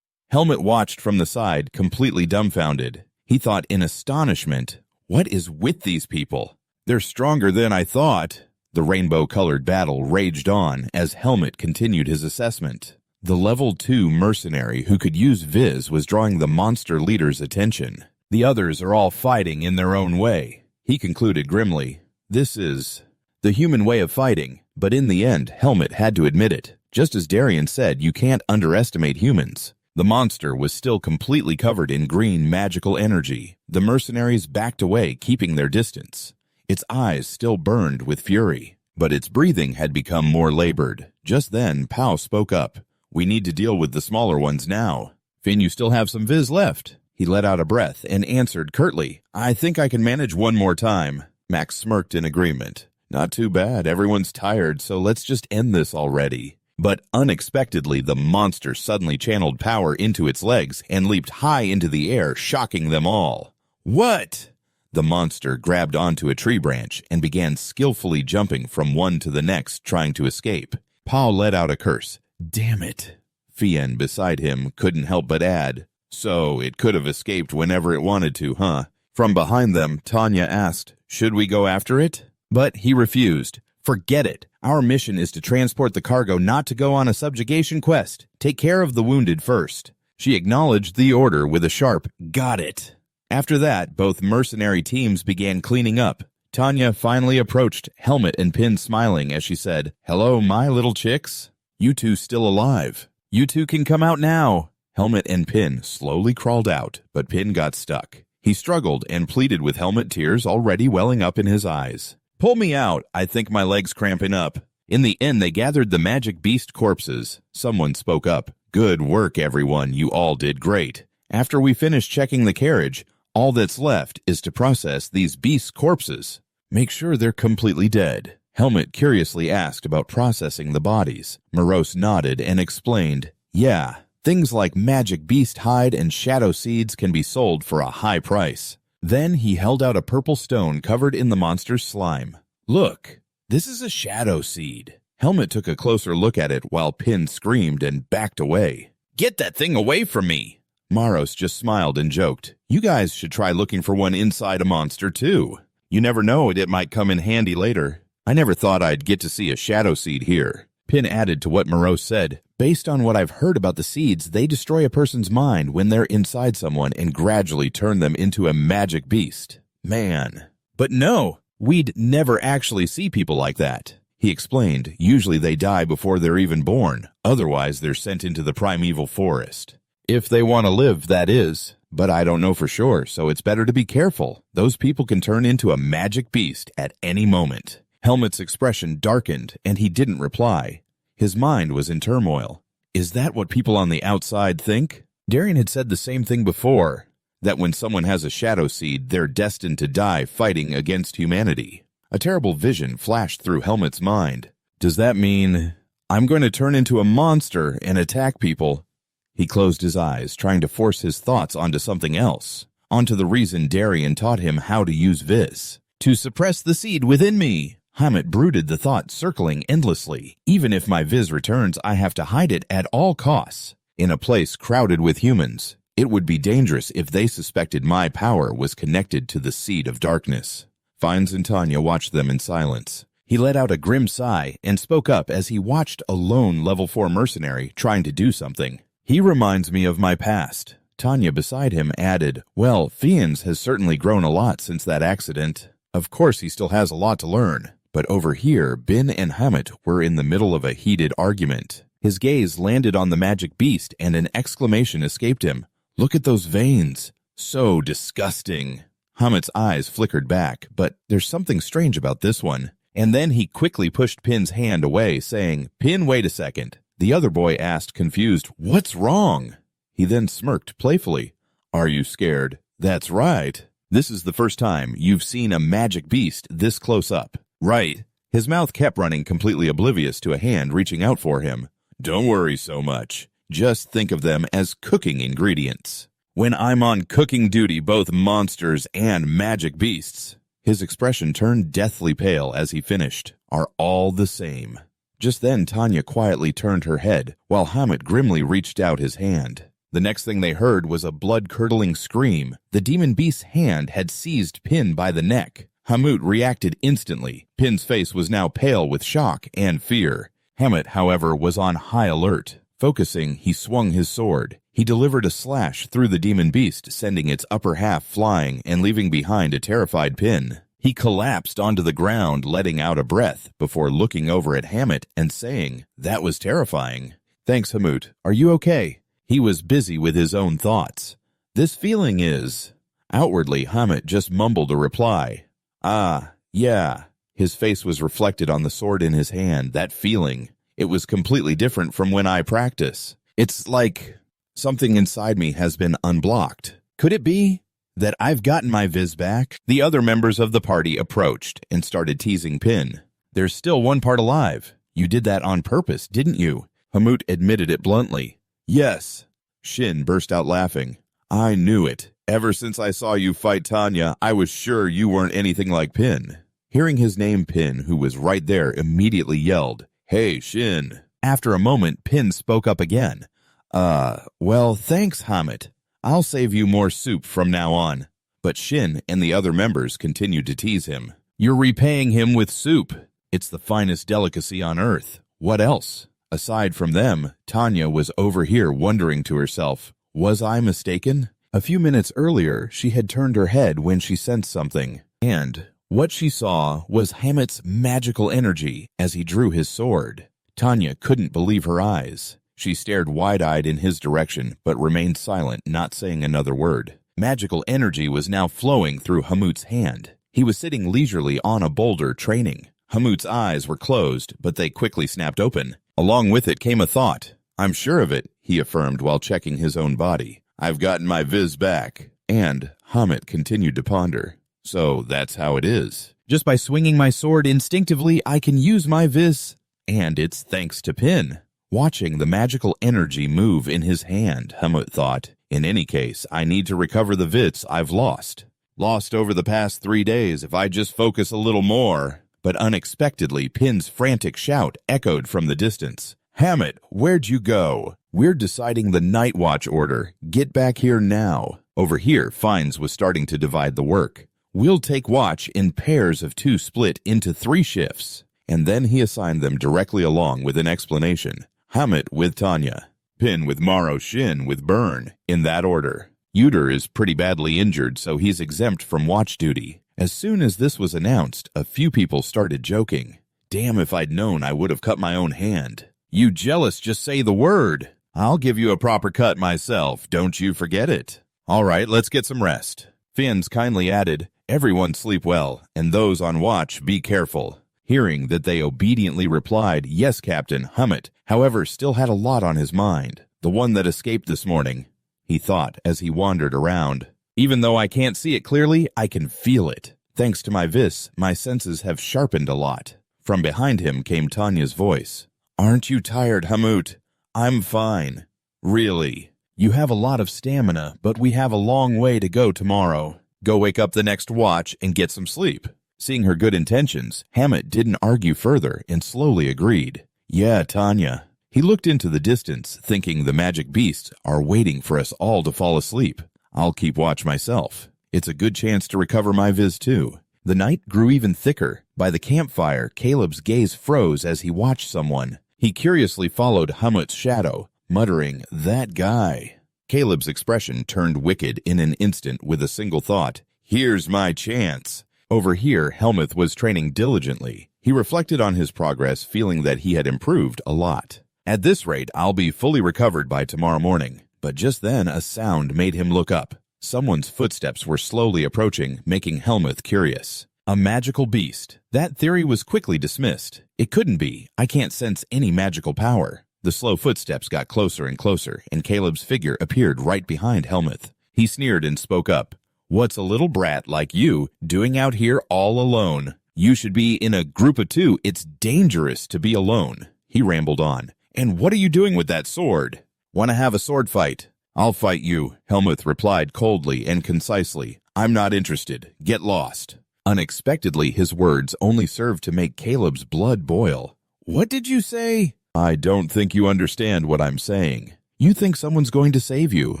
Helmet watched from the side, completely dumbfounded. He thought in astonishment, what is with these people? They're stronger than I thought. The rainbow-colored battle raged on as Helmet continued his assessment. The level 2 mercenary who could use Viz was drawing the monster leader's attention. The others are all fighting in their own way. He concluded grimly, this is the human way of fighting, but in the end, Helmet had to admit it. Just as Darian said, you can't underestimate humans. The monster was still completely covered in green magical energy. The mercenaries backed away, keeping their distance. Its eyes still burned with fury, but its breathing had become more labored. Just then, Pao spoke up. We need to deal with the smaller ones now. Finn, you still have some Viz left. He let out a breath and answered curtly, I think I can manage one more time. Max smirked in agreement. Not too bad, everyone's tired, so let's just end this already. But unexpectedly, the monster suddenly channeled power into its legs and leaped high into the air, shocking them all. What? The monster grabbed onto a tree branch and began skillfully jumping from one to the next, trying to escape. Pao let out a curse. Damn it. Fien, beside him, couldn't help but add, so it could have escaped whenever it wanted to, huh? From behind them, Tanya asked, should we go after it? But he refused. Forget it. Our mission is to transport the cargo, not to go on a subjugation quest. Take care of the wounded first. She acknowledged the order with a sharp, got it. After that, both mercenary teams began cleaning up. Tanya finally approached, Helmet and Pin smiling as she said, hello, my little chicks. You two still alive. You two can come out now. Helmet and Pin slowly crawled out, but Pin got stuck. He struggled and pleaded with Helmet, tears already welling up in his eyes. Pull me out. I think my leg's cramping up. In the end, they gathered the magic beast corpses. Someone spoke up. Good work, everyone. You all did great. After we finish checking the carriage, all that's left is to process these beast corpses. Make sure they're completely dead. Helmet curiously asked about processing the bodies. Morose nodded and explained, yeah, things like magic beast hide and shadow seeds can be sold for a high price. Then he held out a purple stone covered in the monster's slime. Look, this is a shadow seed. Helmet took a closer look at it while Pin screamed and backed away. Get that thing away from me! Maros just smiled and joked. You guys should try looking for one inside a monster too. You never know, it might come in handy later. I never thought I'd get to see a shadow seed here. Pin added to what Morose said. Based on what I've heard about the seeds, they destroy a person's mind when they're inside someone and gradually turn them into a magic beast. Man. But no, we'd never actually see people like that. He explained, usually they die before they're even born. Otherwise, they're sent into the primeval forest. If they want to live, that is. But I don't know for sure, so it's better to be careful. Those people can turn into a magic beast at any moment. Helmet's expression darkened, and he didn't reply. His mind was in turmoil. Is that what people on the outside think? Darian had said the same thing before, that when someone has a shadow seed, they're destined to die fighting against humanity. A terrible vision flashed through Helmet's mind. Does that mean I'm going to turn into a monster and attack people? He closed his eyes, trying to force his thoughts onto something else, onto the reason Darian taught him how to use Viz. To suppress the seed within me. Helmet brooded the thought, circling endlessly. Even if my Viz returns, I have to hide it at all costs. In a place crowded with humans, it would be dangerous if they suspected my power was connected to the seed of darkness. Fines and Tanya watched them in silence. He let out a grim sigh and spoke up as he watched a lone level 4 mercenary trying to do something. He reminds me of my past. Tanya beside him added, well, Fiennes has certainly grown a lot since that accident. Of course he still has a lot to learn, But over here, Bin and Hamlet were in the middle of a heated argument. His gaze landed on the magic beast and an exclamation escaped him. Look at those veins. So disgusting. Hamlet's eyes flickered back, but there's something strange about this one. And then he quickly pushed Pin's hand away, saying, Pin, wait a second. The other boy asked, confused, What's wrong? He then smirked playfully. Are you scared? That's right. This is the first time you've seen a magic beast this close up. Right. His mouth kept running, completely oblivious to a hand reaching out for him. Don't worry so much. Just think of them as cooking ingredients. When I'm on cooking duty, both monsters and magic beasts, his expression turned deathly pale as he finished, are all the same. Just then, Tanya quietly turned her head, while Hamlet grimly reached out his hand. The next thing they heard was a blood-curdling scream. The demon beast's hand had seized Pin by the neck. Hamlet reacted instantly. Pin's face was now pale with shock and fear. Hamlet, however, was on high alert. Focusing, he swung his sword. He delivered a slash through the demon beast, sending its upper half flying and leaving behind a terrified Pin. He collapsed onto the ground, letting out a breath, before looking over at Hamlet and saying, That was terrifying. Thanks, Hamlet. Are you okay? He was busy with his own thoughts. This feeling is... Outwardly, Hamlet just mumbled a reply. Ah, yeah. His face was reflected on the sword in his hand, that feeling. It was completely different from when I practice. It's like something inside me has been unblocked. Could it be that I've gotten my viz back? The other members of the party approached and started teasing Pin. There's still one part alive. You did that on purpose, didn't you? Hamut admitted it bluntly. Yes. Shin burst out laughing. I knew it. Ever since I saw you fight Tanya, I was sure you weren't anything like Pin. Hearing his name, Pin, who was right there, immediately yelled, Hey, Shin. After a moment, Pin spoke up again. Well, thanks, Hamlet. I'll save you more soup from now on. But Shin and the other members continued to tease him. You're repaying him with soup. It's the finest delicacy on earth. What else? Aside from them, Tanya was over here wondering to herself, was I mistaken? A few minutes earlier, she had turned her head when she sensed something, and what she saw was Hamlet's magical energy as he drew his sword. Tanya couldn't believe her eyes. She stared wide-eyed in his direction, but remained silent, not saying another word. Magical energy was now flowing through Hamut's hand. He was sitting leisurely on a boulder, training. Hamut's eyes were closed, but they quickly snapped open. Along with it came a thought. I'm sure of it, he affirmed while checking his own body. I've gotten my viz back. And Hamlet continued to ponder. So that's how it is. Just by swinging my sword instinctively, I can use my viz. And it's thanks to Pin. Watching the magical energy move in his hand, Hamlet thought, in any case, I need to recover the vits I've lost. Lost over the past 3 days if I just focus a little more. But unexpectedly, Pin's frantic shout echoed from the distance. Hamlet, where'd you go? We're deciding the night watch order. Get back here now. Over here, Fines was starting to divide the work. We'll take watch in pairs of 2 split into 3 shifts. And then he assigned them directly along with an explanation. Hamlet with Tanya. Pin with Maro, Shin with Burn, in that order. Uter is pretty badly injured, so he's exempt from watch duty. As soon as this was announced, a few people started joking. Damn, if I'd known, I would have cut my own hand. You jealous, just say the word. I'll give you a proper cut myself, don't you forget it. All right, let's get some rest. Fins kindly added, everyone sleep well, and those on watch be careful. Hearing that they obediently replied, yes, Captain, Hamlet, however, still had a lot on his mind. The one that escaped this morning, he thought as he wandered around. Even though I can't see it clearly, I can feel it. Thanks to my vis, my senses have sharpened a lot. From behind him came Tanya's voice. Aren't you tired, Hamut? I'm fine. Really. You have a lot of stamina, but we have a long way to go tomorrow. Go wake up the next watch and get some sleep. Seeing her good intentions, Hamlet didn't argue further and slowly agreed. Yeah, Tanya. He looked into the distance, thinking the magic beasts are waiting for us all to fall asleep. I'll keep watch myself. It's a good chance to recover my viz too. The night grew even thicker. By the campfire, Caleb's gaze froze as he watched someone. He curiously followed Hamlet's shadow, muttering, that guy. Caleb's expression turned wicked in an instant with a single thought. Here's my chance. Over here, Helmuth was training diligently. He reflected on his progress, feeling that he had improved a lot. At this rate, I'll be fully recovered by tomorrow morning. But just then, a sound made him look up. Someone's footsteps were slowly approaching, making Helmuth curious. A magical beast. That theory was quickly dismissed. It couldn't be. I can't sense any magical power. The slow footsteps got closer and closer, and Caleb's figure appeared right behind Helmuth. He sneered and spoke up. "What's a little brat like you doing out here all alone? You should be in a group of two. It's dangerous to be alone." He rambled on. "And what are you doing with that sword?" "Want to have a sword fight?" "I'll fight you," Helmuth replied coldly and concisely. "I'm not interested. Get lost." Unexpectedly, his words only served to make Caleb's blood boil. "What did you say?" "I don't think you understand what I'm saying. You think someone's going to save you,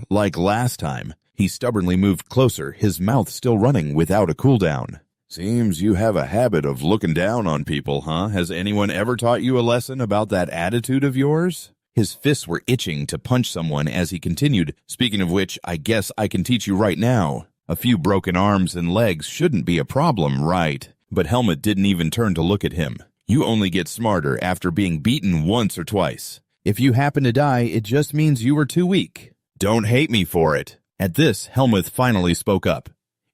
like last time." He stubbornly moved closer, his mouth still running without a cooldown. "Seems you have a habit of looking down on people, huh? Has anyone ever taught you a lesson about that attitude of yours?" His fists were itching to punch someone as he continued, "Speaking of which, I guess I can teach you right now. A few broken arms and legs shouldn't be a problem, right?" But Helmut didn't even turn to look at him. "You only get smarter after being beaten once or twice. If you happen to die, it just means you were too weak. Don't hate me for it." At this, Helmuth finally spoke up.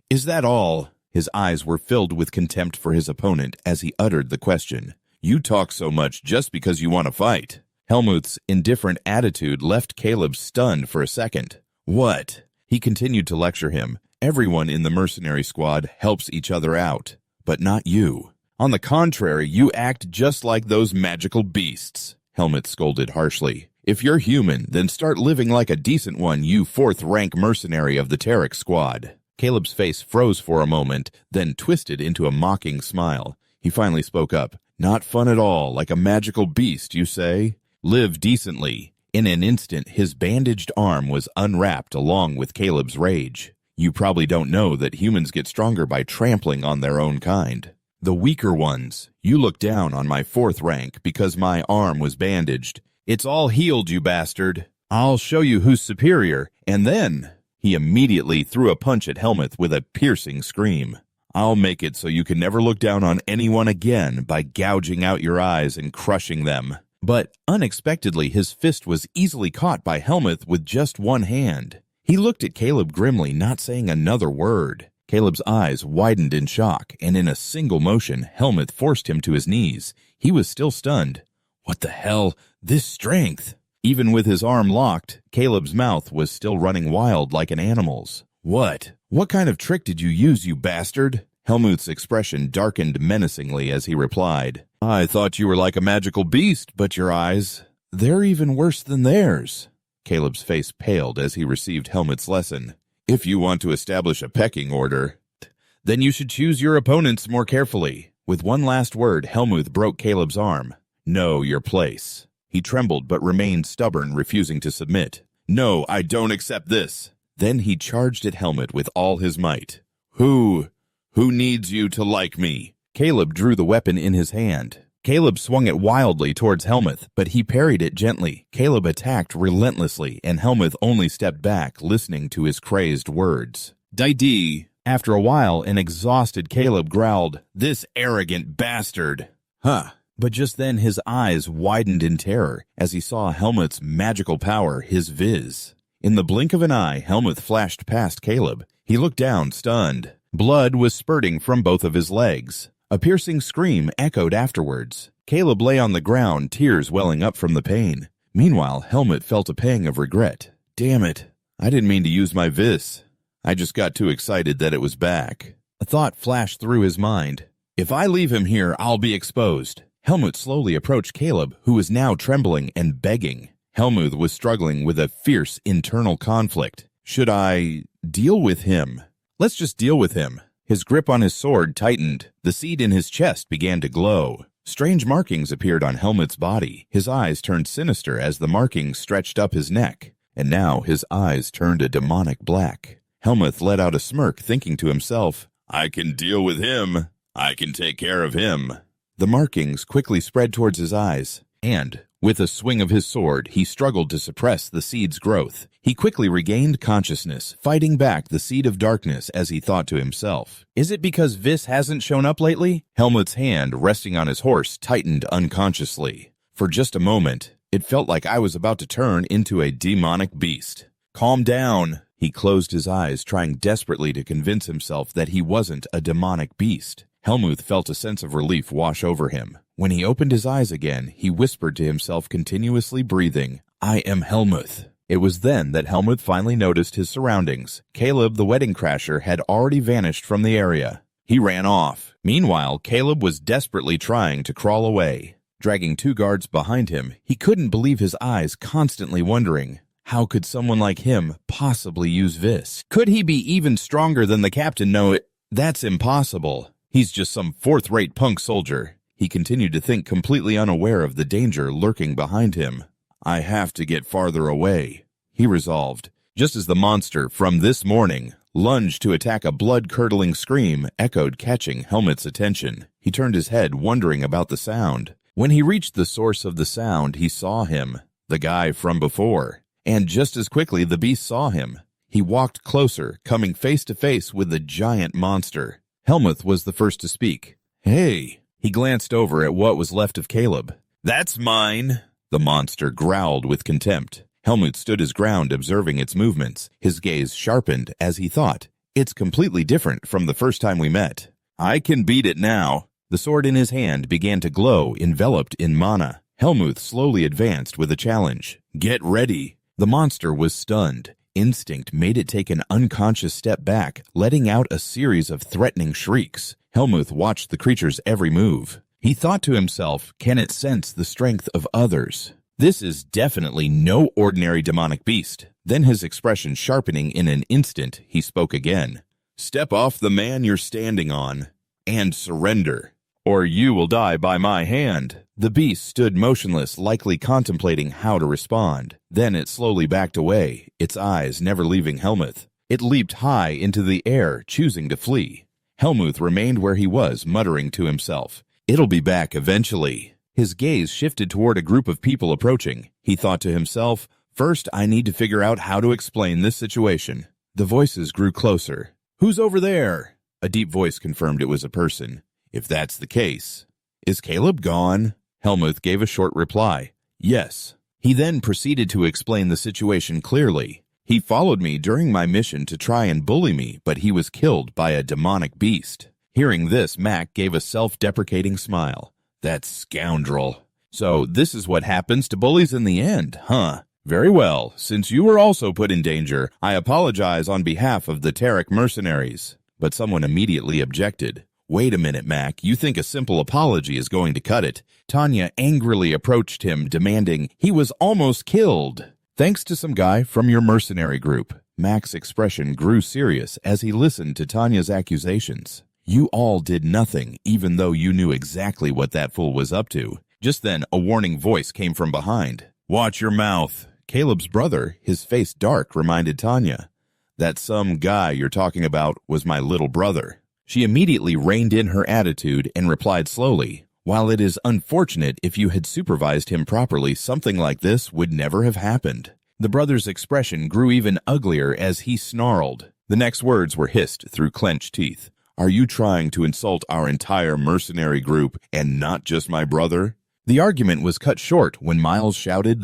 "Is that all?" His eyes were filled with contempt for his opponent as he uttered the question. "You talk so much just because you want to fight." Helmuth's indifferent attitude left Caleb stunned for a second. "What?" He continued to lecture him. "Everyone in the mercenary squad helps each other out, but not you. On the contrary, you act just like those magical beasts," Helmut scolded harshly. "If you're human, then start living like a decent one, you fourth-rank mercenary of the Tarek squad." Caleb's face froze for a moment, then twisted into a mocking smile. He finally spoke up. "Not fun at all, like a magical beast, you say? Live decently." In an instant, his bandaged arm was unwrapped along with Caleb's rage. "You probably don't know that humans get stronger by trampling on their own kind. The weaker ones. You look down on my fourth rank because my arm was bandaged. It's all healed, you bastard. I'll show you who's superior, and then..." He immediately threw a punch at Helmuth with a piercing scream. "I'll make it so you can never look down on anyone again by gouging out your eyes and crushing them." But unexpectedly, his fist was easily caught by Helmuth with just one hand. He looked at Caleb grimly, not saying another word. Caleb's eyes widened in shock, and in a single motion, Helmuth forced him to his knees. He was still stunned. "What the hell? This strength!" Even with his arm locked, Caleb's mouth was still running wild like an animal's. What kind of trick did you use, you bastard?" Helmuth's expression darkened menacingly as he replied. "I thought you were like a magical beast, but your eyes, they're even worse than theirs." Caleb's face paled as he received Helmut's lesson. "If you want to establish a pecking order, then you should choose your opponents more carefully." With one last word, Helmuth broke Caleb's arm. "Know your place." He trembled but remained stubborn, refusing to submit. "No, I don't accept this." Then he charged at Helmut with all his might. Who needs you to like me?" Caleb drew the weapon in his hand. Caleb swung it wildly towards Helmuth, but he parried it gently. Caleb attacked relentlessly, and Helmuth only stepped back, listening to his crazed words. "Didi." After a while, an exhausted Caleb growled, "This arrogant bastard." Huh. But just then his eyes widened in terror as he saw Helmut's magical power, his viz. In the blink of an eye, Helmut flashed past Caleb. He looked down, stunned. Blood was spurting from both of his legs. A piercing scream echoed afterwards. Caleb lay on the ground, tears welling up from the pain. Meanwhile, Helmut felt a pang of regret. "Damn it, I didn't mean to use my vis. I just got too excited that it was back." A thought flashed through his mind. "If I leave him here, I'll be exposed." Helmut slowly approached Caleb, who was now trembling and begging. Helmut was struggling with a fierce internal conflict. Should I deal with him? Let's just deal with him. His grip on his sword tightened. The seed in his chest began to glow. Strange markings appeared on Helmut's body. His eyes turned sinister as the markings stretched up his neck. And now his eyes turned a demonic black. Helmut let out a smirk, thinking to himself, "I can deal with him. I can take care of him." The markings quickly spread towards his eyes, and With a swing of his sword, he struggled to suppress the seed's growth. He quickly regained consciousness, fighting back the seed of darkness as he thought to himself. Is it because Vis hasn't shown up lately? Helmut's hand, resting on his horse, tightened unconsciously. For just a moment, it felt like I was about to turn into a demonic beast. Calm down. He closed his eyes, trying desperately to convince himself that he wasn't a demonic beast. Helmut felt a sense of relief wash over him. When he opened his eyes again, he whispered to himself, continuously breathing, "I am Helmut." It was then that Helmut finally noticed his surroundings. Caleb, the wedding crasher, had already vanished from the area. He ran off. Meanwhile, Caleb was desperately trying to crawl away. Dragging 2 guards behind him, he couldn't believe his eyes, constantly wondering, how could someone like him possibly use Vis? Could he be even stronger than the captain? No, that's impossible. He's just some 4th-rate punk soldier. He continued to think, completely unaware of the danger lurking behind him. I have to get farther away, he resolved. Just as the monster from this morning lunged to attack, a blood-curdling scream echoed, catching Helmut's attention. He turned his head, wondering about the sound. When he reached the source of the sound, he saw him, the guy from before. And just as quickly, the beast saw him. He walked closer, coming face to face with the giant monster. Helmut was the first to speak. Hey! He glanced over at what was left of Caleb. That's mine! The monster growled with contempt. Helmut stood his ground, observing its movements. His gaze sharpened as he thought, it's completely different from the first time we met. I can beat it now. The sword in his hand began to glow, enveloped in mana. Helmut slowly advanced with a challenge. Get ready. The monster was stunned. Instinct made it take an unconscious step back, letting out a series of threatening shrieks. Helmut watched the creature's every move. He thought to himself, can it sense the strength of others? This is definitely no ordinary demonic beast. Then, his expression sharpening in an instant, he spoke again. Step off the man you're standing on, and surrender, or you will die by my hand. The beast stood motionless, likely contemplating how to respond. Then it slowly backed away, its eyes never leaving Helmut. It leaped high into the air, choosing to flee. Helmut remained where he was, muttering to himself, it'll be back eventually. His gaze shifted toward a group of people approaching. He thought to himself, first I need to figure out how to explain this situation. The voices grew closer. Who's over there? A deep voice confirmed it was a person. If that's the case, is Caleb gone? Helmut gave a short reply. Yes. He then proceeded to explain the situation clearly. He followed me during my mission to try and bully me, but he was killed by a demonic beast. Hearing this, Mac gave a self-deprecating smile. That scoundrel. So this is what happens to bullies in the end, huh? Very well. Since you were also put in danger, I apologize on behalf of the Tarek mercenaries. But someone immediately objected. Wait a minute, Mac. You think a simple apology is going to cut it? Tanya angrily approached him, demanding, he was almost killed. Thanks to some guy from your mercenary group. Mac's expression grew serious as he listened to Tanya's accusations. You all did nothing, even though you knew exactly what that fool was up to. Just then, a warning voice came from behind. Watch your mouth. Caleb's brother, his face dark, reminded Tanya. That some guy you're talking about was my little brother. She immediately reined in her attitude and replied slowly, while it is unfortunate, if you had supervised him properly, something like this would never have happened. The brother's expression grew even uglier as he snarled. The next words were hissed through clenched teeth. Are you trying to insult our entire mercenary group and not just my brother? The argument was cut short when Miles shouted,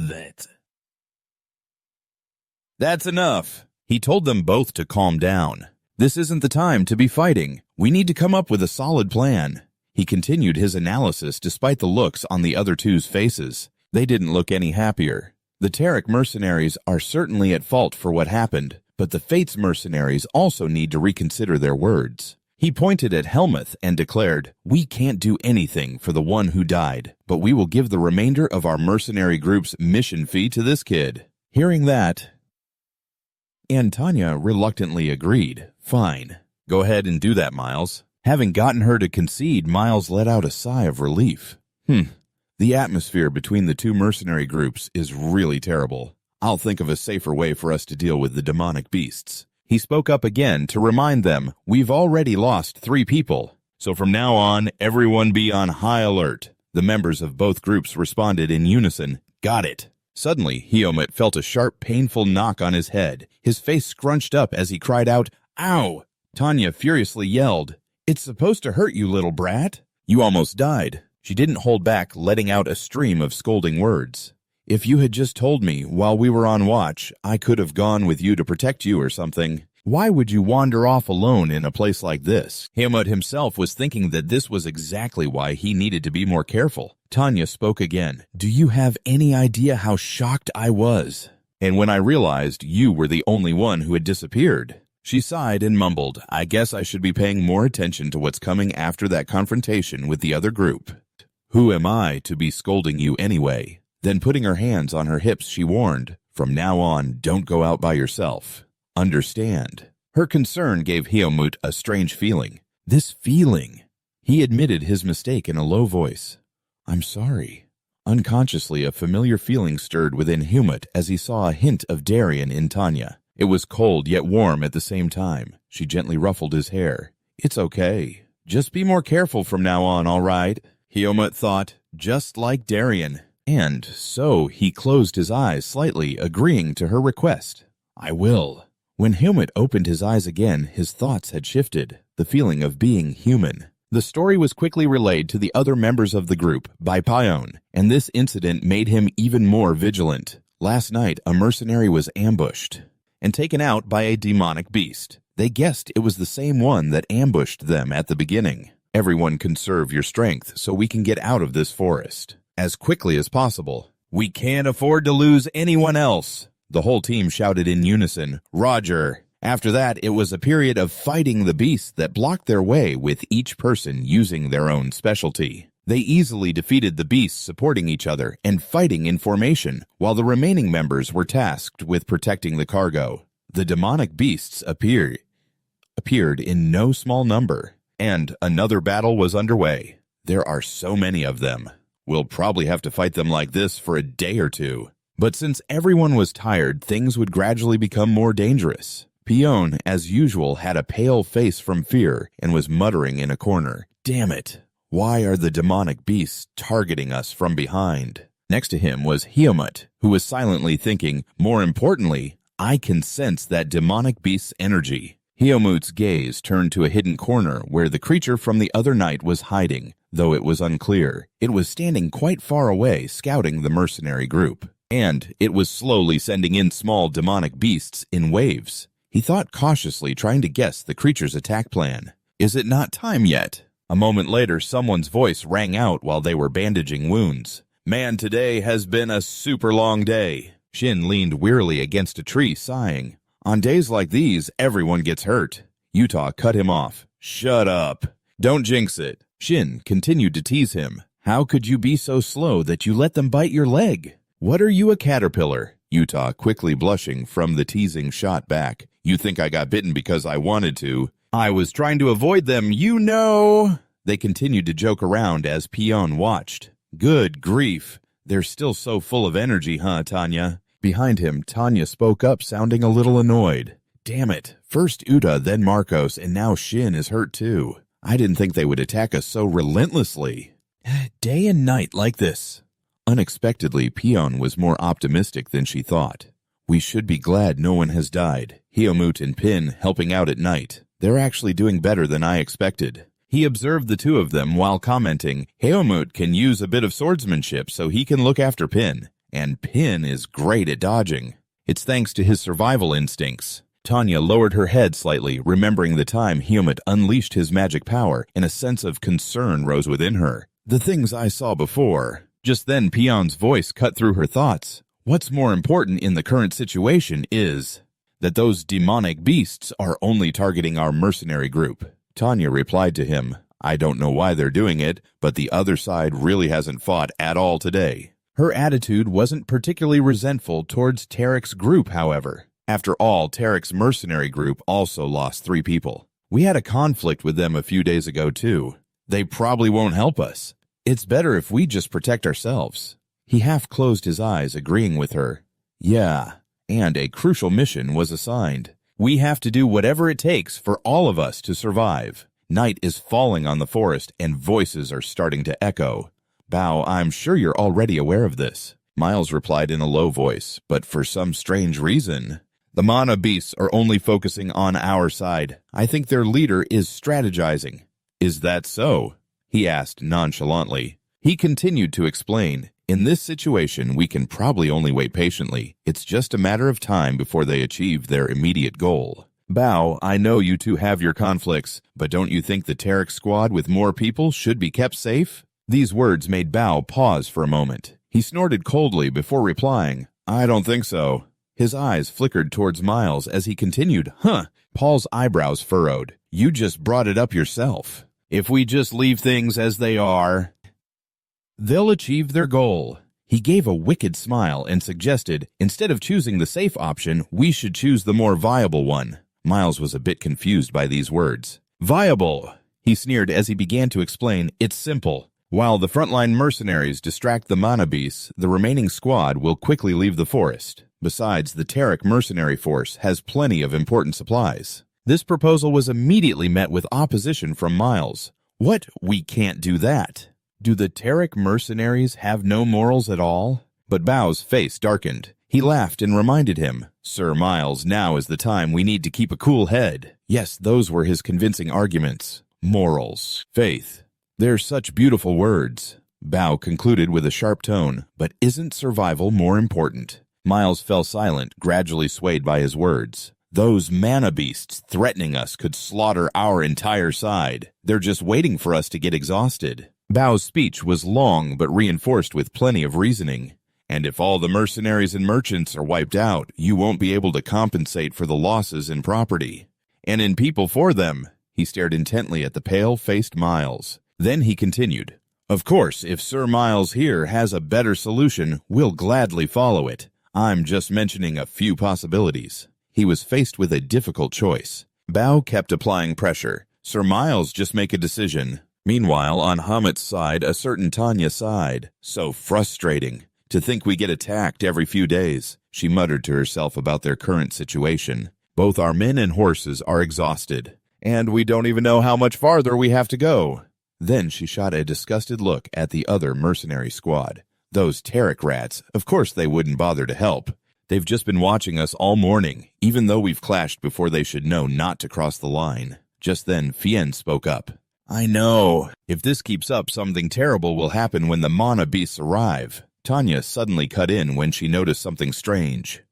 That's enough. He told them both to calm down. This isn't the time to be fighting. We need to come up with a solid plan. He continued his analysis despite the looks on the other two's faces. They didn't look any happier. The Tarek mercenaries are certainly at fault for what happened, but the Fates mercenaries also need to reconsider their words. He pointed at Helmut and declared, We can't do anything for the one who died, but we will give the remainder of our mercenary group's mission fee to this kid. Hearing that, and Tanya reluctantly agreed. Fine. Go ahead and do that, Miles. Having gotten her to concede, Miles let out a sigh of relief. The atmosphere between the two mercenary groups is really terrible. I'll think of a safer way for us to deal with the demonic beasts. He spoke up again to remind them, we've already lost 3 people. So from now on, everyone be on high alert. The members of both groups responded in unison, Got it. Suddenly, Hiyomut felt a sharp, painful knock on his head. His face scrunched up as he cried out, "Ow!" Tanya furiously yelled, "It's supposed to hurt you, little brat. You almost died." She didn't hold back, letting out a stream of scolding words. "If you had just told me while we were on watch, I could have gone with you to protect you or something. Why would you wander off alone in a place like this?" Hiyomut himself was thinking that this was exactly why he needed to be more careful. Tanya spoke again. "Do you have any idea how shocked I was? And when I realized you were the only one who had disappeared." She sighed and mumbled, "I guess I should be paying more attention to what's coming after that confrontation with the other group. Who am I to be scolding you anyway?" Then putting her hands on her hips, she warned, "From now on, don't go out by yourself. Understand?" Her concern gave Hiyomut a strange feeling. This feeling! He admitted his mistake in a low voice. "I'm sorry." Unconsciously, a familiar feeling stirred within Hiyomut as he saw a hint of Darien in Tanya. It was cold yet warm at the same time. She gently ruffled his hair. "It's okay. Just be more careful from now on, all right?" Hiyomut thought, just like Darien. And so he closed his eyes slightly, agreeing to her request. "I will." When Hiyomut opened his eyes again, his thoughts had shifted, the feeling of being human. The story was quickly relayed to the other members of the group by Paon, and this incident made him even more vigilant. Last night, a mercenary was ambushed and taken out by a demonic beast. They guessed it was the same one that ambushed them at the beginning. "Everyone conserve your strength so we can get out of this forest as quickly as possible. We can't afford to lose anyone else." The whole team shouted in unison, "Roger." After that, it was a period of fighting the beasts that blocked their way, with each person using their own specialty. They easily defeated the beasts, supporting each other and fighting in formation, while the remaining members were tasked with protecting the cargo. The demonic beasts appeared in no small number, and another battle was underway. There are so many of them. We'll probably have to fight them like this for a day or two. But since everyone was tired, things would gradually become more dangerous. Paon, as usual, had a pale face from fear and was muttering in a corner, "Damn it! Why are the demonic beasts targeting us from behind?" Next to him was Hiyomut, who was silently thinking, "More importantly, I can sense that demonic beast's energy." Hiyomut's gaze turned to a hidden corner where the creature from the other night was hiding, though it was unclear. It was standing quite far away, scouting the mercenary group. And it was slowly sending in small demonic beasts in waves. He thought cautiously, trying to guess the creature's attack plan. "Is it not time yet?" A moment later, someone's voice rang out while they were bandaging wounds. "Man, today has been a super long day." Shin leaned wearily against a tree, sighing. "On days like these, everyone gets hurt." Utah cut him off. "Shut up. Don't jinx it." Shin continued to tease him. "How could you be so slow that you let them bite your leg? What are you, a caterpillar?" Utah, quickly blushing from the teasing, shot back. "You think I got bitten because I wanted to? I was trying to avoid them, you know." They continued to joke around as Paon watched. "Good grief. They're still so full of energy, huh, Tanya?" Behind him, Tanya spoke up, sounding a little annoyed. "Damn it. First Uta, then Marcos, and now Shin is hurt too. I didn't think they would attack us so relentlessly. Day and night like this." Unexpectedly, Paon was more optimistic than she thought. "We should be glad no one has died. Hiyomut and Pin helping out at night. They're actually doing better than I expected." He observed the two of them while commenting, "Hiyomut can use a bit of swordsmanship so he can look after Pin. And Pin is great at dodging. It's thanks to his survival instincts." Tanya lowered her head slightly, remembering the time Hiyomut unleashed his magic power, and a sense of concern rose within her. "The things I saw before." Just then, Paon's voice cut through her thoughts. "What's more important in the current situation is that those demonic beasts are only targeting our mercenary group." Tanya replied to him, "I don't know why they're doing it, but the other side really hasn't fought at all today." Her attitude wasn't particularly resentful towards Tarek's group, however. After all, Tarek's mercenary group also lost 3 people. "We had a conflict with them a few days ago, too. They probably won't help us. It's better if we just protect ourselves." He half closed his eyes, agreeing with her. "Yeah, and a crucial mission was assigned. We have to do whatever it takes for all of us to survive. Night is falling on the forest, and voices are starting to echo. Bao, I'm sure you're already aware of this. Miles replied in a low voice, but for some strange reason. The mana beasts are only focusing on our side. I think their leader is strategizing. Is that so? He asked nonchalantly. He continued to explain, in this situation we can probably only wait patiently. It's just a matter of time before they achieve their immediate goal. Bao, I know you two have your conflicts, but don't you think the Tarek squad with more people should be kept safe? These words made Bao pause for a moment. He snorted coldly before replying, I don't think so. His eyes flickered towards Miles as he continued, Paul's eyebrows furrowed. You just brought it up yourself. If we just leave things as they are, they'll achieve their goal. He gave a wicked smile and suggested, instead of choosing the safe option, we should choose the more viable one. Miles was a bit confused by these words. Viable, he sneered as he began to explain, it's simple. While the frontline mercenaries distract the mana beasts, the remaining squad will quickly leave the forest. Besides, the Tarek mercenary force has plenty of important supplies. This proposal was immediately met with opposition from Miles. What? We can't do that. Do the Tarek mercenaries have no morals at all? But Bao's face darkened. He laughed and reminded him, Sir Miles, now is the time we need to keep a cool head. Yes, those were his convincing arguments. Morals, faith. They're such beautiful words. Bao concluded with a sharp tone, but isn't survival more important? Miles fell silent, gradually swayed by his words. Those mana beasts threatening us could slaughter our entire side. They're just waiting for us to get exhausted. Bao's speech was long but reinforced with plenty of reasoning. And if all the mercenaries and merchants are wiped out, you won't be able to compensate for the losses in property. And in people for them. He stared intently at the pale-faced Miles. Then he continued, Of course, if Sir Miles here has a better solution, we'll gladly follow it. I'm just mentioning a few possibilities. He was faced with a difficult choice. Bao kept applying pressure. Sir Miles, just make a decision. Meanwhile, on Hamit's side, a certain Tanya sighed. So frustrating. To think we get attacked every few days. She muttered to herself about their current situation. Both our men and horses are exhausted. And we don't even know how much farther we have to go. Then she shot a disgusted look at the other mercenary squad. Those Tarek rats, of course they wouldn't bother to help. They've just been watching us all morning, even though we've clashed before they should know not to cross the line. Just then, Fien spoke up. I know. If this keeps up, something terrible will happen when the mana beasts arrive. Tanya suddenly cut in when she noticed something strange.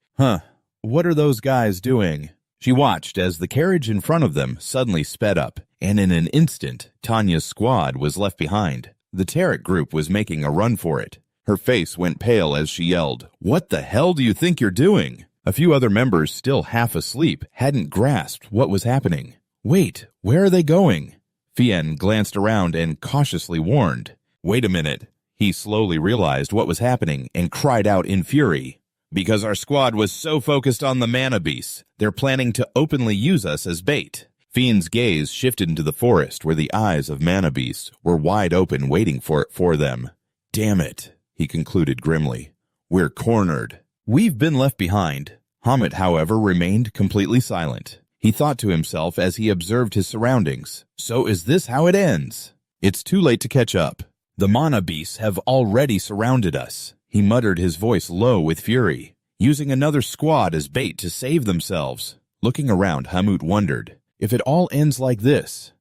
What are those guys doing? She watched as the carriage in front of them suddenly sped up, and in an instant, Tanya's squad was left behind. The Tarek group was making a run for it. Her face went pale as she yelled, What the hell do you think you're doing? A few other members, still half asleep, hadn't grasped what was happening. Wait, where are they going? Fien glanced around and cautiously warned. Wait a minute. He slowly realized what was happening and cried out in fury. Because our squad was so focused on the mana beasts, they're planning to openly use us as bait. Fien's gaze shifted into the forest where the eyes of mana beasts were wide open waiting for it for them. Damn it, he concluded grimly. We're cornered. We've been left behind. Hamid, however, remained completely silent. He thought to himself as he observed his surroundings. So is this how it ends? It's too late to catch up. The mana beasts have already surrounded us. He muttered, his voice low with fury, using another squad as bait to save themselves. Looking around, Hamut wondered, if it all ends like this,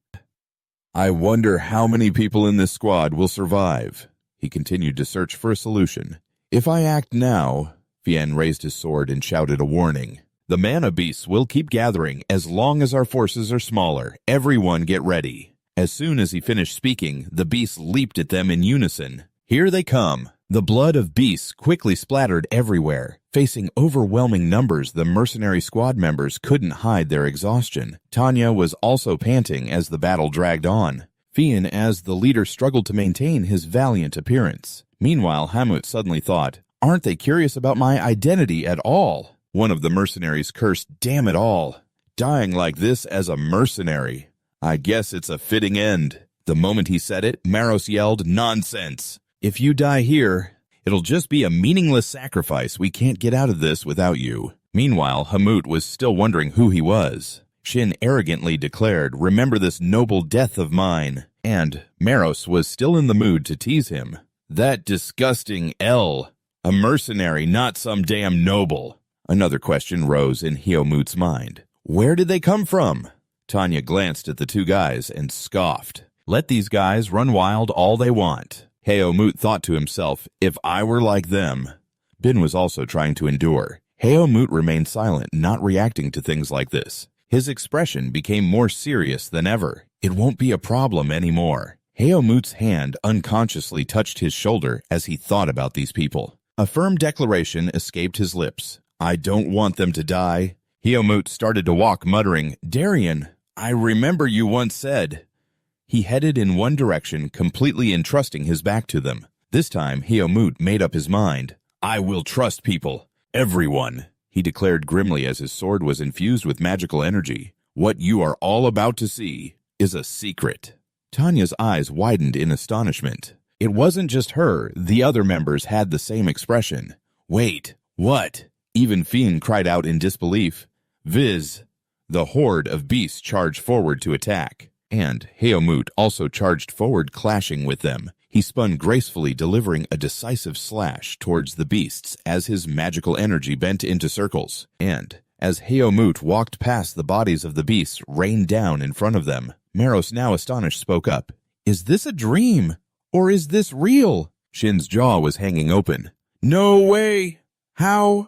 I wonder how many people in this squad will survive. He continued to search for a solution. If I act now, Fien raised his sword and shouted a warning. The mana beasts will keep gathering as long as our forces are smaller. Everyone get ready. As soon as he finished speaking, the beasts leaped at them in unison. Here they come. The blood of beasts quickly splattered everywhere. Facing overwhelming numbers, the mercenary squad members couldn't hide their exhaustion. Tanya was also panting as the battle dragged on. Fien, as the leader, struggled to maintain his valiant appearance. Meanwhile, Hamut suddenly thought, aren't they curious about my identity at all? One of the mercenaries cursed, damn it all. Dying like this as a mercenary. I guess it's a fitting end. The moment he said it, Maros yelled, nonsense. If you die here, it'll just be a meaningless sacrifice. We can't get out of this without you. Meanwhile, Hamut was still wondering who he was. Shin arrogantly declared, remember this noble death of mine. And Maros was still in the mood to tease him. That disgusting L. A mercenary, not some damn noble. Another question rose in Hyomoot's mind. Where did they come from? Tanya glanced at the two guys and scoffed. Let these guys run wild all they want. Hyomoot thought to himself, if I were like them. Bin was also trying to endure. Hyomoot remained silent, not reacting to things like this. His expression became more serious than ever. It won't be a problem anymore. Hyomoot's hand unconsciously touched his shoulder as he thought about these people. A firm declaration escaped his lips. I don't want them to die. Hyomoot started to walk, muttering, Darien, I remember you once said. He headed in one direction, completely entrusting his back to them. This time, Hyomoot made up his mind. I will trust people. Everyone, he declared grimly as his sword was infused with magical energy. What you are all about to see is a secret. Tanya's eyes widened in astonishment. It wasn't just her, the other members had the same expression. Wait, what? Even Fiend cried out in disbelief. Viz. The horde of beasts charged forward to attack, and Hyomoot also charged forward, clashing with them. He spun gracefully, delivering a decisive slash towards the beasts as his magical energy bent into circles. And as Hyomoot walked past the bodies of the beasts rained down in front of them, Meros, now astonished, spoke up. Is this a dream? Or is this real? Shin's jaw was hanging open. No way! How?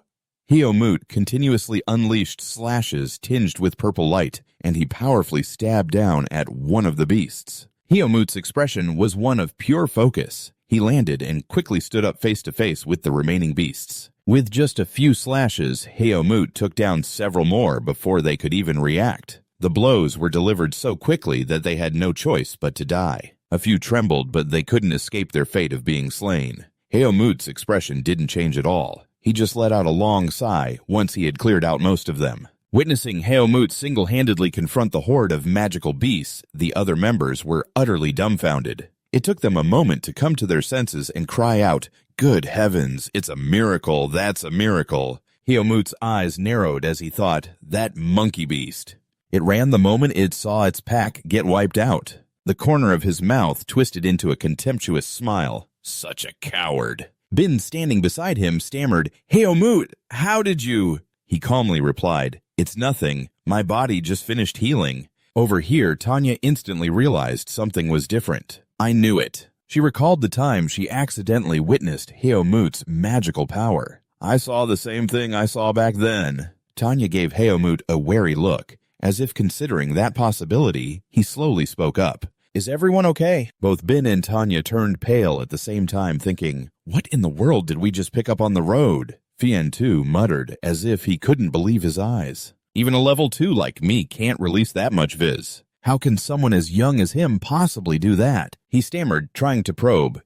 Hyomoot continuously unleashed slashes tinged with purple light, and he powerfully stabbed down at one of the beasts. Hyomoot's expression was one of pure focus. He landed and quickly stood up face to face with the remaining beasts. With just a few slashes, Hyomoot took down several more before they could even react. The blows were delivered so quickly that they had no choice but to die. A few trembled, but they couldn't escape their fate of being slain. Hyomoot's expression didn't change at all. He just let out a long sigh once he had cleared out most of them. Witnessing Hyomoot single-handedly confront the horde of magical beasts, the other members were utterly dumbfounded. It took them a moment to come to their senses and cry out, Good heavens, it's a miracle, that's a miracle. Hyomoot's eyes narrowed as he thought, that monkey beast. It ran the moment it saw its pack get wiped out. The corner of his mouth twisted into a contemptuous smile. Such a coward. Bin, standing beside him, stammered, Hyomoot, how did you? He calmly replied, It's nothing. My body just finished healing. Over here, Tanya instantly realized something was different. I knew it. She recalled the time she accidentally witnessed Hyomoot's magical power. I saw the same thing I saw back then. Tanya gave Hyomoot a wary look. As if considering that possibility, he slowly spoke up. Is everyone okay? Both Bin and Tanya turned pale at the same time, thinking, What in the world did we just pick up on the road? Fian, too, muttered, as if he couldn't believe his eyes. Even a level 2 like me can't release that much viz. How can someone as young as him possibly do that? He stammered, trying to probe.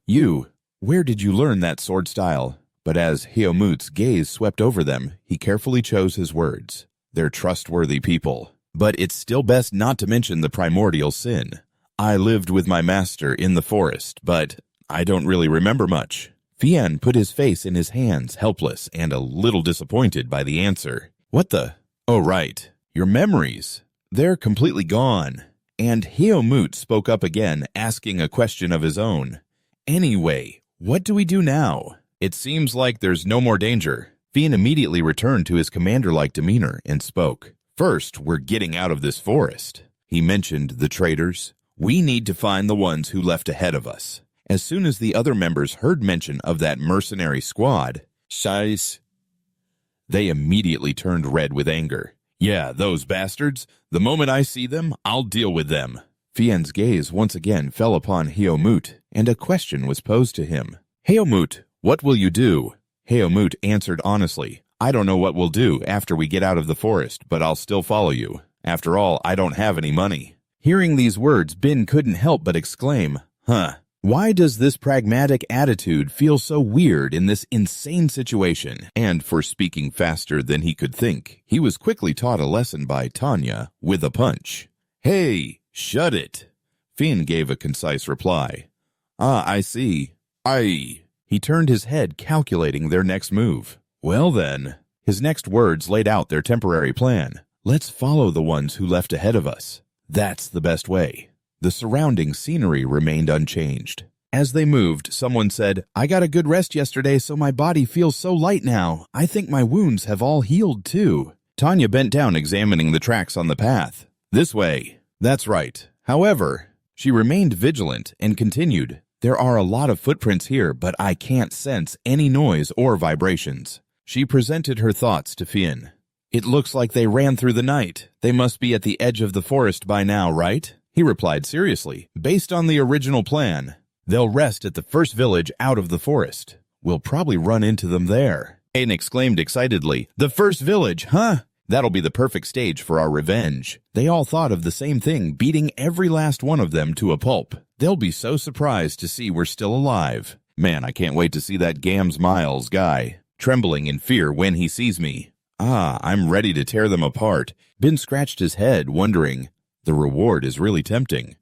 Where did you learn that sword style? But as Hyomoot's gaze swept over them, he carefully chose his words. They're trustworthy people. But it's still best not to mention the primordial sin. I lived with my master in the forest, but I don't really remember much. Fian put his face in his hands, helpless and a little disappointed by the answer. What the? Oh, right. Your memories. They're completely gone. And Hyomoot spoke up again, asking a question of his own. Anyway, what do we do now? It seems like there's no more danger. Fian immediately returned to his commander-like demeanor and spoke. First, we're getting out of this forest. He mentioned the traitors. We need to find the ones who left ahead of us. As soon as the other members heard mention of that mercenary squad, they immediately turned red with anger. Yeah, those bastards. The moment I see them, I'll deal with them. Fian's gaze once again fell upon Hyomoot, and a question was posed to him. Hyomoot, what will you do? Hyomoot answered honestly, I don't know what we'll do after we get out of the forest, but I'll still follow you. After all, I don't have any money. Hearing these words, Bin couldn't help but exclaim, Why does this pragmatic attitude feel so weird in this insane situation? And for speaking faster than he could think, he was quickly taught a lesson by Tanya with a punch. Hey, shut it. Finn gave a concise reply. I see. He turned his head, calculating their next move. Well then, his next words laid out their temporary plan. Let's follow the ones who left ahead of us. That's the best way. The surrounding scenery remained unchanged. As they moved, someone said, "I got a good rest yesterday, so my body feels so light now. I think my wounds have all healed too." Tanya bent down, examining the tracks on the path. "This way." "That's right." However, she remained vigilant and continued, "There are a lot of footprints here, but I can't sense any noise or vibrations." She presented her thoughts to Fien. "It looks like they ran through the night. They must be at the edge of the forest by now, right?" He replied seriously, "Based on the original plan, they'll rest at the first village out of the forest. We'll probably run into them there." Ain exclaimed excitedly, "The first village, huh? That'll be the perfect stage for our revenge." They all thought of the same thing, beating every last one of them to a pulp. They'll be so surprised to see we're still alive. Man, I can't wait to see that Gams Miles guy, trembling in fear when he sees me. I'm ready to tear them apart. Bin scratched his head, wondering, the reward is really tempting.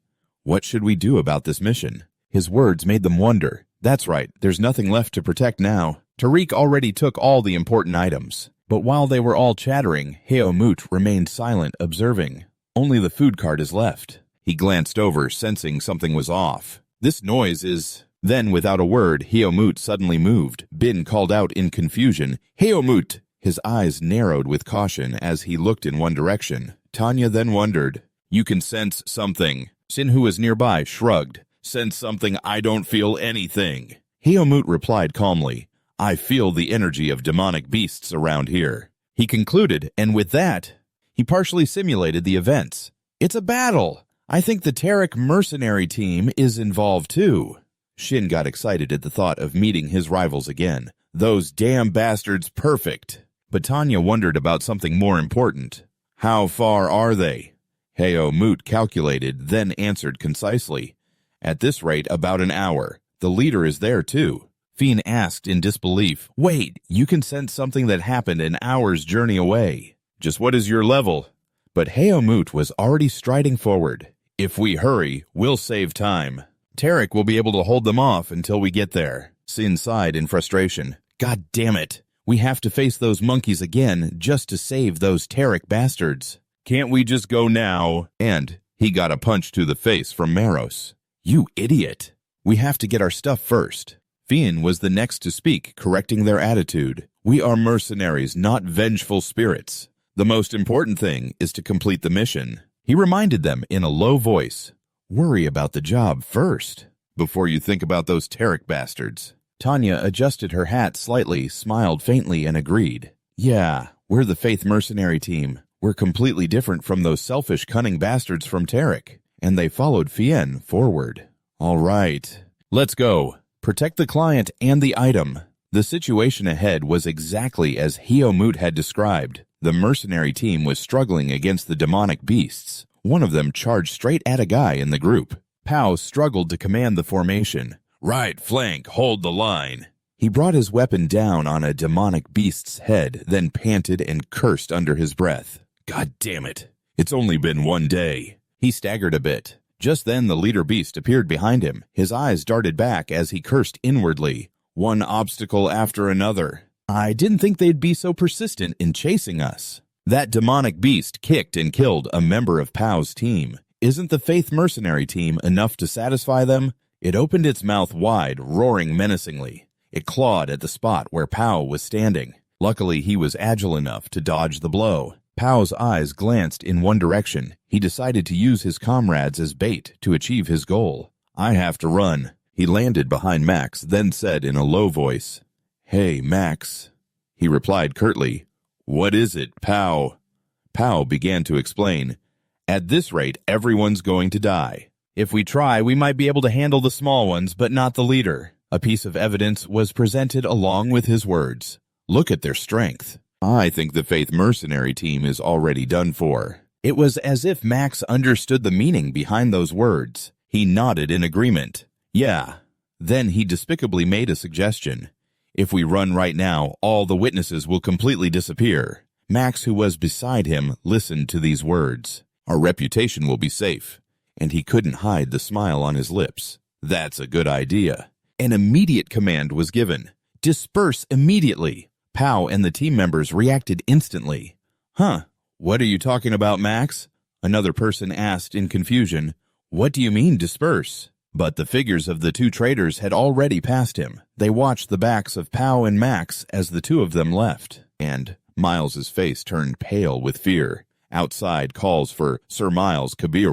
What should we do about this mission? His words made them wonder. That's right, there's nothing left to protect now. Tariq already took all the important items. But while they were all chattering, Heomut remained silent, observing. Only the food cart is left. He glanced over, sensing something was off. This noise is... Then, without a word, Heomut suddenly moved. Bin called out in confusion, "Heomut!" His eyes narrowed with caution as he looked in one direction. Tanya then wondered, "You can sense something." Sin, who was nearby, shrugged. "Sense something? I don't feel anything." Heomut replied calmly, "I feel the energy of demonic beasts around here." He concluded, and with that, he partially simulated the events. "It's a battle. I think the Tarek mercenary team is involved too." Shin got excited at the thought of meeting his rivals again. Those damn bastards, perfect. But Tanya wondered about something more important. How far are they? Heomut calculated, then answered concisely. "At this rate, about an hour. The leader is there too." Fien asked in disbelief, "Wait, you can sense something that happened an hour's journey away. Just what is your level?" But Heomut was already striding forward. "If we hurry, we'll save time. Tarek will be able to hold them off until we get there." Sin sighed in frustration. "God damn it. We have to face those monkeys again just to save those Tarek bastards. Can't we just go now?" And he got a punch to the face from Maros. "You idiot. We have to get our stuff first." Fien was the next to speak, correcting their attitude. "We are mercenaries, not vengeful spirits. The most important thing is to complete the mission." He reminded them in a low voice, "Worry about the job first, before you think about those Tarek bastards." Tanya adjusted her hat slightly, smiled faintly, and agreed. "Yeah, we're the Faith mercenary team. We're completely different from those selfish, cunning bastards from Tarek." And they followed Fien forward. "All right, let's go. Protect the client and the item." The situation ahead was exactly as Heomut had described. The mercenary team was struggling against the demonic beasts. One of them charged straight at a guy in the group. Pao struggled to command the formation. "Right flank, hold the line." He brought his weapon down on a demonic beast's head, then panted and cursed under his breath. "God damn it. It's only been one day." He staggered a bit. Just then the leader beast appeared behind him. His eyes darted back as he cursed inwardly. One obstacle after another. "I didn't think they'd be so persistent in chasing us." That demonic beast kicked and killed a member of Pao's team. Isn't the Faith mercenary team enough to satisfy them? It opened its mouth wide, roaring menacingly. It clawed at the spot where Pao was standing. Luckily, he was agile enough to dodge the blow. Pao's eyes glanced in one direction. He decided to use his comrades as bait to achieve his goal. "I have to run." He landed behind Max, then said in a low voice, "Hey, Max." He replied curtly, "What is it, Pao?" Pao began to explain, "At this rate, everyone's going to die. If we try, we might be able to handle the small ones, but not the leader." A piece of evidence was presented along with his words. "Look at their strength. I think the Faith mercenary team is already done for." It was as if Max understood the meaning behind those words. He nodded in agreement. "Yeah." Then he despicably made a suggestion. "If we run right now, all the witnesses will completely disappear." Max, who was beside him, listened to these words. "Our reputation will be safe." And he couldn't hide the smile on his lips. "That's a good idea." An immediate command was given. "Disperse immediately." Pao and the team members reacted instantly. "Huh, what are you talking about, Max?" Another person asked in confusion. "What do you mean, disperse?" But the figures of the two traders had already passed him. They watched the backs of Pow and Max as the two of them left, and Miles's face turned pale with fear. Outside, calls for Sir Miles could be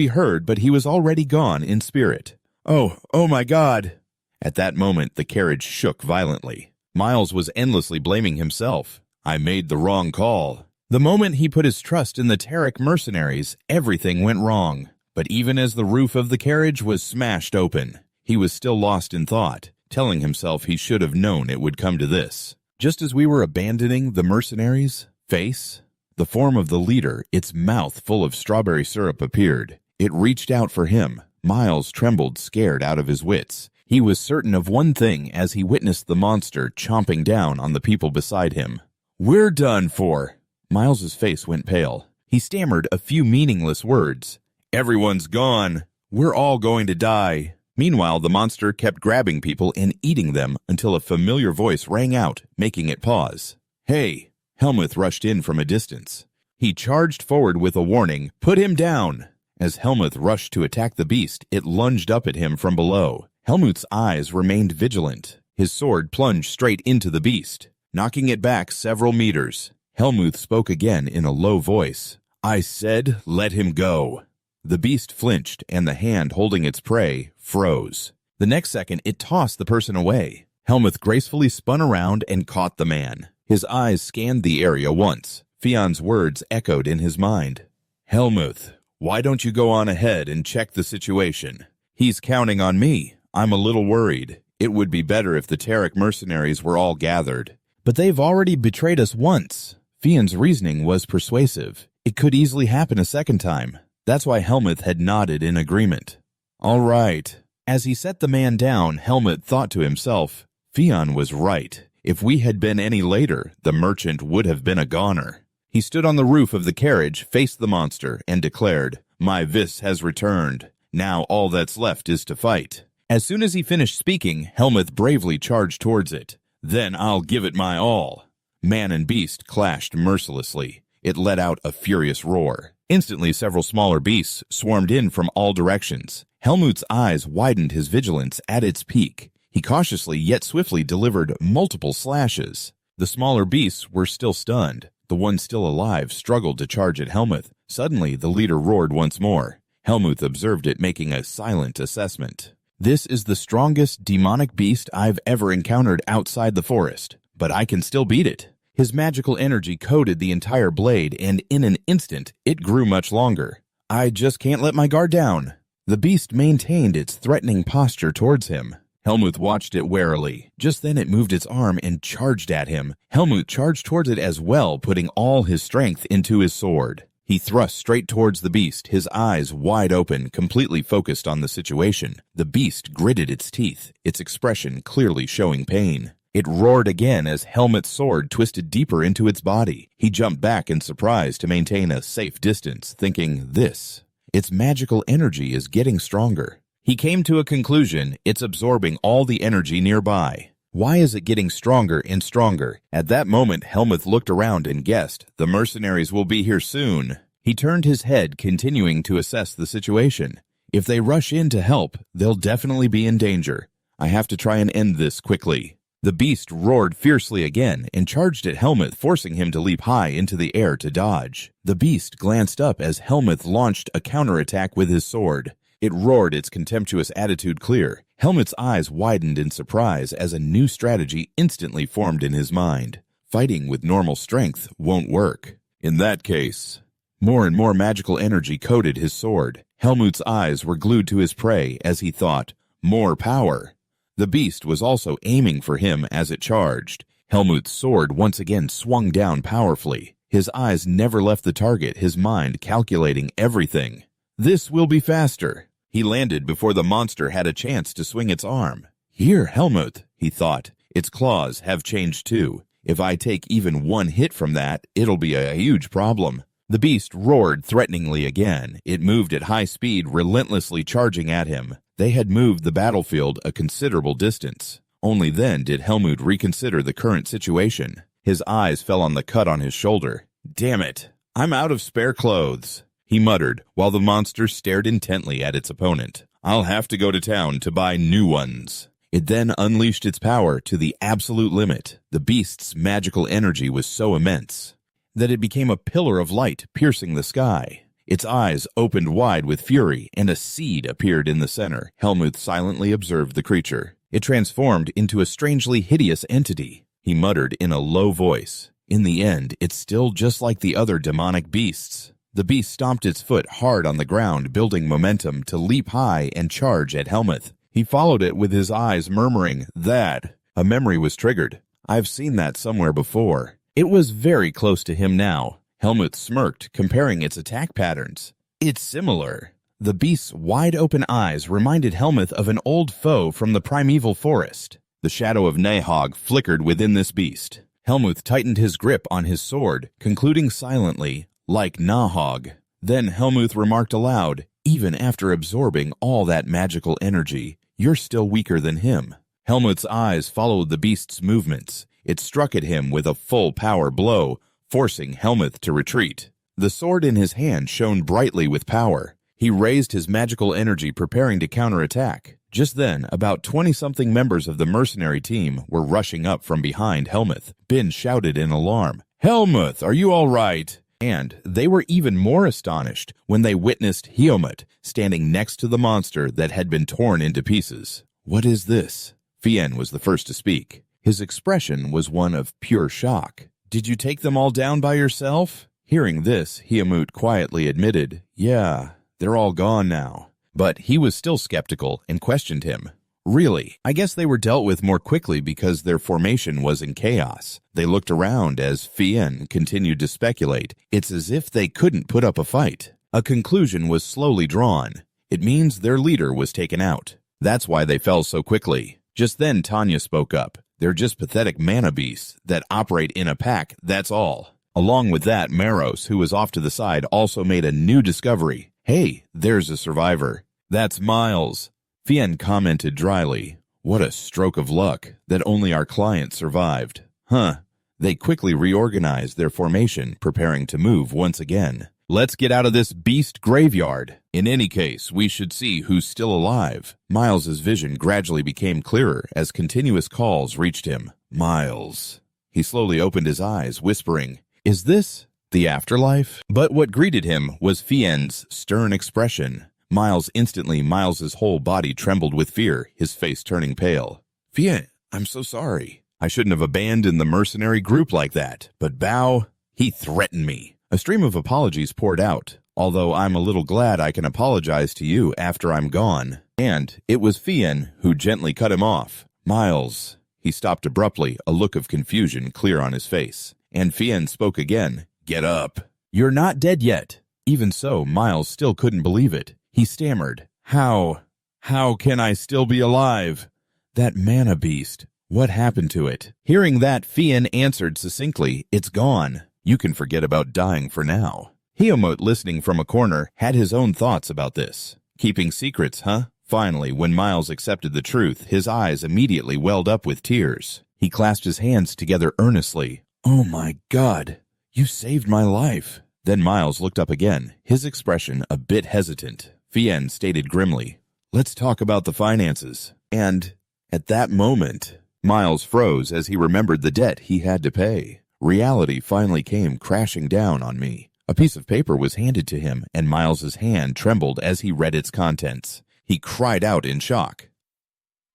heard, but he was already gone in spirit. Oh my God! At that moment, the carriage shook violently. Miles was endlessly blaming himself. I made the wrong call. The moment he put his trust in the Tarek mercenaries, everything went wrong. But even as the roof of the carriage was smashed open, he was still lost in thought, telling himself he should have known it would come to this. Just as we were abandoning the mercenaries' face, the form of the leader, its mouth full of strawberry syrup, appeared. It reached out for him. Miles trembled, scared out of his wits. He was certain of one thing as he witnessed the monster chomping down on the people beside him. "We're done for." Miles's face went pale. He stammered a few meaningless words. "Everyone's gone. We're all going to die." Meanwhile, the monster kept grabbing people and eating them until a familiar voice rang out, making it pause. "Hey!" Helmuth rushed in from a distance. He charged forward with a warning, "Put him down!" As Helmuth rushed to attack the beast, it lunged up at him from below. Helmuth's eyes remained vigilant. His sword plunged straight into the beast, knocking it back several meters. Helmuth spoke again in a low voice. "I said, let him go." The beast flinched, and the hand holding its prey froze. The next second, it tossed the person away. Helmuth gracefully spun around and caught the man. His eyes scanned the area once. Fion's words echoed in his mind. "Helmuth, why don't you go on ahead and check the situation? He's counting on me. I'm a little worried. It would be better if the Tarek mercenaries were all gathered." "But they've already betrayed us once." Fion's reasoning was persuasive. It could easily happen a second time. That's why Helmuth had nodded in agreement. "All right." As he set the man down, Helmuth thought to himself, Fion was right. If we had been any later, the merchant would have been a goner. He stood on the roof of the carriage, faced the monster, and declared, "My vis has returned. Now all that's left is to fight." As soon as he finished speaking, Helmuth bravely charged towards it. "Then I'll give it my all." Man and beast clashed mercilessly. It let out a furious roar. Instantly, several smaller beasts swarmed in from all directions. Helmut's eyes widened, his vigilance at its peak. He cautiously yet swiftly delivered multiple slashes. The smaller beasts were still stunned. The one still alive struggled to charge at Helmuth. Suddenly, the leader roared once more. Helmuth observed it, making a silent assessment. "This is the strongest demonic beast I've ever encountered outside the forest, but I can still beat it." His magical energy coated the entire blade, and in an instant, it grew much longer. "I just can't let my guard down." The beast maintained its threatening posture towards him. Helmuth watched it warily. Just then it moved its arm and charged at him. Helmuth charged towards it as well, putting all his strength into his sword. He thrust straight towards the beast, his eyes wide open, completely focused on the situation. The beast gritted its teeth, its expression clearly showing pain. It roared again as Helmut's sword twisted deeper into its body. He jumped back in surprise to maintain a safe distance, thinking, its magical energy is getting stronger. He came to a conclusion, it's absorbing all the energy nearby. Why is it getting stronger and stronger? At that moment, Helmuth looked around and guessed, the mercenaries will be here soon. He turned his head, continuing to assess the situation. If they rush in to help, they'll definitely be in danger. I have to try and end this quickly. The beast roared fiercely again and charged at Helmuth, forcing him to leap high into the air to dodge. The beast glanced up as Helmuth launched a counterattack with his sword. It roared, its contemptuous attitude clear. Helmut's eyes widened in surprise as a new strategy instantly formed in his mind. Fighting with normal strength won't work. In that case, more and more magical energy coated his sword. Helmut's eyes were glued to his prey as he thought, more power. The beast was also aiming for him as it charged. Helmut's sword once again swung down powerfully. His eyes never left the target, his mind calculating everything. This will be faster. He landed before the monster had a chance to swing its arm. Here, Helmut, he thought. Its claws have changed too. If I take even one hit from that, it'll be a huge problem. The beast roared threateningly again. It moved at high speed, relentlessly charging at him. They had moved the battlefield a considerable distance. Only then did Helmut reconsider the current situation. His eyes fell on the cut on his shoulder. Damn it! I'm out of spare clothes. he muttered, while the monster stared intently at its opponent. "I'll have to go to town to buy new ones." It then unleashed its power to the absolute limit. The beast's magical energy was so immense that it became a pillar of light piercing the sky. Its eyes opened wide with fury, and a seed appeared in the center. Helmuth silently observed the creature. It transformed into a strangely hideous entity. He muttered in a low voice, "In the end, it's still just like the other demonic beasts." The beast stomped its foot hard on the ground, building momentum to leap high and charge at Helmuth. He followed it with his eyes, murmuring, "That." A memory was triggered. "I've seen that somewhere before." It was very close to him now. Helmuth smirked, comparing its attack patterns. "It's similar." The beast's wide-open eyes reminded Helmuth of an old foe from the primeval forest. The shadow of Nahog flickered within this beast. Helmuth tightened his grip on his sword, concluding silently, "Like Nahog." Then Helmuth remarked aloud, "Even after absorbing all that magical energy, you're still weaker than him." Helmuth's eyes followed the beast's movements. It struck at him with a full-power blow, forcing Helmuth to retreat. The sword in his hand shone brightly with power. He raised his magical energy, preparing to counterattack. Just then, about 20-something members of the mercenary team were rushing up from behind Helmuth. Bin shouted in alarm, "Helmuth, are you all right?" And they were even more astonished when they witnessed Hiomut standing next to the monster that had been torn into pieces. "What is this?" Fien was the first to speak. His expression was one of pure shock. "Did you take them all down by yourself?" Hearing this, Hiomut quietly admitted, "Yeah, they're all gone now." But he was still skeptical and questioned him. "Really, I guess they were dealt with more quickly because their formation was in chaos." They looked around as Fien continued to speculate. "It's as if they couldn't put up a fight." A conclusion was slowly drawn. It means their leader was taken out. That's why they fell so quickly. Just then Tanya spoke up. "They're just pathetic mana beasts that operate in a pack, that's all." Along with that, Maros, who was off to the side, also made a new discovery. "Hey, there's a survivor." "That's Miles." Fien commented dryly. "What a stroke of luck that only our client survived." "Huh." They quickly reorganized their formation, preparing to move once again. "Let's get out of this beast graveyard. In any case, we should see who's still alive." Miles's vision gradually became clearer as continuous calls reached him. "Miles." He slowly opened his eyes, whispering, "Is this the afterlife?" But what greeted him was Fien's stern expression. Miles's whole body trembled with fear, his face turning pale. "Fien, I'm so sorry. I shouldn't have abandoned the mercenary group like that. But Bao, he threatened me." A stream of apologies poured out, although I'm a little glad I can apologize to you after I'm gone. And it was Fien who gently cut him off. "Miles." He stopped abruptly, a look of confusion clear on his face. And Fien spoke again. "Get up." "You're not dead yet." Even so, Miles still couldn't believe it. He stammered, How can I still be alive?" "That mana beast. What happened to it?" Hearing that, Fien answered succinctly, "It's gone. You can forget about dying for now." Hiomut, listening from a corner, had his own thoughts about this. Keeping secrets, huh? Finally, when Miles accepted the truth, his eyes immediately welled up with tears. He clasped his hands together earnestly. "Oh my God, you saved my life." Then Miles looked up again, his expression a bit hesitant. Fien stated grimly, "Let's talk about the finances." And at that moment, Miles froze as he remembered the debt he had to pay. Reality finally came crashing down on me. A piece of paper was handed to him, and Miles's hand trembled as he read its contents. He cried out in shock.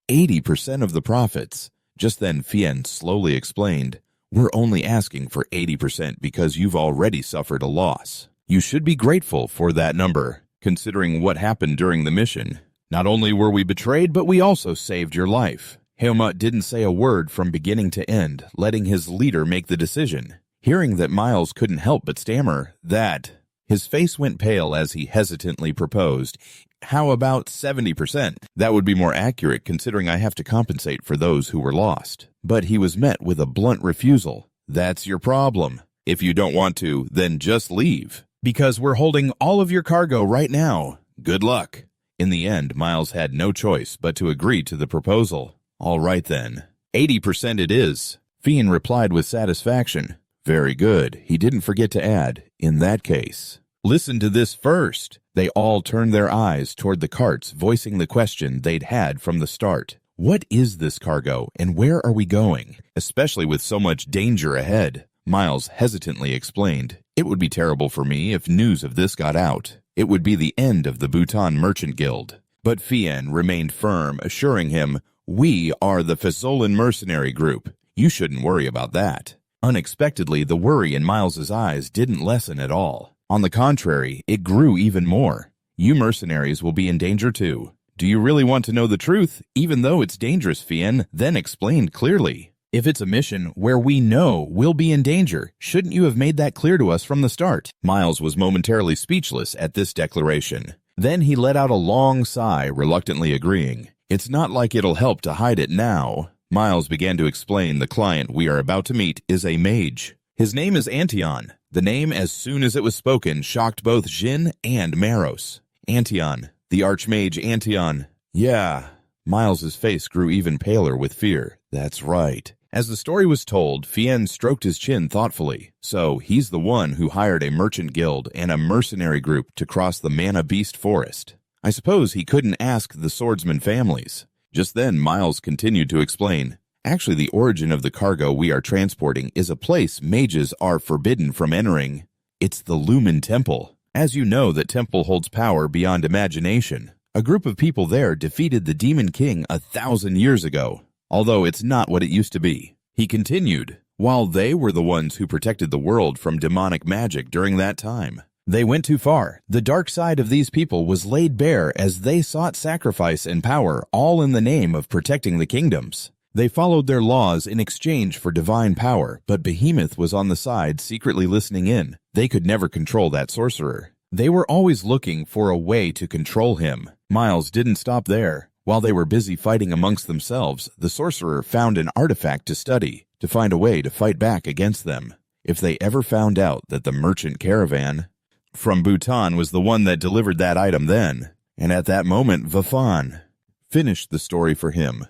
80% of the profits. Just then Fien slowly explained, "We're only asking for 80% because you've already suffered a loss. You should be grateful for that number, considering what happened during the mission. Not only were we betrayed, but we also saved your life." Hiomut didn't say a word from beginning to end, letting his leader make the decision. Hearing that Miles couldn't help but stammer, his face went pale as he hesitantly proposed, "How about 70%? That would be more accurate considering I have to compensate for those who were lost." But he was met with a blunt refusal. "That's your problem. If you don't want to, then just leave. Because we're holding all of your cargo right now. Good luck." In the end, Miles had no choice but to agree to the proposal. "All right then. 80% it is." Fien replied with satisfaction. "Very good." He didn't forget to add, "In that case, Listen to this first. They all turned their eyes toward the carts, voicing the question they'd had from the start. What is this cargo, and where are we going? Especially with so much danger ahead. Miles hesitantly explained, "It would be terrible for me if news of this got out. It would be the end of the Bhutan Merchant Guild." But Fien remained firm, assuring him, "We are the Fazolan mercenary group. You shouldn't worry about that." Unexpectedly, the worry in Miles's eyes didn't lessen at all. On the contrary, it grew even more. "You mercenaries will be in danger too. Do you really want to know the truth, even though it's dangerous, Fien? Then explained clearly. If it's a mission where we know we'll be in danger, shouldn't you have made that clear to us from the start?" Miles was momentarily speechless at this declaration. Then he let out a long sigh, reluctantly agreeing. "It's not like it'll help to hide it now." Miles began to explain the client we are about to meet is a mage. His name is Antion. The name, as soon as it was spoken, shocked both Jin and Maros. Antion, the archmage Antion. Yeah. Miles's face grew even paler with fear. That's right. As the story was told, Fien stroked his chin thoughtfully. So, he's the one who hired a merchant guild and a mercenary group to cross the Mana Beast Forest. I suppose he couldn't ask the swordsman families. Just then, Miles continued to explain. Actually, the origin of the cargo we are transporting is a place mages are forbidden from entering. It's the Lumen Temple. As you know, that temple holds power beyond imagination. A group of people there defeated the Demon King 1,000 years ago, although it's not what it used to be. He continued, while they were the ones who protected the world from demonic magic during that time. They went too far. The dark side of these people was laid bare as they sought sacrifice and power, all in the name of protecting the kingdoms. They followed their laws in exchange for divine power, but Behemoth was on the side secretly listening in. They could never control that sorcerer. They were always looking for a way to control him. Miles didn't stop there. While they were busy fighting amongst themselves, the sorcerer found an artifact to study, to find a way to fight back against them. If they ever found out that the merchant caravan from Bhutan was the one that delivered that item then, and at that moment Vafan finished the story for him.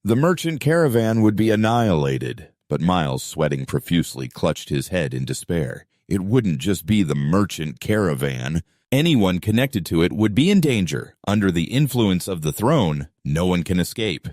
The merchant caravan would be annihilated, but Miles, sweating profusely, clutched his head in despair. It wouldn't just be the merchant caravan. Anyone connected to it would be in danger. Under the influence of the throne, no one can escape.